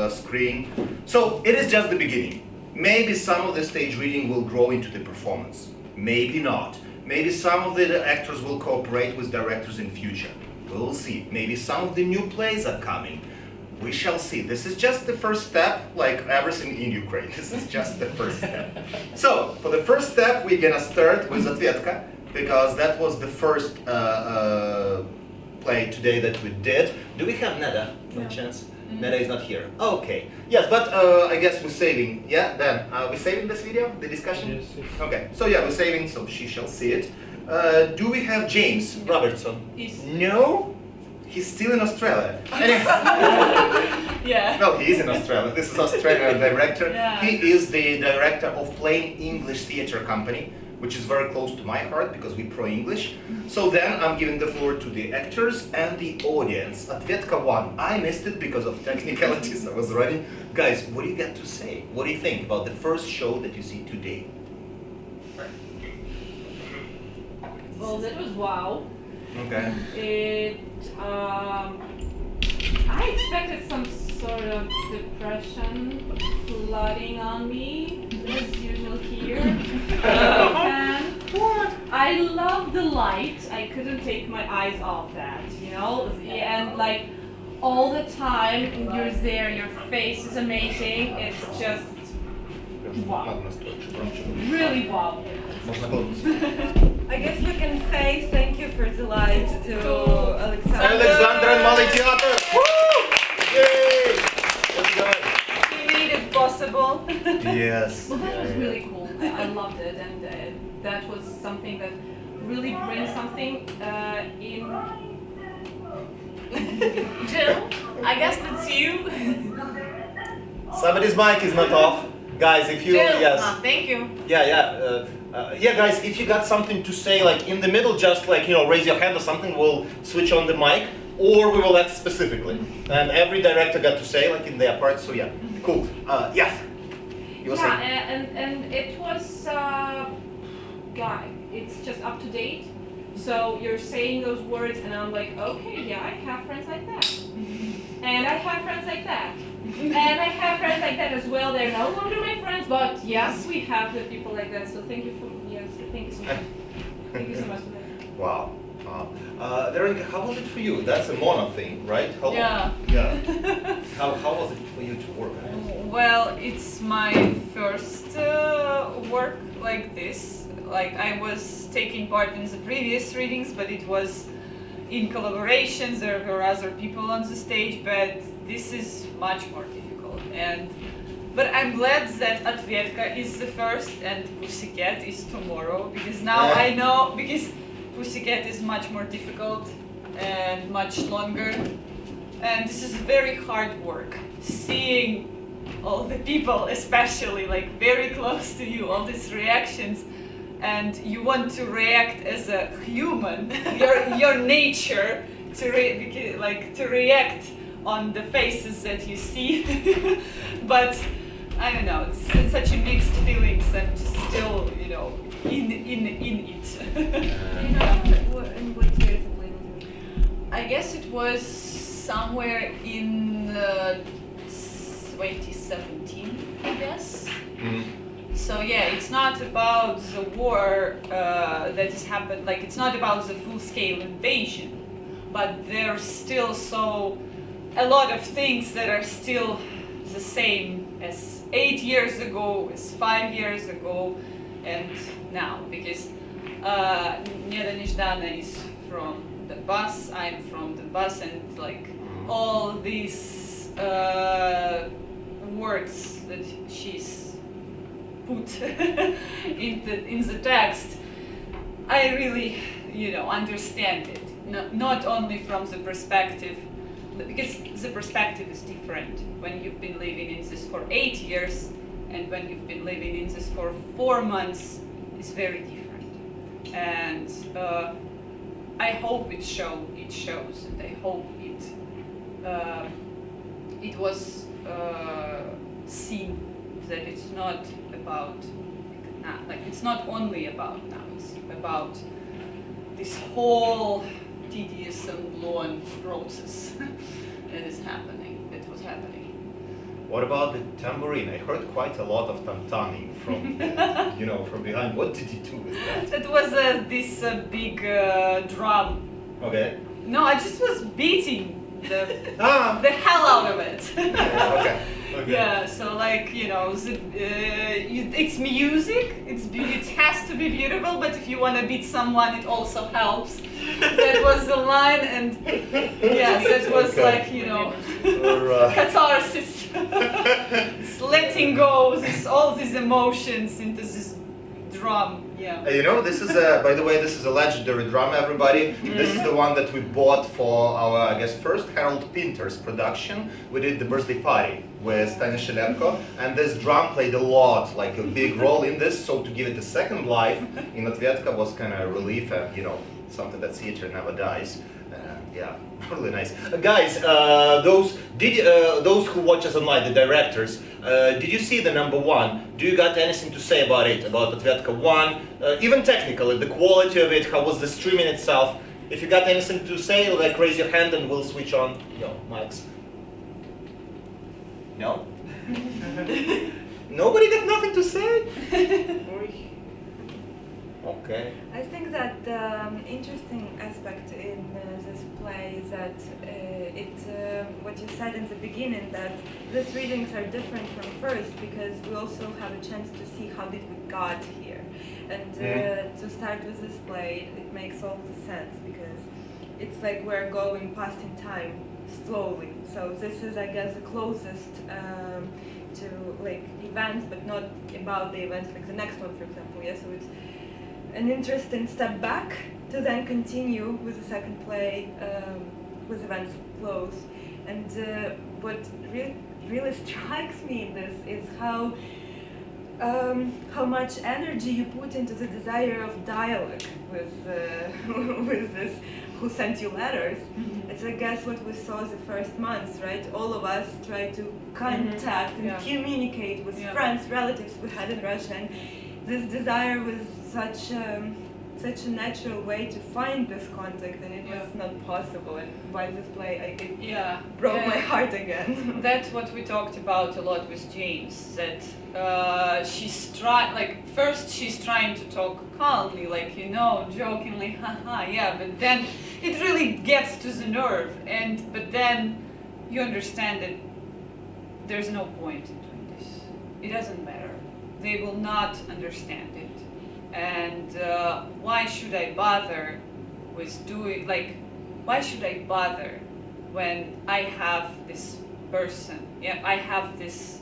screen. So it is just the beginning. Maybe some of the stage reading will grow into the performance. Maybe not. Maybe some of the actors will cooperate with directors in future. We'll see. Maybe some of the new plays are coming. We shall see. This is just the first step, like everything in Ukraine. This is just the first step. So, for the first step, we're gonna start with Otvetka, because that was the first play today that we did. Do we have Neda, by chance? Neda is not here. Okay. Yes, but I guess we're saving. Yeah, then, we're saving this video, the discussion? Yes, yes. Okay, so yeah, we're saving, so she shall see it. Do we have James Robertson? No? He's still in Australia. Yeah. No, he is in Australia. This is Australian director. Yeah. He is the director of ProEnglish Theatre Company, which is very close to my heart because we pro-English. So then I'm giving the floor to the actors and the audience. Otvetka won. I missed it because of technicalities I was running. Guys, what do you got to say? What do you think about the first show that you see today? Well, that was wow. Okay. I expected some sort of depression flooding on me, as usual here. And I love the light. I couldn't take my eyes off that, you know? And like all the time you're there, your face is amazing. It's just wow. Really wow. I guess we can say thank you for the light to Alexander. Alexander and Malay Theater! Woo! Yay! That's good. He made it possible. Yes. Well, that was really cool. I loved it, and that was something that really brings something in. Jill, I guess that's you. Somebody's mic is not off. Guys, if you, Jill, yes. thank you. Yeah, guys, if you got something to say, like in the middle, just like, you know, raise your hand or something, we'll switch on the mic, or we will act specifically. And every director got to say, like in their part, so yeah, cool. Yes, you were saying? And it was, it's just up to date. So you're saying those words, and I'm like, okay, yeah, I have friends like that. And I have friends like that. And I have friends like that as well. They're no longer my friends, but yes, we have the people like that. So thank you so much. Thank you so much for that. Wow. Veronika, how was it for you? That's a mono thing, right? Yeah. Yeah. How was it for you to work on it? Well, it's my first work like this. Like I was taking part in the previous readings, but it was in collaborations. There were other people on the stage, but this is much more difficult. But I'm glad that Otvetka is the first and Pussycat is tomorrow, because now I know, because Pussycat is much more difficult and much longer. And this is very hard work. Seeing all the people, especially like very close to you, all these reactions, and you want to react as a human, your nature to react on the faces that you see, but I don't know. It's such a mixed feelings. I'm just still, you know, in it. You know, in what year the play was written? I guess it was somewhere in 2017, I guess. So yeah, it's not about the war that has happened, like it's not about the full-scale invasion, but there's still a lot of things that are still the same as 8 years ago, as 5 years ago, and now, because Neda Nezhdana is from the bus, I'm from the bus, and like all these words that she's put in the text, I really, you know, understand it. Not only from the perspective, because the perspective is different when you've been living in this for 8 years, and when you've been living in this for 4 months, it's very different. And I hope it shows, and I hope it was seen that it's not about it's not only about now. It's about this whole tedious and long process that is happening. That was happening. What about the tambourine? I heard quite a lot of tantaning from, you know, from behind. What did you do with that? It was this big drum. Okay. No, I just was beating the hell out of it. Okay. Yeah, so like, you know, it's music, it has to be beautiful, but if you want to beat someone, it also helps. That was the line, and yes, that was like, you know, catharsis. It's letting go all these emotions into this drum. Yeah. You know, this is by the way, this is a legendary drum, everybody. This is the one that we bought for our, I guess, first Harold Pinter's production. We did the birthday party with Stanishelenko, and this drum played a lot, like a big role in this, so to give it a second life in Otvetka was kind of a relief, and, you know, something that theater never dies. Yeah, really nice. Guys, those who watch us online, the directors, did you see the #1? Do you got anything to say about it, about Otvetka 1? Even technically, the quality of it, how was the streaming itself? If you got anything to say, like raise your hand and we'll switch on your mics. No? Nobody got nothing to say? Okay. I think that the interesting aspect in this play is that what you said in the beginning, that these readings are different from first because we also have a chance to see how did we got here. And to start with this play, it makes all the sense because it's like we're going past in time slowly. So this is, I guess, the closest to like events, but not about the events like the next one, for example. Yeah, so it's an interesting step back to then continue with the second play with events close. And what really strikes me in this is how much energy you put into the desire of dialogue with with this who sent you letters. It's, I guess, what we saw the first months, right? All of us try to contact and communicate with friends, relatives we had in Russia, and this desire was such a natural way to find this contact, and it was not possible. And by this play, it broke my heart again. That's what we talked about a lot with James. That she's trying to talk calmly, like, you know, jokingly, haha, yeah. But then it really gets to the nerve, but then you understand that there's no point in doing this. It doesn't matter. They will not understand it. And why should I bother with doing, like, why should I bother when I have this person, I have this,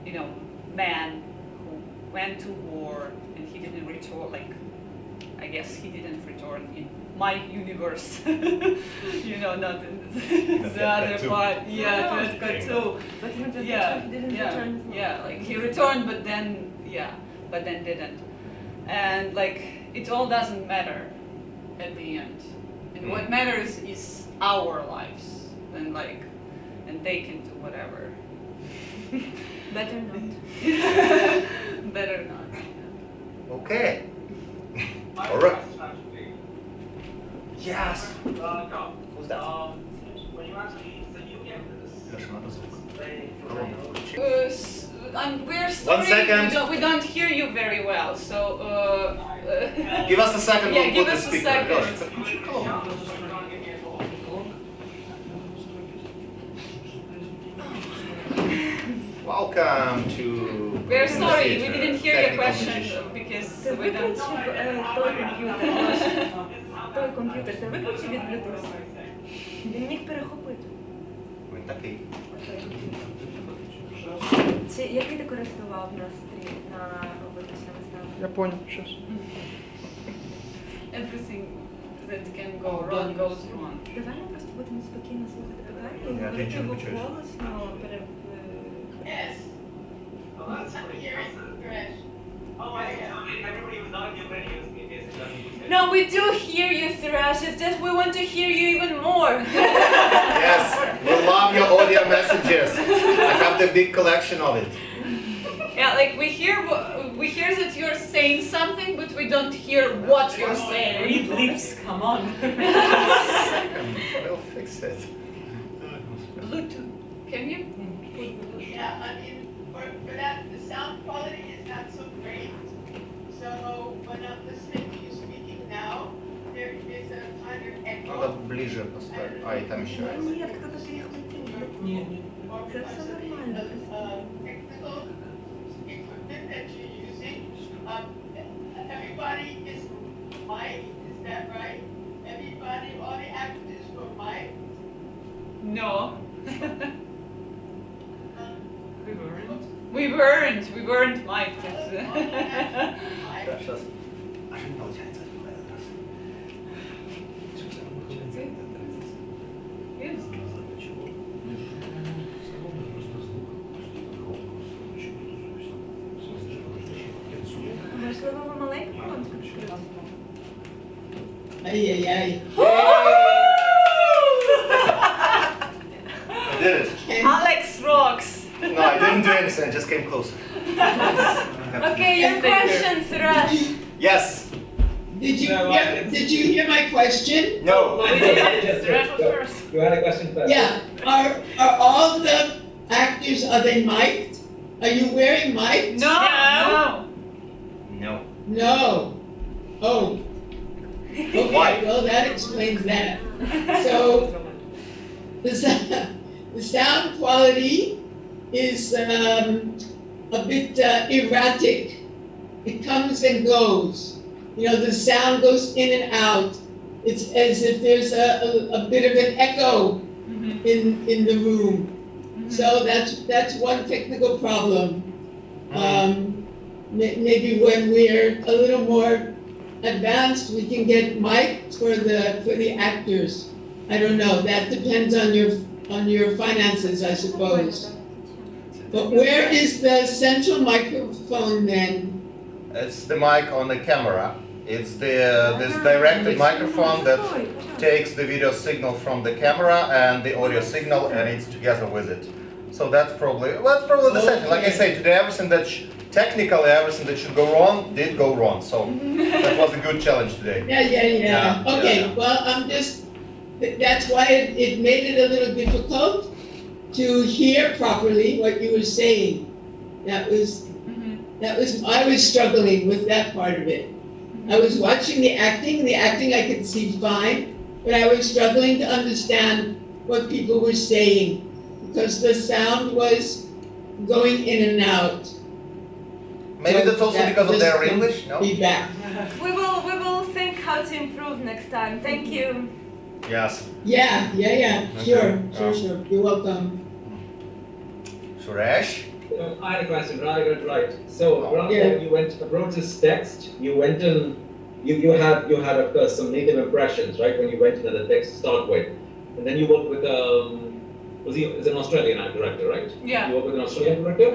you know, man who went to war and he didn't return, like, I guess he didn't return in my universe, you know, not in the other part, too. But he didn't return. Yeah, like he returned, but then didn't. And like, it all doesn't matter at the end. And What matters is our lives, and they can do whatever. Better not. Better not. Okay. All right. Yes. Who's that? We're sorry. 1 second. We don't hear you very well. So. Give us a second. Yeah, We'll give put us the a speaker. second. Gosh. Welcome to. We're sorry, we Theatre didn't hear your Technical question Competition. because we don't. Той комп'ютер, ти виключи від Bluetooth. Він міг перехопити. Він такий. Який ти користував на стрім, на виключення вистави? Я понял, щас. Everything that can go wrong goes wrong. Давай ми просто будемо спокійно слухати питання і Я говорити нічого не його чую. голосно. Yes. Oh, that's hearing Gresh. Oh, I everybody was not Ukrainian. No, we do hear you, Siraj. It's just we want to hear you even more. Yes, we love your audio messages. I have the big collection of it. Yeah, like we hear that you're saying something, but we don't hear what you're saying. Read lips, come on. We'll fix it. Bluetooth. Can you? Yeah, I mean, for that, the sound quality is not so great. So when I'm listening to you speaking now, there is a kind of echo. Надо ближе поставить. А, и там еще. Ні, хто-то перехватив. Це все нормально. Technical equipment that you're using. Everybody is mic'd, is that right? Everybody, all the actors were mic'd. No. We weren't mic'd. Сейчас. А что не получается? Можливо, ви маленький конкурс? Ай-яй-яй. I did it. Alex rocks. No, I didn't do anything. I just came closer. Okay, your question, Siraj. Yes. Did you hear my question? No. Siraj was first. You had a question first. Yeah. Are all the actors, are they mic'd? Are you wearing mics? No. No. No. Oh. Okay, Why? well that explains that. So the sound quality is a bit erratic. It comes and goes. You know, the sound goes in and out. It's as if there's a bit of an echo in the room. So that's one technical problem. Maybe when we're a little more advanced, we can get mics for the actors. I don't know. That depends on your finances, I suppose. But where is the central microphone then? It's the mic on the camera. It's this directed microphone that takes the video signal from the camera and the audio signal, and it's together with it. So that's probably the setting. Like I say, today everything that technically everything that should go wrong did go wrong. So that was a good challenge today. Yeah. Okay. Yeah. Well, that's why it made it a little difficult to hear properly what you were saying. I was struggling with that part of it. I was watching the acting I could see fine, but I was struggling to understand what people were saying because the sound was going in and out. Maybe that's also because of their English, no? Feedback. We will think how to improve next time. Thank you. Yes. Yeah. Sure. You're welcome. Suresh? I had a question, rather good, right. So, Veronika, you wrote this text, you went in, you had of course some native impressions, right, when you went into the text to start with. And then you worked with, is an Australian director, right? Yeah. You work with an Australian director?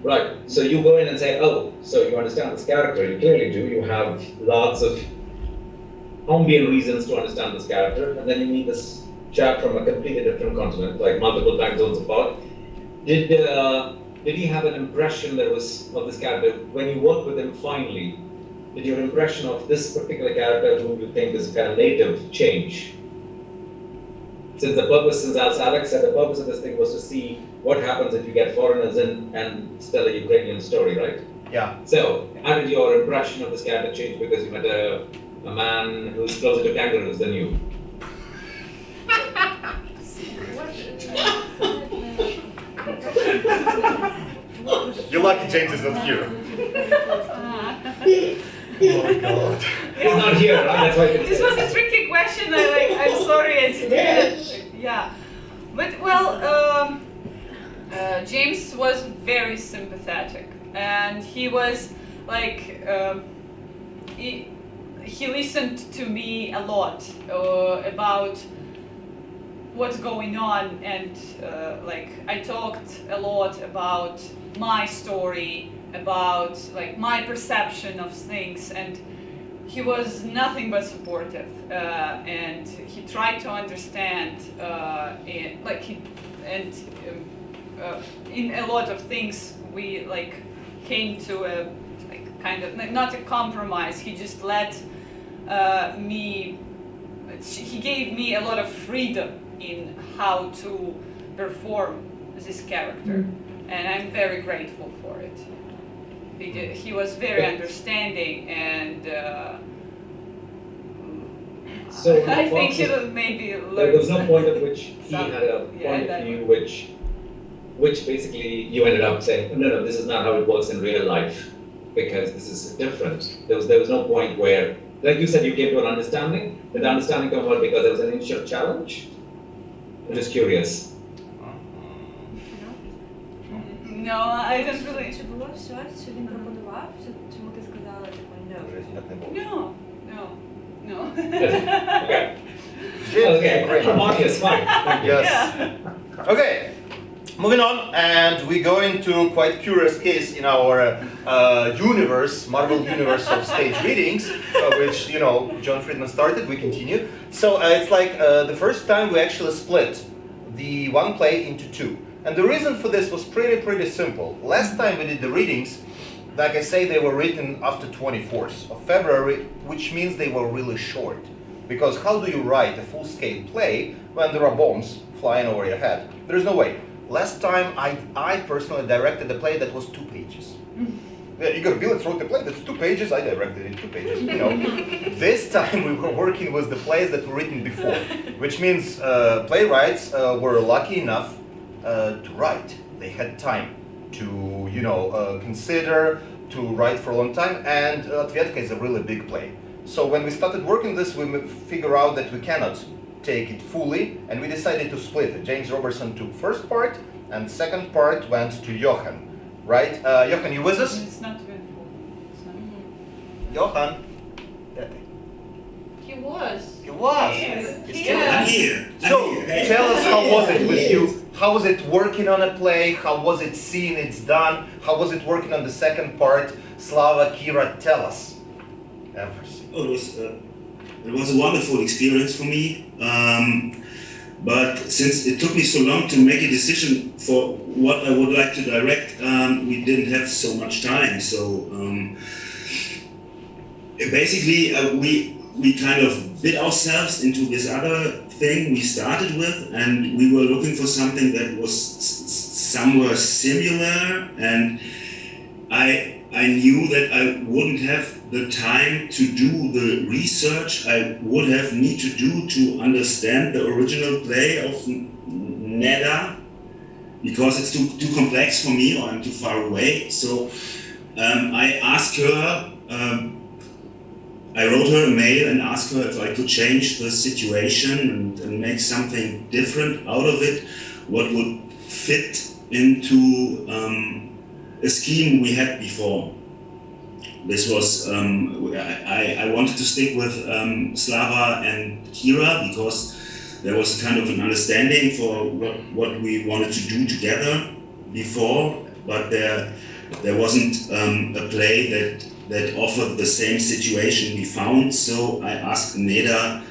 Right, so you go in and say, oh, so you understand this character, you clearly do, you have lots of ambient reasons to understand this character, and then you meet this chap from a completely different continent, like multiple time zones apart. Did he have an impression that was of this character when you worked with him finally? Did your impression of this particular character, who you think is kind of native, change? Since Alex said the purpose of this thing was to see what happens if you get foreigners in and tell a Ukrainian story, right? Yeah. So, how did your impression of this character change because you met a man who's closer to kangaroos than you? You're lucky James is not here. Oh my god. He's not here, right? That's why This was a tricky question. I'm sorry. Yeah. But well, James was very sympathetic, and he was like he listened to me a lot about what's going on, and like I talked a lot about my story, about like my perception of things, and he was nothing but supportive, and he tried to understand in a lot of things we like came to a like kind of not a compromise. He just let me. He gave me a lot of freedom in how to perform this character, and I'm very grateful for it. He was very understanding, and so I think he maybe learned. There was no point at which he had a point of view which basically you ended up saying, no, this is not how it works in real life, because this is different. There was no point where, like you said, you came to an understanding. Did the understanding come about because there was an initial challenge? I'm just curious. No, I don't really. Чи було щось, що він пропонував, чому ти сказала, No. Okay, harmonious, fine. Yes. Okay. Moving on, and we go into quite curious case in our universe, Marvel universe of stage readings, which, you know, John Friedman started. We continue. So it's like the first time we actually split the one play into two. And the reason for this was pretty simple. Last time we did the readings, like I say, they were written after 24th of February, which means they were really short. Because how do you write a full-scale play when there are bombs flying over your head? There's no way. Last time I personally directed a play that was 2 pages. Yeah, Igor Bilets wrote the play that's 2 pages, I directed it 2 pages, you know. This time we were working with the plays that were written before, which means playwrights were lucky enough to write. They had time to, you know, consider, to write for a long time, and Otvetka is a really big play. So when we started working this, we figured out that we cannot take it fully, and we decided to split it. James Robertson took first part, and second part went to Johan, right? Johan, you with us? It's not even full. Johan? He was. He was. I'm here. So tell us, how was it with you? How was it working on a play? How was it seeing it's done? How was it working on the second part? Slava, Kira, tell us. Everything. Oh, it was a wonderful experience for me. But since it took me so long to make a decision for what I would like to direct, we didn't have so much time. So basically, we kind of bid ourselves into this other thing we started with, and we were looking for something that was somewhere similar, and I knew that I wouldn't have the time to do the research I would have need to do to understand the original play of Neda, because it's too complex for me, or I'm too far away. So I asked her, I wrote her a mail and asked her if I could change the situation and make something different out of it, what would fit into a scheme we had before. This was, I wanted to stick with Slava and Kira, because there was kind of an understanding for what we wanted to do together before, but there wasn't a play that that offered the same situation we found. So I asked Neda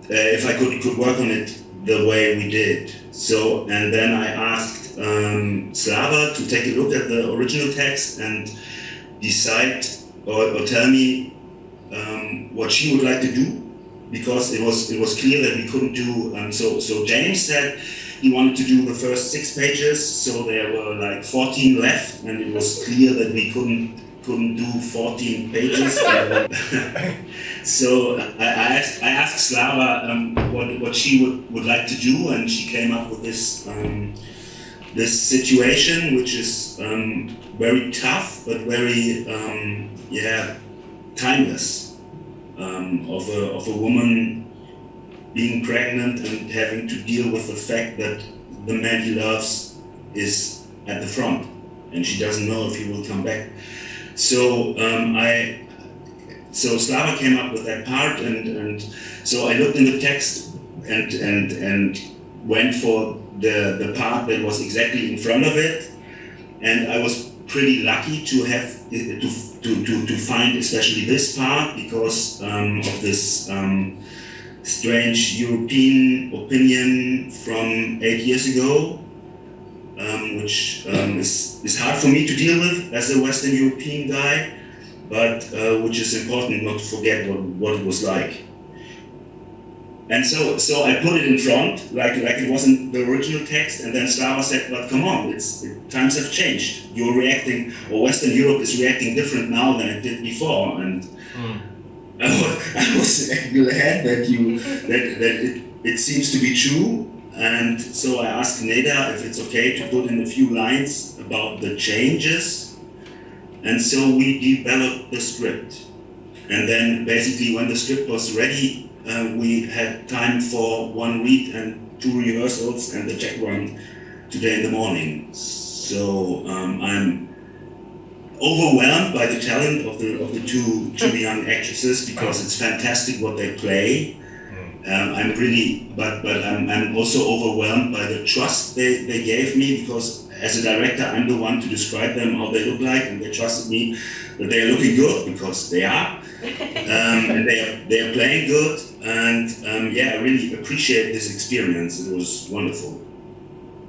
if I could work on it the way we did. So, and then I asked Slava to take a look at the original text and decide or tell me what she would like to do, because it was clear that we couldn't do. So James said he wanted to do the first 6 pages, so there were like 14 left, and it was clear that we couldn't do 14 pages. So I asked Slava what she would like to do, and she came up with this situation, which is very tough but very timeless, of a woman being pregnant and having to deal with the fact that the man he loves is at the front and she doesn't know if he will come back. So so Slava came up with that part, and so I looked in the text and went for the part that was exactly in front of it, and I was pretty lucky to have to find especially this part, because of this strange European opinion from 8 years ago, which is hard for me to deal with as a Western European guy, but which is important not to forget what it was like. And so I put it in front, like it wasn't the original text, and then Slava said, "But come on, times have changed. You're reacting, or Western Europe is reacting different now than it did before." And I was glad that it seems to be true. And so I asked Neda if it's okay to put in a few lines about the changes. And so we developed the script. And then basically when the script was ready, we had time for 1 read and 2 rehearsals and the Czech one today in the morning. So I'm overwhelmed by the talent of the two young actresses, because it's fantastic what they play. I'm really, but I'm also overwhelmed by the trust they gave me, because as a director, I'm the one to describe them, how they look like, and they trusted me that they are looking good, because they are, and they are playing good, and I really appreciate this experience. It was wonderful.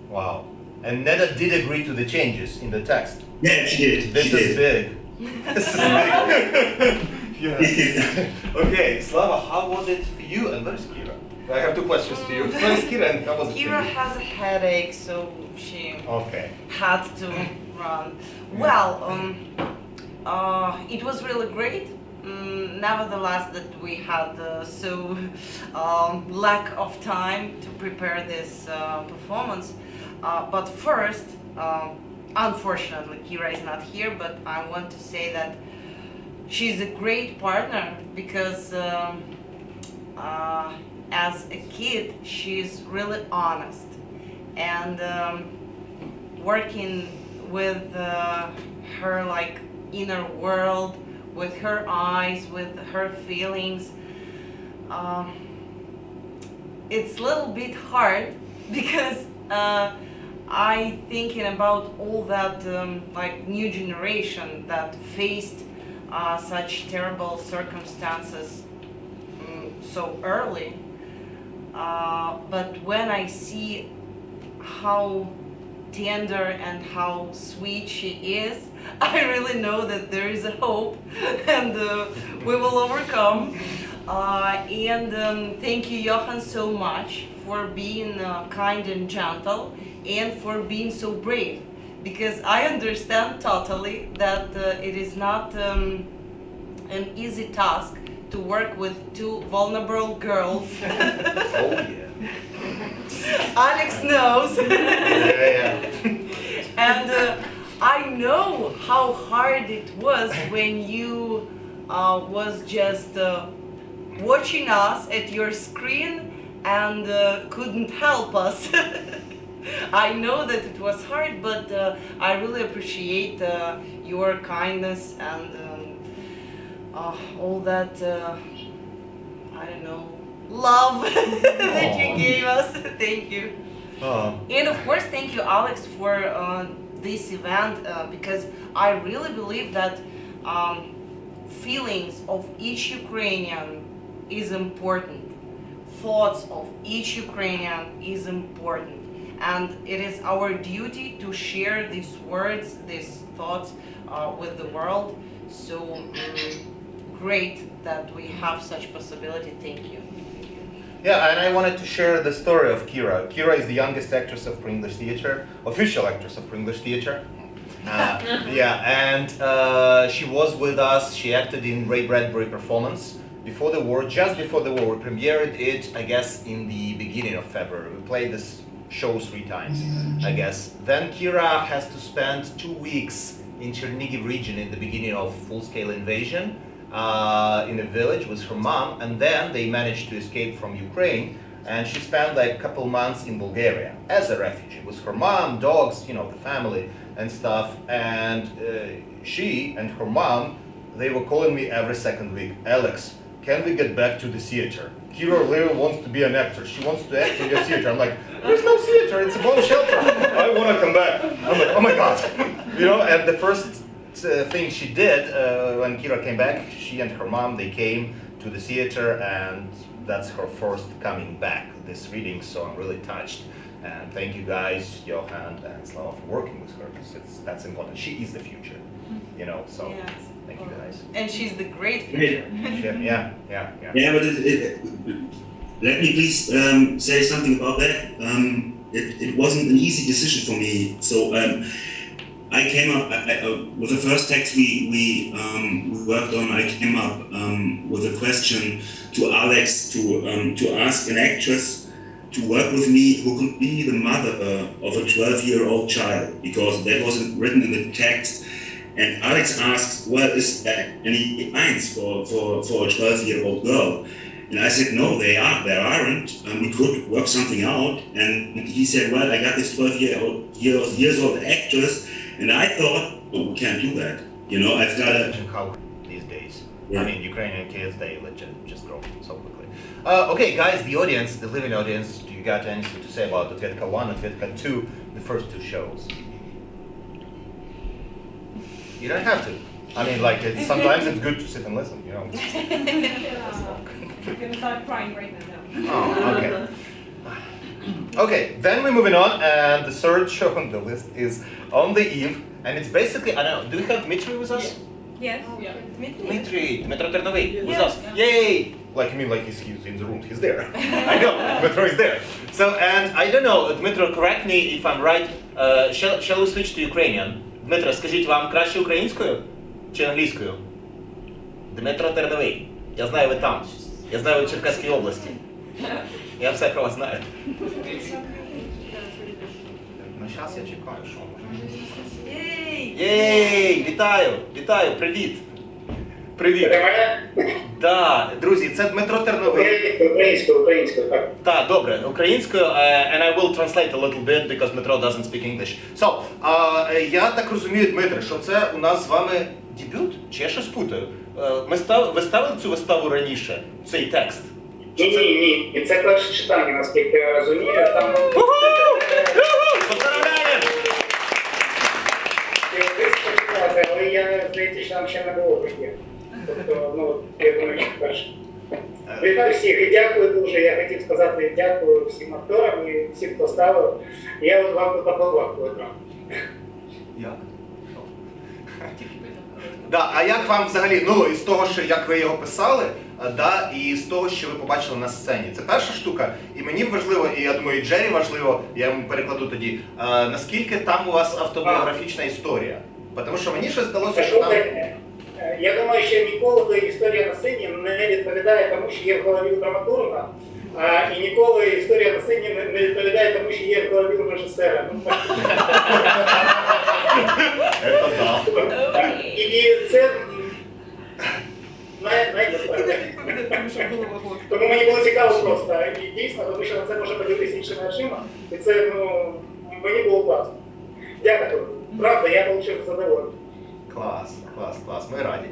Wow. And Neda did agree to the changes in the text. Yeah, she did. This is big. This is big. Yeah. Okay, Slava, how was it for you? And where's Kira? I have 2 questions for you. Where's Kira and how was it for you? Kira has a headache, so she had to run. Well, it was really great. Nevertheless, that we had lack of time to prepare this performance. But first, unfortunately, Kira is not here, but I want to say that she's a great partner, because as a kid, she's really honest, and working with her like inner world, with her eyes, with her feelings, it's a little bit hard, because I thinking about all that like new generation that faced such terrible circumstances so early, but when I see how tender and how sweet she is, I really know that there is a hope, and we will overcome. And thank you, Johan, so much for being kind and gentle, and for being so brave, because I understand totally that it is not an easy task to work with 2 vulnerable girls. Oh yeah. Alex knows. Yeah. And I know how hard it was when you was just watching us at your screen and couldn't help us. I know that it was hard, but I really appreciate your kindness and all that, I don't know, love that you gave us. Thank you. And of course, thank you, Alex, for this event, because I really believe that feelings of each Ukrainian is important. Thoughts of each Ukrainian is important. And it is our duty to share these words, these thoughts with the world. So great that we have such possibility. Thank you. Yeah, and I wanted to share the story of Kira. Kira is the youngest actress of ProEnglish Theatre, official actress of ProEnglish Theatre. Yeah, and she was with us. She acted in Ray Bradbury performance before the war, just before the war. We premiered it, I guess, in the beginning of February. We played this show 3 times, I guess. Then Kira has to spend 2 weeks in Chernihiv region in the beginning of full-scale invasion in a village with her mom, and then they managed to escape from Ukraine, and she spent like a couple months in Bulgaria as a refugee with her mom, dogs, you know, the family and stuff. And she and her mom, they were calling me every second week, Alex, can we get back to the theater? Kira Leo wants to be an actor. She wants to act in the theater. I'm like, there's no theater. It's a bomb shelter. I want to come back. I'm like, oh my God. You know, and the first thing she did when Kira came back, she and her mom, they came to the theater, and that's her first coming back this reading. So I'm really touched. And thank you guys, Johan and Slava, for working with her, because that's important. She is the future, you know, so thank you guys. And she's the great future. Yeah. Yeah, but let me please say something about that. It wasn't an easy decision for me. So I came up with the first text we worked on. I came up with a question to Alex to ask an actress to work with me who could be the mother of a 12-year-old child, because that wasn't written in the text. And Alex asked, well, is there any lines for a 12-year-old girl? And I said, no, there aren't. We could work something out. And he said, well, I got this 12-years old actress, and I thought, oh, we can't do that. You know, I've got a... these days. Yeah. I mean, Ukrainian kids, they just grow so quickly. Okay, guys, the audience, the living audience, do you got anything to say about Otvetka 1, Otvetka 2, the first 2 shows? You don't have to. I mean, like, sometimes it's good to sit and listen, you know. I'm gonna start crying right now. Oh, okay. Okay, then we're moving on, and the third show on the list is On the Eve, and it's basically, I don't know, do we have Dmitry with us? Yes. Dmitry Ternovy with us. Yay! Like, I mean, like he's in the room, he's there. I know, Dmitry is there. So, and I don't know, Dmitry, correct me if I'm right, shall we switch to Ukrainian? Дмитро, скажіть, вам краще українською чи англійською? Дмитро Терновий, я знаю, ви там. Я знаю, ви в Черкаській області. Я все про вас знаю. Ну, зараз я чекаю, що може. Єй! Вітаю, привіт! Привіт! Да, друзі, це Дмитро Терновий. Українською, так. Так, добре, українською, and I will translate a little bit, because Dmitro doesn't speak English. So, я так розумію, Дмитре, що це у нас з вами дебют? Чи я щось путаю? Ви ставили цю виставу раніше, цей текст? Ні, це перше читання, наскільки я розумію, там... Поздравляємо! Але я, здається, що там ще не було таке. Тобто, ну, я думаю, що перше. Вітаю всіх і дякую дуже. Я хотів сказати дякую всім акторам і всім, хто ставив. Я от вам тут аплодую. Як? Да, а як вам взагалі, ну, із того, що як ви його писали, да, і з того, що ви побачили на сцені? Це перша штука, і мені важливо, і я думаю, і Джері важливо, я йому перекладу тоді, наскільки там у вас автобіографічна історія? Тому що мені щось здалося, що там... Я думаю, що ніколи історія на сцені не відповідає тому, що є в голові у драматурга, і ніколи історія на сцені не відповідає тому, що є в голові у режисера. І це тому мені було цікаво просто, і дійсно, тому що на це може подивитися іншими очима, і це, ну, мені було класно. Дякую. Правда, я отримав задоволення. Клас, ми раді.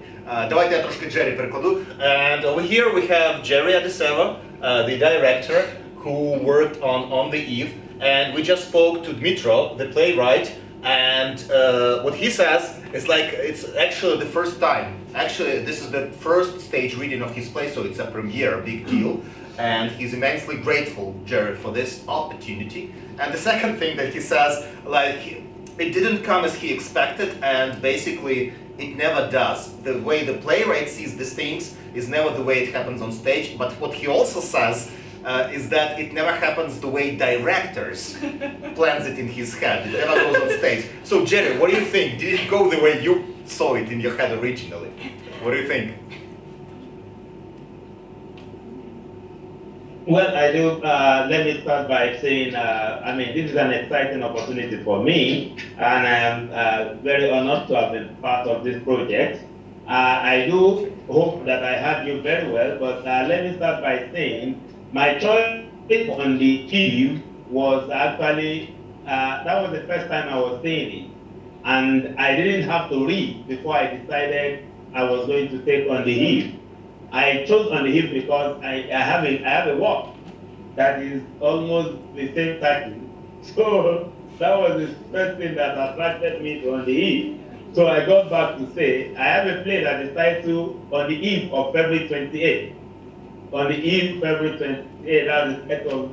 Давайте я трошки Джері перекладу. And over here we have Jerry Adeseva, the director who worked on the Eve, and we just spoke to Dmitro, the playwright, And what he says is like, it's actually the first time. Actually, this is the first stage reading of his play, so it's a premiere, a big deal. And he's immensely grateful, Jerry, for this opportunity. And the second thing that he says, like, it didn't come as he expected, and basically it never does. The way the playwright sees these things is never the way it happens on stage. But what he also says is that it never happens the way directors plans it in his head. It never goes on stage. So Jerry, what do you think? Did it go the way you saw it in your head originally? What do you think? Well, I do. Let me start by saying, I mean, this is an exciting opportunity for me, and I am very honored to have been part of this project. I do hope that I heard you very well, but let me start by saying my choice on the eve was actually, that was the first time I was saying it, and I didn't have to read before I decided I was going to take on the eve. I chose on the hill because I have a work that is almost the same title. So that was the first thing that attracted me to On the Eve. So I got back to say, I have a play that is titled On the Eve of February 28th. On the Eve, February 28th, that's the set of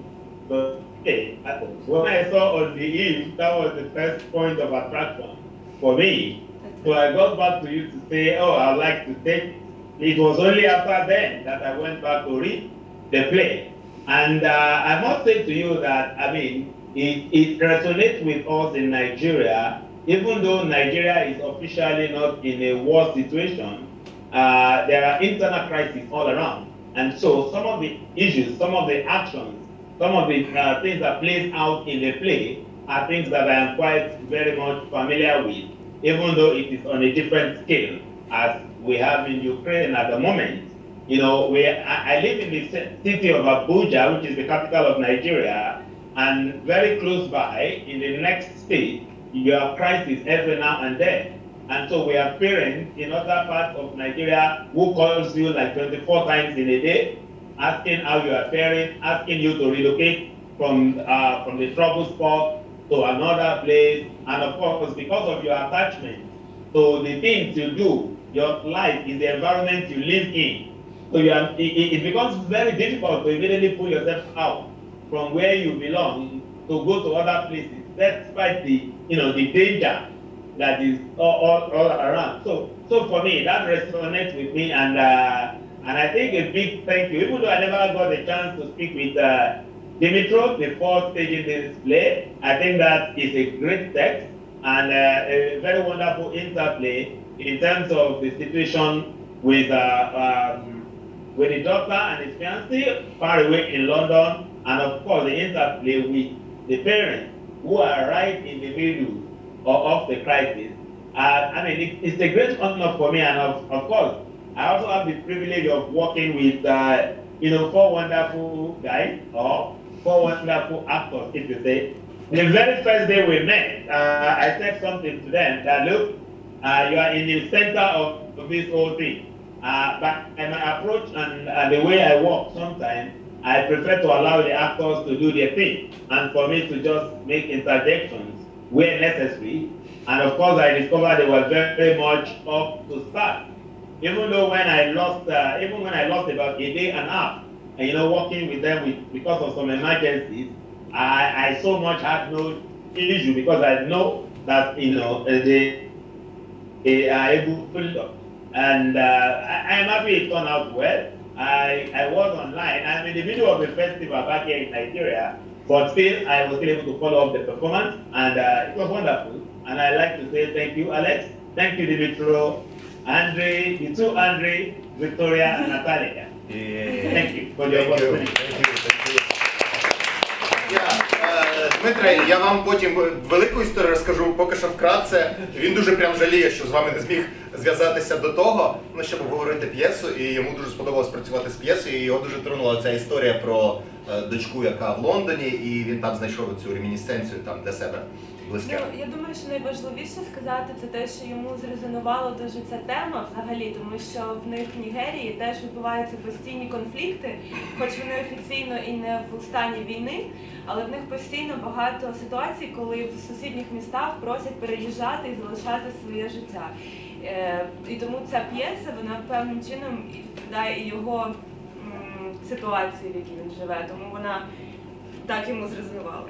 the day. When I saw On the Eve, that was the first point of attraction for me. So I got back to you to say, oh, I'd like to take. It was only after then that I went back to read the play. And I must say to you that, I mean, it resonates with us in Nigeria, even though Nigeria is officially not in a war situation, there are internal crises all around. And so some of the issues, some of the actions, some of the things that plays out in the play are things that I am quite very much familiar with, even though it is on a different scale as we have in Ukraine at the moment. You know, I live in the city of Abuja, which is the capital of Nigeria, and very close by, in the next state, you have crises every now and then. And so we have parents in other parts of Nigeria who calls you like 24 times in a day, asking how you are faring, asking you to relocate from the trouble spot to another place. And of course, because of your attachment to the things you do, your life is the environment you live in. So it becomes very difficult to immediately pull yourself out from where you belong to go to other places, despite the danger that is all around. So for me, that resonates with me, and I think a big thank you. Even though I never got the chance to speak with Dimitro before staging this play, I think that is a great text and a very wonderful interplay in terms of the situation with the doctor and his fiancée far away in London, and of course the interplay with the parents who are right in the middle of the crisis. I mean, it's a great honor for me, and of course, I also have the privilege of working with 4 wonderful guys, or 4 wonderful actors, if you say. The very first day we met, I said something to them that, look, you are in the center of this whole thing. But in my approach and the way I work sometimes, I prefer to allow the actors to do their thing, and for me to just make interjections where necessary. And of course, I discovered they were very much up to start. Even though when I lost about a day and a half, working with them because of some emergencies, I so much had no issue because I know that they are able to pull it up. And I am happy it turned out well. I was online. I'm in the middle of a festival back here in Nigeria, but still I was still able to follow up the performance, and it was wonderful. And I'd like to say thank you, Alex. Thank you, Dimitro, Andre, the two Andre, Victoria, and Natalia. Yeah. Thank you for the opportunity. Дмитре, я вам потім велику історію розкажу, поки що вкратце. Він дуже прям жаліє, що з вами не зміг зв'язатися до того, щоб обговорити п'єсу, і йому дуже сподобалось працювати з п'єсою, і його дуже тронула ця історія про дочку, яка в Лондоні, і він там знайшов цю ремінісценцію там для себе Близьке. Я думаю, що найважливіше сказати це те, що йому зрезонувала дуже ця тема взагалі, тому що в них в Нігерії теж відбуваються постійні конфлікти, хоч вони офіційно і не в стані війни, але в них постійно багато ситуацій, коли в сусідніх містах просять переїжджати і залишати своє життя. І тому ця п'єса, вона певним чином відповідає і його ситуації, в якій він живе, тому вона так йому зрезонувала.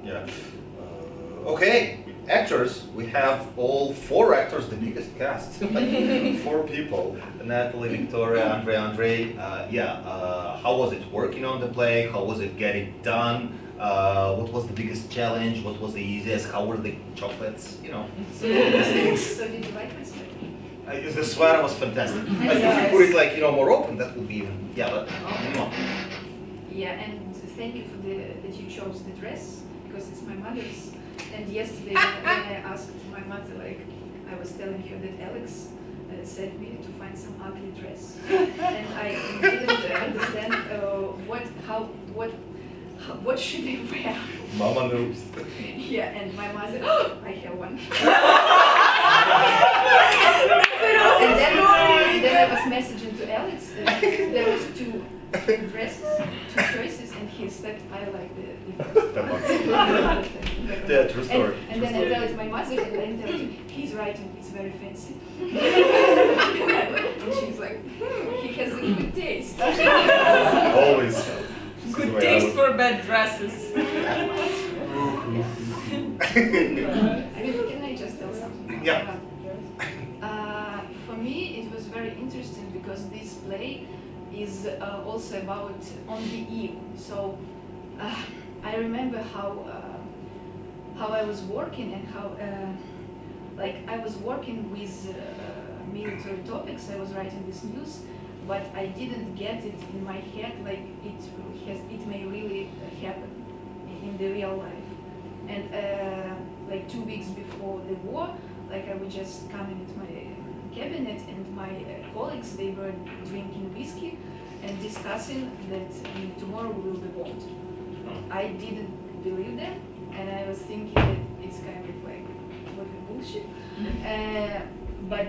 Yeah. Okay, actors. We have all 4 actors, the biggest cast. 4 people. Natalie, Victoria, Andre. How was it working on the play? How was it getting done? What was the biggest challenge? What was the easiest? How were the chocolates? You know, these things. So did you like my sweater? The sweater was fantastic. Like, if you put it like, more open, that would be even, but no. Yeah, and thank you for that you chose the dress, because it's my mother's. And yesterday when I asked my mother, like, I was telling her that Alex sent me to find some ugly dress. And I didn't understand what should I wear? Mama knows. Yeah, and my mother, I have one. And then I was messaging to Alex, there was 2 dresses, 2 choices, and he said, I like the first. Yeah, true story. And then I tell it to my mother, and then tell him, he's writing, it's very fancy. And she's like, he has a good taste. Always. Good taste for bad dresses. Can I just tell something? Yeah. For me, it was very interesting because this play is also about on the eve. So I remember how I was working and how I was working with military topics. I was writing this news, but I didn't get it in my head like it may really happen in the real life. And 2 weeks before the war, I would just come into my cabinet, and my colleagues, they were drinking whiskey and discussing that tomorrow we will be bombed. I didn't believe them, and I was thinking that it's kind of like what a bullshit. But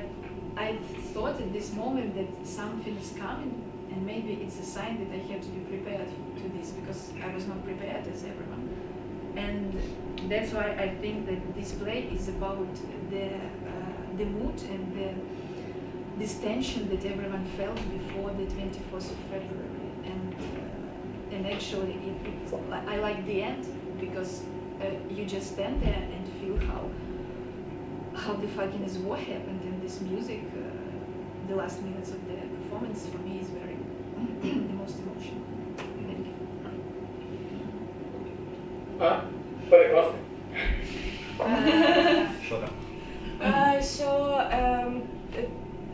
I thought at this moment that something is coming, and maybe it's a sign that I have to be prepared to this, because I was not prepared as everyone. And that's why I think that this play is about the mood and this tension that everyone felt before the 24th of February. And actually, I like the end, because you just stand there and feel how the fucking war happened, and this music, the last minutes of the performance for me is very the most emotional. Thank you. Перекласти. Що там? Що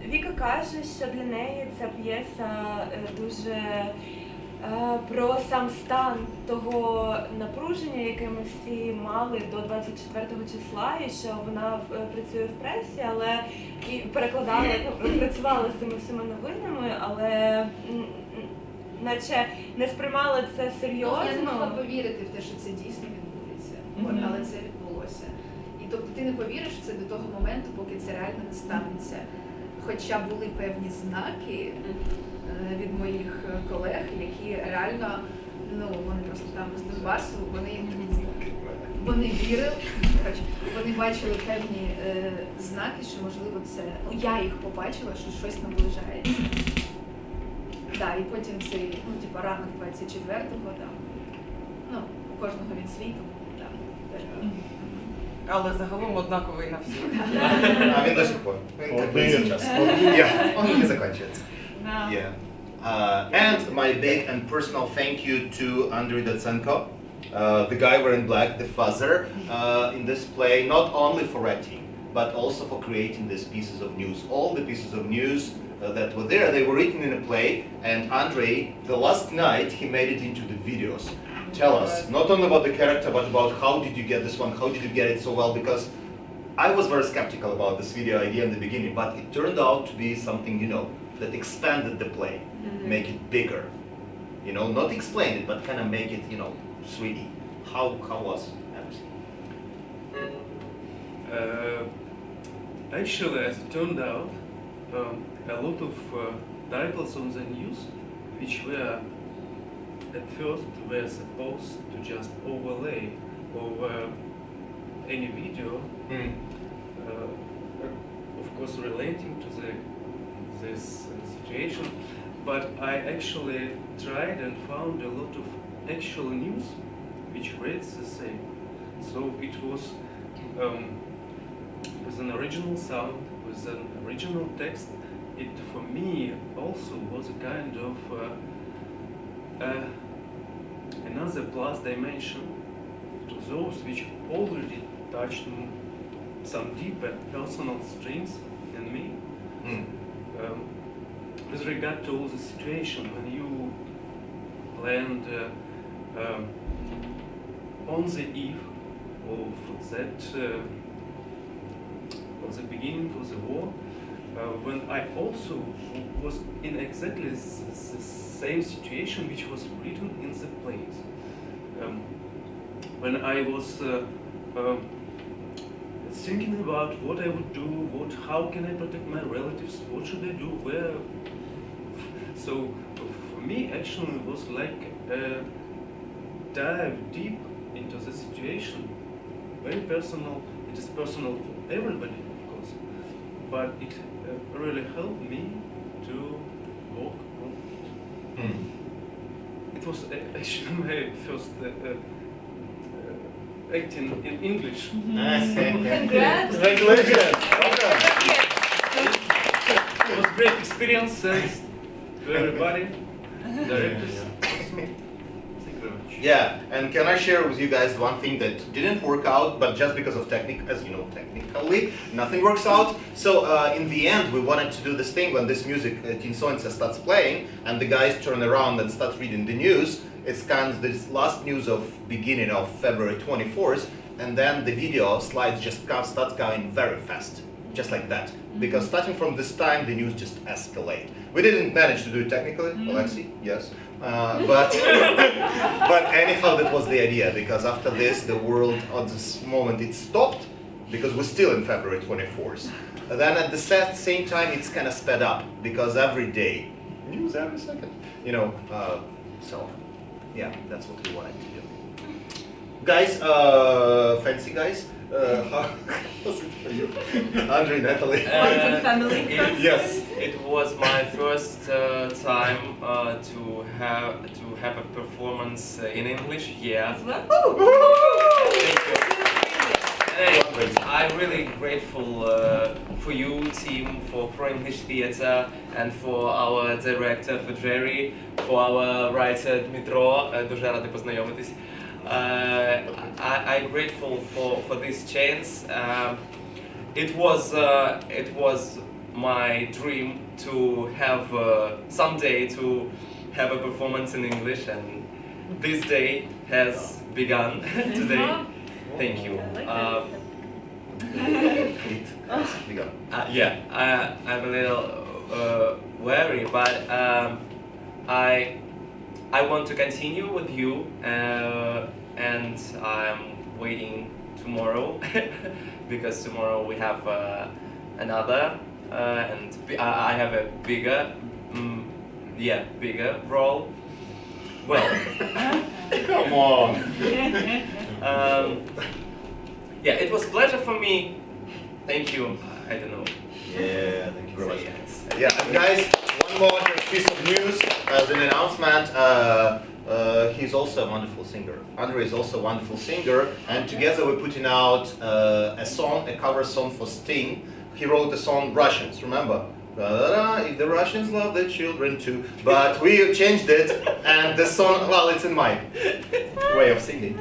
Віка каже, що для неї ця п'єса дуже про сам стан того напруження, яке ми всі мали до 24 числа, і що вона працює в пресі, але і перекладала, працювала з цими всіма новинами, але наче не сприймала це серйозно. Я не могла повірити в те, що це дійсно відбудеться, але це відбулося. І тобто ти не повіриш в це до того моменту, поки це реально не станеться. Хоча були певні знаки від моїх колег, які реально, вони просто там з Донбасу, вони вірили, вони бачили певні знаки, що можливо це, я їх побачила, що щось наближається. Да, і потім цей, ранок 24-го, у кожного він свій, тому Але загалом однаковий на всіх. А він до сих пор. Він час. Он не закінчується. And my big and personal thank you to Andrei Dotsenko, the guy wearing black, the fuzzer, in this play, not only for acting, but also for creating these pieces of news. All the pieces of news that were there, they were written in a play, and Andrei, the last night, he made it into the videos. Tell us, not only about the character, but about how did you get this one, how did you get it so well, because I was very skeptical about this video idea in the beginning, but it turned out to be something, that expanded the play, make it bigger. Not explain it, but kind of make it, 3D. How was everything? Actually, as it turned out, a lot of titles on the news, which were at first were supposed to just overlay over any video, of course relating to this situation, but I actually tried and found a lot of actual news which reads the same. So it was with an original sound, with an original text. It for me also was a kind of another plus dimension to those which already touched some deeper personal strings in me. With regard to the situation, when you planned on the eve of that, of the beginning of the war, when I also was in exactly the same situation which was written in the plays. When I was thinking about what I would do, how can I protect my relatives, what should I do, where. So for me, actually, it was like a dive deep into the situation. Very personal. It is personal for everybody, of course, but it really helped me to walk on it. It was actually my first acting in English. Congrats! Congratulations! It was a great experience, thanks to everybody, directors. Yeah, and can I share with you guys one thing that didn't work out, but just because of technically, nothing works out. So in the end, we wanted to do this thing when this music, Tin Sonce, starts playing, and the guys turn around and start reading the news. It's kind of this last news of beginning of February 24th, and then the video slides just starts going very fast, just like that. Because starting from this time, the news just escalate. We didn't manage to do it technically, Alexei, yes. But anyhow, that was the idea, because after this, the world at this moment it stopped, because we're still in February 24th. And then at the same time, it's kind of sped up, because every day, news every second, you know. So yeah, that's what we wanted to do. Guys, fancy guys. How was it for you? Andre, Natalie? Family? Yes, it was my first time to have a performance in English. Yeah. Thank you. And I'm really grateful for you, team, for ProEnglish Theatre, and for our director, for Jerry, for our writer, Dmitro. Дуже радий познайомитись. I'm grateful for this chance. It was my dream to have someday to have a performance in English, and this day has begun today. Thank you. It has begun. Yeah, I'm a little wary, but I want to continue with you, and I'm waiting tomorrow because tomorrow we have another, and I have a bigger role. Well, come on. Yeah, it was a pleasure for me. Thank you. I don't know. Yeah, thank you very much. Yeah, and guys, one more piece of news as an announcement. He's also a wonderful singer. Andre is also a wonderful singer, and together we're putting out a cover song for Sting. He wrote the song Russians, remember? If the Russians love their children too. But we changed it, and the song, well, it's in my way of singing.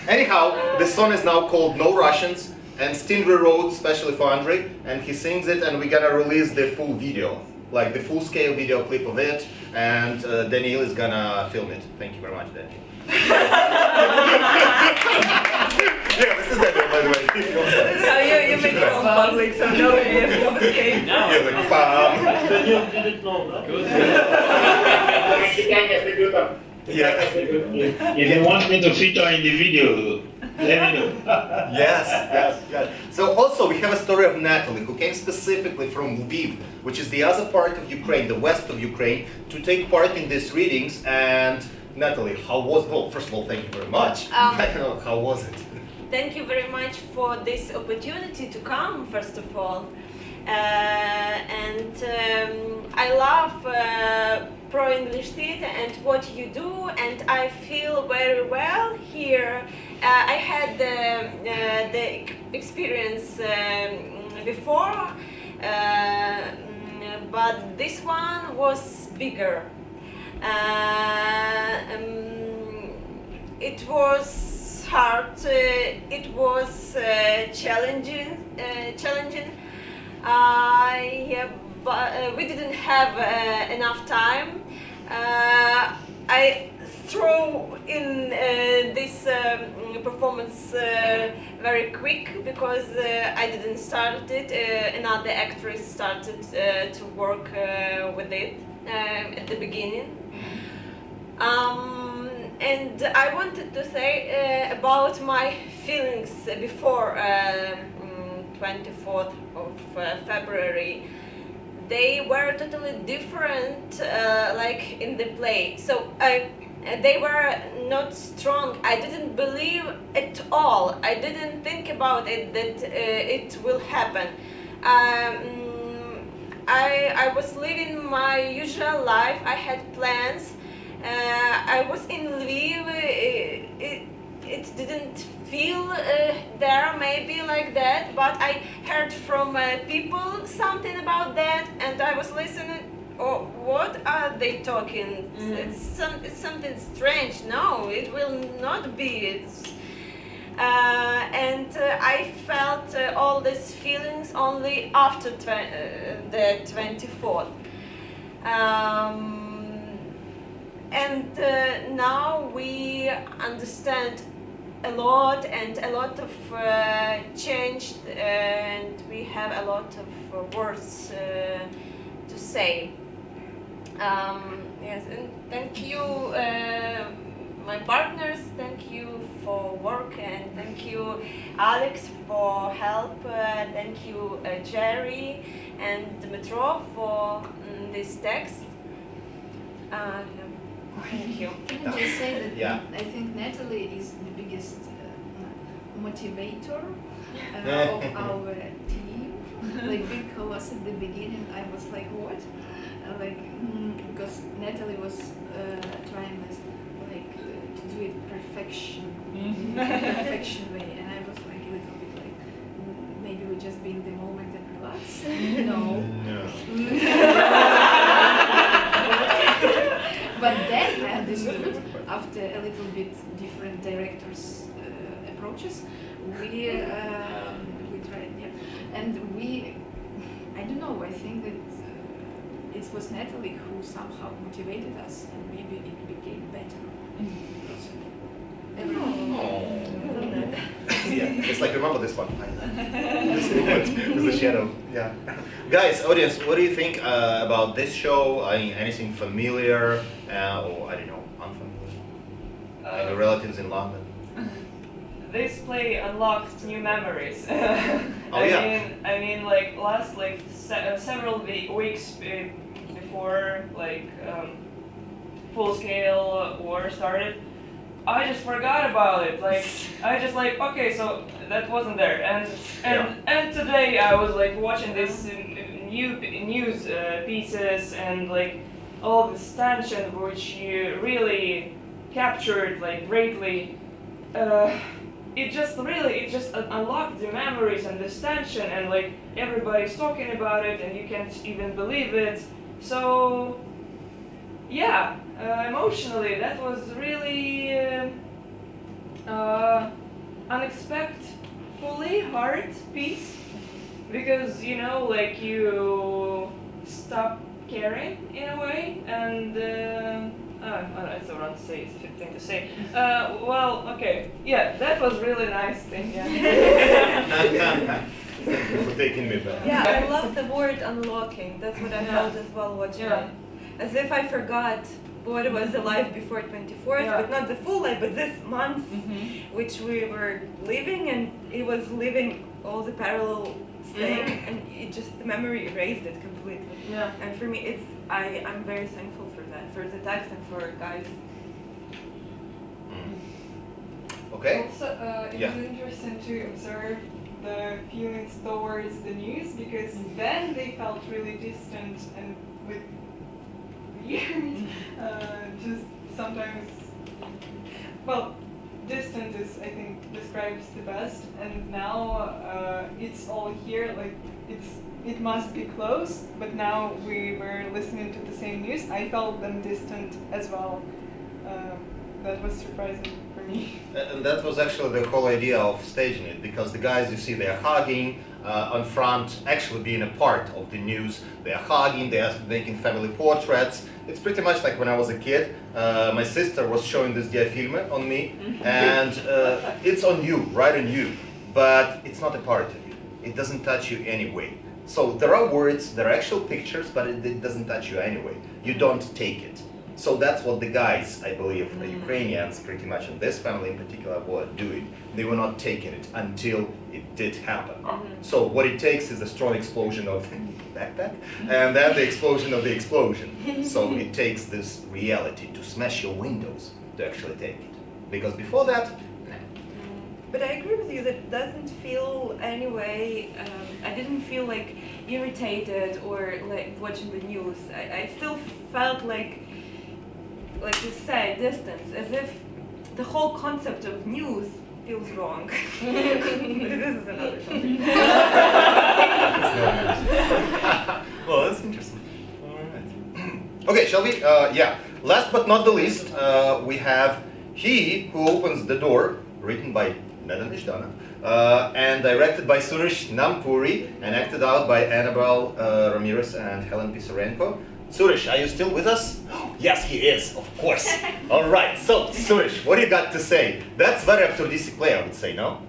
Anyhow, the song is now called No Russians, and Sting rewrote especially for Andre, and he sings it, and we're gonna release the full video, like the full-scale video clip of it, and Daniel is gonna film it. Thank you very much, Daniel. Yeah, this is Daniel, by the way. This is how you make it all public, so no way of escape. Yeah, like, bam. Daniel didn't know that. Мексикане с дебютом. Yeah. If you want me to feature in the video, let me know. Yes. So also we have a story of Natalie, who came specifically from Lviv, which is the other part of Ukraine, the west of Ukraine, to take part in these readings. And Natalie, how was? Well, first of all, thank you very much. How was it? Thank you very much for this opportunity to come, first of all. I love ProEnglish Theatre and what you do, and I feel very well here. I had the experience before, but this one was bigger. It was hard. It was challenging. But we didn't have enough time. I threw in this performance very quick because I didn't start it. Another actress started to work with it at the beginning. And I wanted to say about my feelings before 24th of February. They were totally different, like in the play. So they were not strong. I didn't believe at all. I didn't think about it that it will happen. I was living my usual life. I had plans. I was in Lviv. It didn't feel there maybe like that, but I heard from people something about that, and I was listening. Oh, what are they talking? It's something strange. No, it will not be. I felt all these feelings only after the 24th. Now we understand a lot, and a lot of changed, and we have a lot of words to say. Yes, and thank you, my partners. Thank you for work, and thank you, Alex, for help. Thank you, Jerry and Dmitro for this text. Thank you. Can I just say that Yeah. I think Natalie is the biggest motivator of our team. Like because at the beginning I was like, what? Because Natalie was trying to do it perfection way, and I was like a little bit like, maybe we just be in the moment and relax. No. But then I understood, after a little bit different directors' approaches, we tried, and I don't know, I think that it was Natalie who somehow motivated us, and maybe it became better. Yeah, it's like, remember this one. With the shadow. Yeah. Guys, audience, what do you think about this show? Anything familiar or I don't know, unfamiliar? Any relatives in London? This play unlocked new memories. I mean, like last several weeks before full-scale war started, I just forgot about it. Okay, so that wasn't there. And today I was watching this new news pieces and all this tension which you really captured greatly. It just unlocked the memories and this tension, and everybody's talking about it and you can't even believe it. So yeah, emotionally that was really unexpectedly hard piece, because you stop caring in a way, and it's the wrong thing to say. Well, okay, yeah, that was really nice thing. Yeah. For taking me back. Yeah, I love the word unlocking. That's what I felt as well watching it. as if I forgot what was the life before 24th, but not the full life, but this month, which we were living, and it was living all the parallel thing, and it just, the memory erased it completely. Yeah. And for me, I'm very thankful for that, for the text and for guys. Okay. Also, it Yeah. was interesting to observe the feelings towards the news, because then they felt really distant and with weird, just sometimes, well, distant is, I think, describes the best, and now it's all here, like it must be close, but now we were listening to the same news. I felt them distant as well. That was surprising for me. And that was actually the whole idea of staging it, because the guys, you see, they're hugging on front, actually being a part of the news. They're hugging, they're making family portraits. It's pretty much like when I was a kid. My sister was showing this diafilm on me, and it's on you, right on you, but it's not a part of you. It doesn't touch you anyway. So there are words, there are actual pictures, but it doesn't touch you anyway. You don't take it. So that's what the guys, I believe, the Ukrainians, pretty much in this family in particular, were doing. They were not taking it until it did happen. So what it takes is a strong explosion of backpack, and then the explosion of the explosion. So it takes this reality to smash your windows to actually take it. Because before that, But I agree with you that it doesn't feel anyway, I didn't feel like irritated or like watching the news. I still felt like you say, distance, as if the whole concept of news feels wrong. This is another topic. well, that's interesting. All right. Okay, shall we? Yeah. Last but not the least, we have He Who Opens the Door, written by Neda Nezhdana, and directed by Suresh Nampuri, and acted out by Annabelle Ramirez and Helen Pisarenko. Suresh, are you still with us? Yes, he is, of course. All right, so Suresh, what do you got to say? That's very absurdistic play, I would say, no?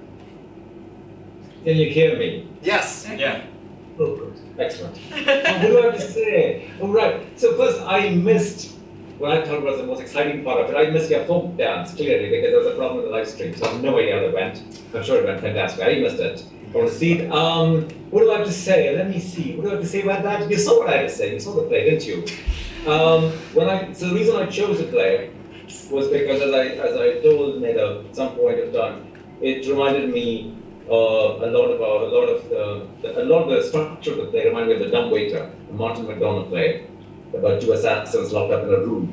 Can you hear me? Yes. Yeah. Oh, good. Excellent. What do I have to say? All right. So first, I missed what I thought was the most exciting part of it. I missed your folk dance, clearly, because there was a problem with the live stream, so I have no idea how it went. I'm sure it went fantastic. I missed it. I want to see it. What do I have to say? Let me see. What do I have to say about that? You saw what I had to say. You saw the play, didn't you? So the reason I chose the play was because, as I told Neda at some point of time, it reminded me a lot of the structure of the play reminded me of The Dumb Waiter, a Martin McDonagh play about two assassins locked up in a room,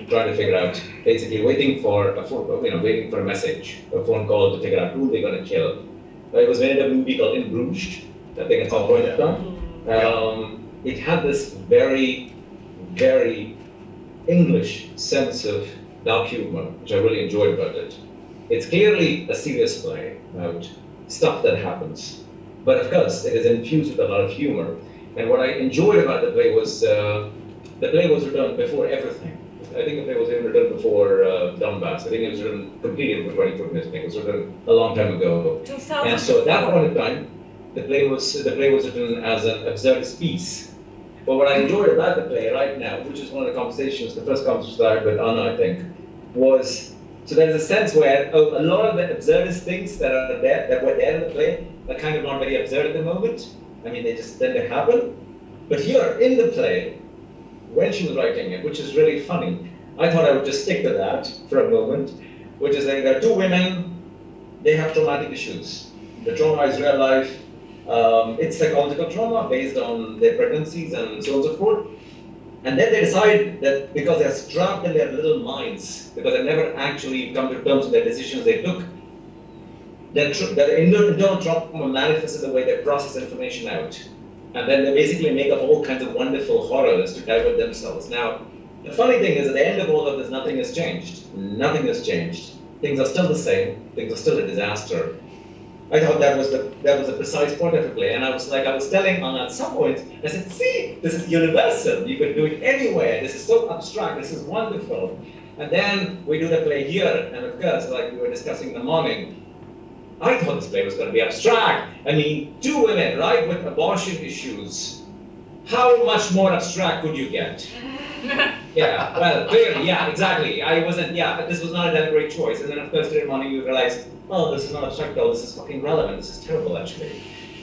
trying to figure out, basically waiting for a message, a phone call to figure out who they're going to kill. It was made in a movie called In Bruges, I think at some point of time. It had this very, very English sense of dark humor, which I really enjoyed about it. It's clearly a serious play about stuff that happens, but of course it is infused with a lot of humor. And what I enjoyed about the play was the play was written before everything. I think the play was even written before Donbass. I think it was written completely before 24 minutes. I think it was written a long time ago. And so at that point in time, the play was written as an absurdist piece. But what I enjoyed about the play right now, which is one of the conversations, the first conversation I had with Anna, I think, was, so there's a sense where a lot of the absurdist things that were there in the play are kind of not very absurd at the moment. I mean, they just tend to happen. But here in the play, when she was writing it, which is really funny, I thought I would just stick to that for a moment, which is that there are two women, they have traumatic issues. The trauma is real life, it's psychological trauma based on their pregnancies and so on and so forth. And then they decide that because they're strapped in their little minds, because they've never actually come to terms with their decisions they took, their internal trauma manifests in the way they process information out. And then they basically make up all kinds of wonderful horrors to divert themselves. Now, the funny thing is, at the end of all of this, nothing has changed. Nothing has changed. Things are still the same. Things are still a disaster. I thought that was the precise point of the play. And I was telling Anna at some point, I said, see, this is universal. You could do it anywhere. This is so abstract. This is wonderful. And then we do the play here. And of course, like we were discussing in the morning, I thought this play was going to be abstract. I mean, two women, right, with abortion issues, how much more abstract could you get? Yeah, well, clearly, yeah, exactly. This was not a deliberate choice. And then, of course, later on you realize, oh, this is not abstract at all, this is fucking relevant, this is terrible, actually.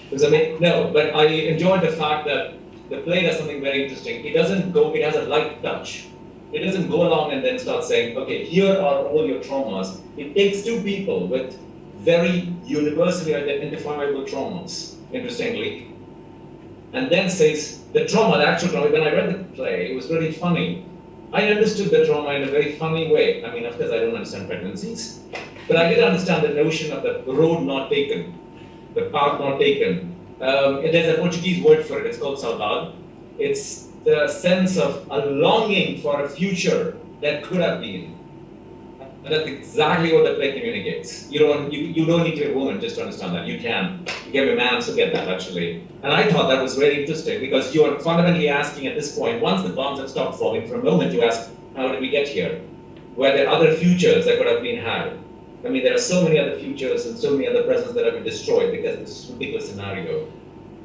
Because no, but I enjoyed the fact that the play does something very interesting. It has a light touch. It doesn't go along and then start saying, okay, here are all your traumas. It takes two people with very universally identifiable traumas, interestingly, and then says, the trauma, the actual trauma, when I read the play, it was really funny. I understood the trauma in a very funny way. I mean, of course, I don't understand pregnancies, but I did understand the notion of the road not taken, the path not taken. There's a Portuguese word for it, it's called saudade. It's the sense of a longing for a future that could have been. And that's exactly what the play communicates. You don't need to be a woman just to understand that. You can be a man to get that, actually. And I thought that was very interesting because you are fundamentally asking at this point, once the bombs have stopped falling, for a moment you ask, how did we get here? Were there other futures that could have been had? I mean, there are so many other futures and so many other presents that have been destroyed because of this ridiculous scenario.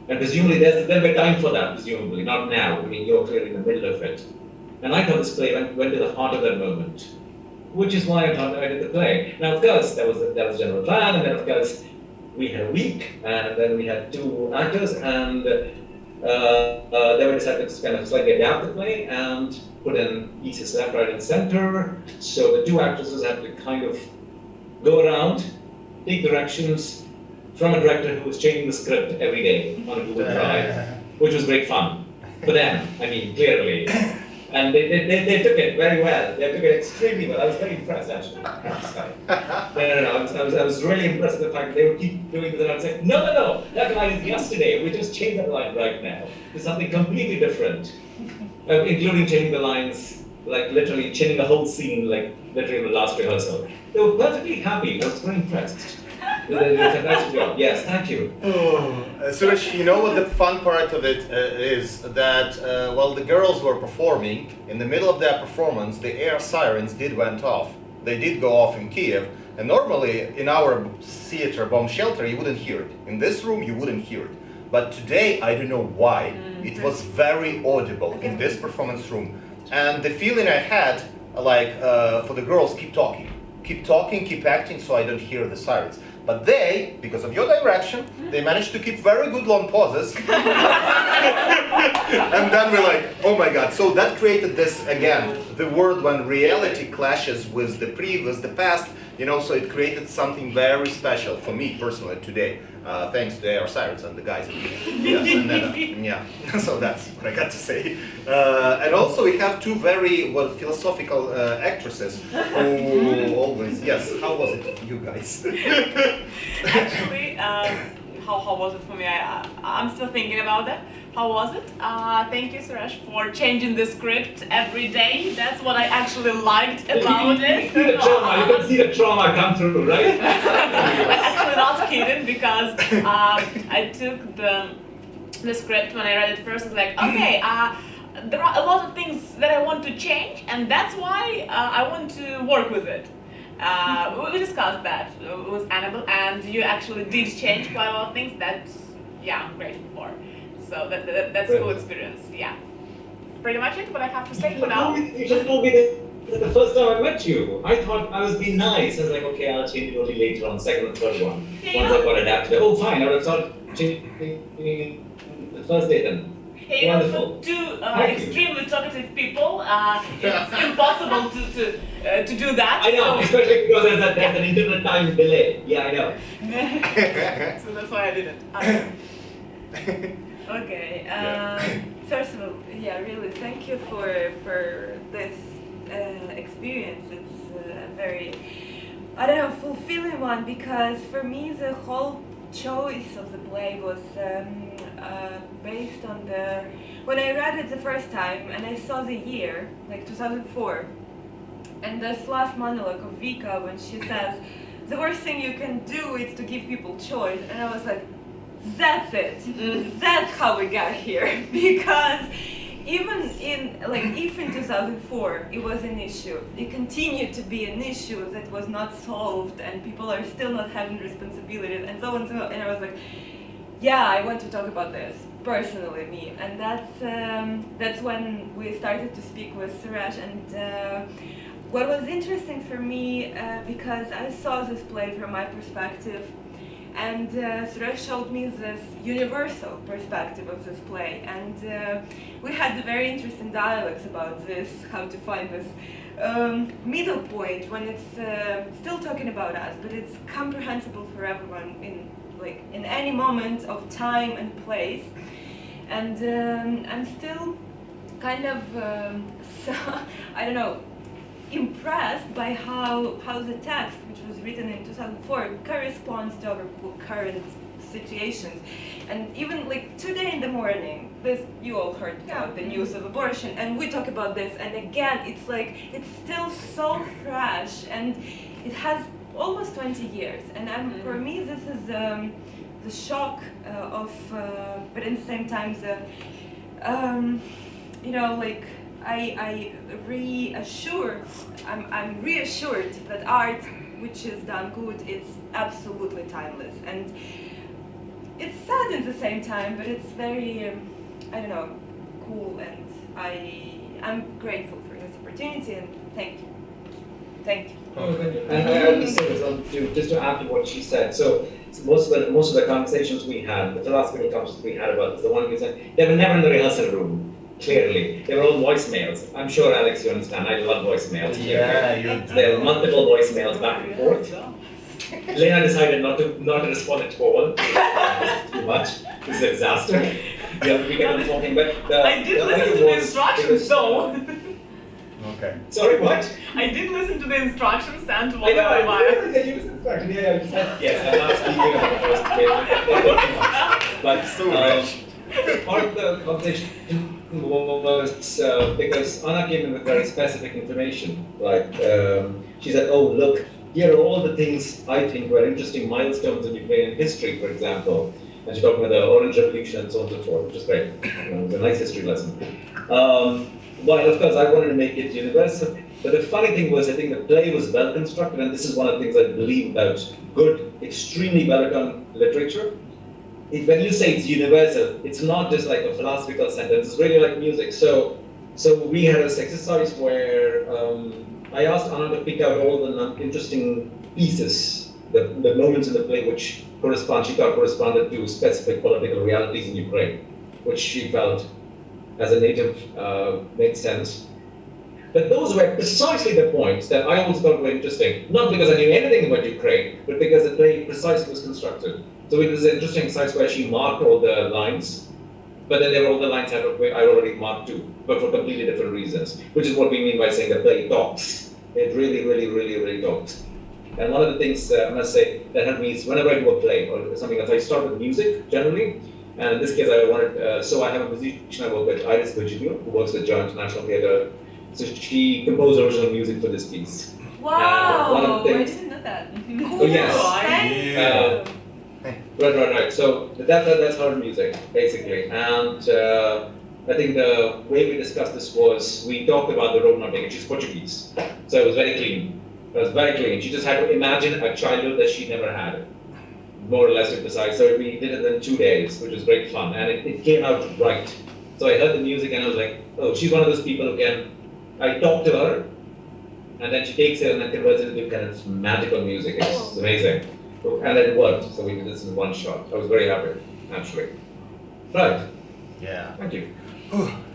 And presumably there'll be time for that, presumably, not now. I mean, you're clearly in the middle of it. And I thought this play went to the heart of that moment, which is why I thought I did the play. Now, of course, that was the general plan, and then, of course, we had a week, and then we had 2 actors, and then we decided to kind of slightly adapt the play and put in pieces left, right, and center. So the 2 actresses had to kind of go around, take directions from a director who was changing the script every day on a Google Drive, which was great fun for them, I mean, clearly. And they took it very well. They took it extremely well. I was very impressed, actually. I was really impressed with the fact that they would keep doing this, and I'd say, no, that line is yesterday. We just changed that line right now to something completely different, including changing the lines, like literally changing the whole scene, like literally in the last rehearsal. They were perfectly happy. I was very impressed. They did a fantastic job. Yes, thank you. Suresh, you know what the fun part of it is? That while the girls were performing, in the middle of their performance, the air sirens went off. They did go off in Kiev, and normally in our theater bomb shelter, you wouldn't hear it. In this room, you wouldn't hear it. But today, I don't know why, it was very audible in this performance room. And the feeling I had, like, for the girls, keep talking, keep acting, so I don't hear the sirens. But they, because of your direction, they managed to keep very good long pauses. And then we're like, oh my God. So that created this, again, the word when reality clashes with the previous, the past, so it created something very special for me personally today. Thanks to our sirens and the guys. Yes, and Neda. Yeah, so that's what I got to say. And also we have 2 very philosophical actresses who always, yes, how was it for you guys? Actually, how was it for me? I'm still thinking about it. How was it? Thank you, Suresh, for changing the script every day. That's what I actually liked about it. You can see the trauma come through, right? I'm actually not kidding, because I took the script when I read it first. I was like, okay, there are a lot of things that I want to change, and that's why I want to work with it. We discussed that with Annabelle, and you actually did change quite a lot of things that, I'm grateful for. So that's a cool experience, yeah. Pretty much it, what I have to say for now. You just told me that the first time I met you. I thought I was being nice. I was like, okay, I'll change it only later on, second or third one. Once I got adapted. Oh, fine, I would have started changing the first day then. Hey, for 2 extremely talkative people, it's impossible to do that. I know, especially because there's an internet time delay. Yeah, I know. So that's why I did it. Okay. First of all, really, thank you for this experience. It's a very, fulfilling one, because for me the whole choice of the play was based on when I read it the first time and I saw the year, like 2004, and this last monologue of Vika when she says, the worst thing you can do is to give people choice, and I was like, that's it. That's how we got here. Because even if in 2004 it was an issue, it continued to be an issue that was not solved, and people are still not having responsibilities, and so on and so on. And I was like, I want to talk about this. personally me, and that's when we started to speak with Suresh. And what was interesting for me, because I saw this play from my perspective, and Suresh showed me this universal perspective of this play, and we had very interesting dialogues about this, how to find this middle point when it's still talking about us, but it's comprehensible for everyone in any moment of time and place. And I'm still kind of I don't know, impressed by how the text, which was written in 2004, corresponds to our current situations. And even like today in the morning, you all heard about the news of abortion, and we talk about this, and again, it's like it's still so fresh, and it has almost 20 years. And for me, this is the shock of, but at the same time, I'm reassured that art, which is done good, it's absolutely timeless, and it's sad at the same time, but it's very, cool, and I'm grateful for this opportunity, and thank you. Thank you. And I have to say this just to add to what she said. So most of the conversations we had, the philosophical conversations we had about this, the one you said, they were never in the rehearsal room. Clearly, they were all voicemails. I'm sure, Alex, you understand. I love voicemails. Yeah, you do. There are multiple voicemails back and forth. Lena decided not to respond at all. Too much. It's a disaster. We kept on talking, but I did listen to the instructions, though. Okay. Sorry, what? I did listen to the instructions sent to I know, I Vaya. did use instruction. Yeah, you said yes. I'm not speaking of the first page. But part of the conversation was because Anna came in with very specific information. Like she said, "Oh, look, here are all the things I think were interesting milestones in Ukrainian history, for example." And she talked about the Orange Revolution and so on and so forth, which is great. It was a nice history lesson. Well, of course, I wanted to make it universal. But the funny thing was, I think the play was well constructed, and this is one of the things I believe about good, extremely well done literature. When you say it's universal, it's not just like a philosophical sentence, it's really like music. So we had this exercise where I asked Anna to pick out all the interesting pieces, the moments in the play which she thought corresponded to specific political realities in Ukraine, which she felt, as a native, made sense. But those were precisely the points that I always thought were interesting, not because I knew anything about Ukraine, but because the play precisely was constructed. So it was an interesting exercise where she marked all the lines, but then there were all the lines I already marked too, but for completely different reasons, which is what we mean by saying the play talks. It really, really, really, really talks. And one of the things I must say that helped me is whenever I do a play or something else, I start with music generally. And in this case, I wanted, so I have a musician I work with, Iris Virgilio, who works with Joint National Theatre. So she composed original music for this piece. Wow, I didn't know that. Cool. Oh, yes. Right. So that's her music, basically. And I think the way we discussed this was, we talked about the road not taken. She's Portuguese. So it was very clean. It was very clean. She just had to imagine a childhood that she never had, more or less to be precise. So we did it in 2 days, which was great fun. And it came out right. So I heard the music and I was like, oh, she's one of those people who can, I talk to her, and then she takes it and then converts it into kind of magical music. It's amazing. And it worked, so we did this in one shot. I was very happy, actually. Right. Yeah. Thank you.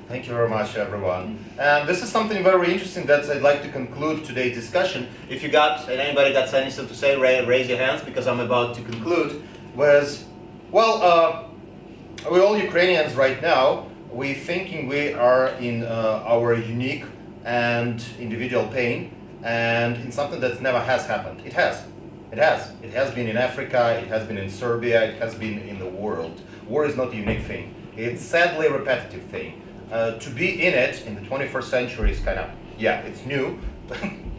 Thank you very much, everyone. And this is something very interesting that I'd like to conclude today's discussion. If anybody got anything to say, raise your hands, because I'm about to conclude. We're all Ukrainians right now. We're thinking we are in our unique and individual pain, and in something that never has happened. It has. It has been in Africa, it has been in Serbia, it has been in the world. War is not a unique thing. It's sadly a repetitive thing. To be in it in the 21st century is kind of, it's new,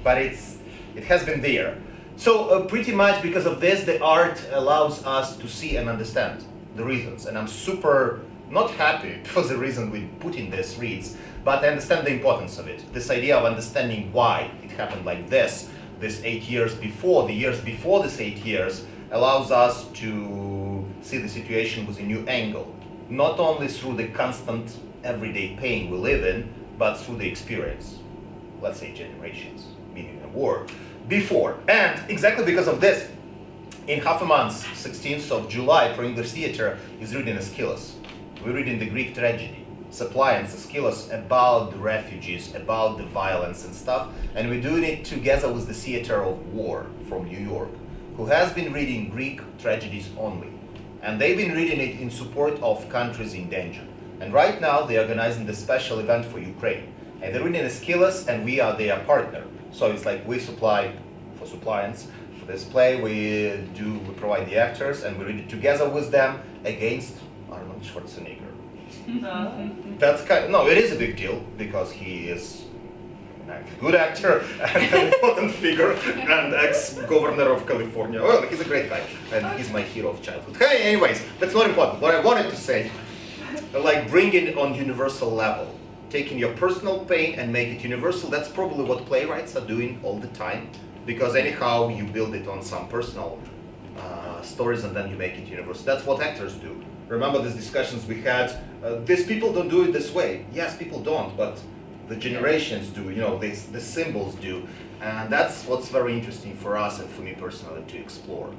but it has been there. So pretty much because of this, the art allows us to see and understand the reasons. And I'm super not happy for the reason we put in these reads, but I understand the importance of it. This idea of understanding why it happened like this 8 years before, the years before this 8 years, allows us to see the situation with a new angle. not only through the constant everyday pain we live in, but through the experience, let's say generations, meaning a war, before. And exactly because of this, in half a month, 16th of July, ProEnglish Theatre is reading Aeschylus. We're reading the Greek tragedy, Suppliants, Aeschylus, about the refugees, about the violence and stuff, and we're doing it together with the Theatre of War from New York, who has been reading Greek tragedies only. And they've been reading it in support of countries in danger. And right now they're organizing the special event for Ukraine. And they're reading Aeschylus and we are their partner. So it's like we supply for Suppliants. For this play we provide the actors and we read it together with them against Arnold Schwarzenegger. That's it is a big deal because he is a good actor and an important figure and ex-governor of California. Well, he's a great guy and he's my hero of childhood. Hey, anyways, that's not important. What I wanted to say, like bringing it on universal level, taking your personal pain and make it universal, that's probably what playwrights are doing all the time, because anyhow you build it on some personal stories and then you make it universal. That's what actors do. Remember these discussions we had, these people don't do it this way. Yes, people don't, but the generations do, the symbols do. And that's what's very interesting for us and for me personally to explore.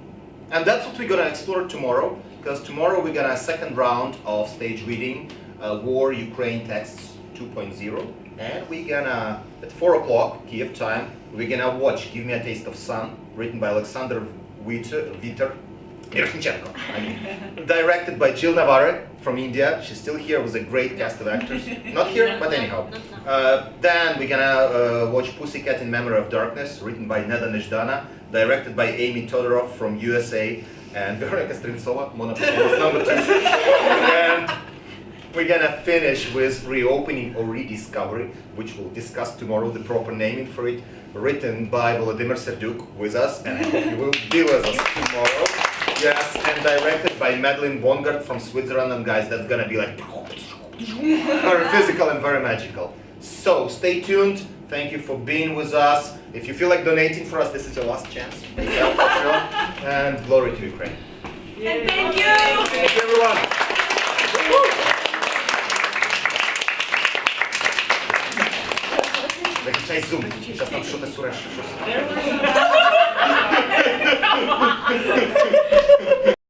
And that's what we're gonna explore tomorrow, because tomorrow we're gonna second round of stage reading, War Ukraine Texts 2.0. And we're gonna, at 4 o'clock Kiev time, we're gonna watch Give Me a Taste of Sun, written by Alexander Vitor, directed by Jill Navarre from India. She's still here with a great cast of actors. Not here, but anyhow. Then we're gonna watch Pussycat in Memory of Darkness, written by Neda Nezhdana, directed by Amy Todorov from USA, and Veronika Streltsova, monopoly number 2. And we're gonna finish with Reopening or Rediscovery, which we'll discuss tomorrow, the proper naming for it, written by Volodymyr Serduk with us, and I hope you will be with us tomorrow. Yes, and directed by Madeline Bongard from Switzerland, and guys, that's gonna be like very physical and very magical. So stay tuned. Thank you for being with us. If you feel like donating for us, this is your last chance. And glory to Ukraine. And thank you. Thank you, everyone. Часть Zoom. Сейчас нам что-то сураж.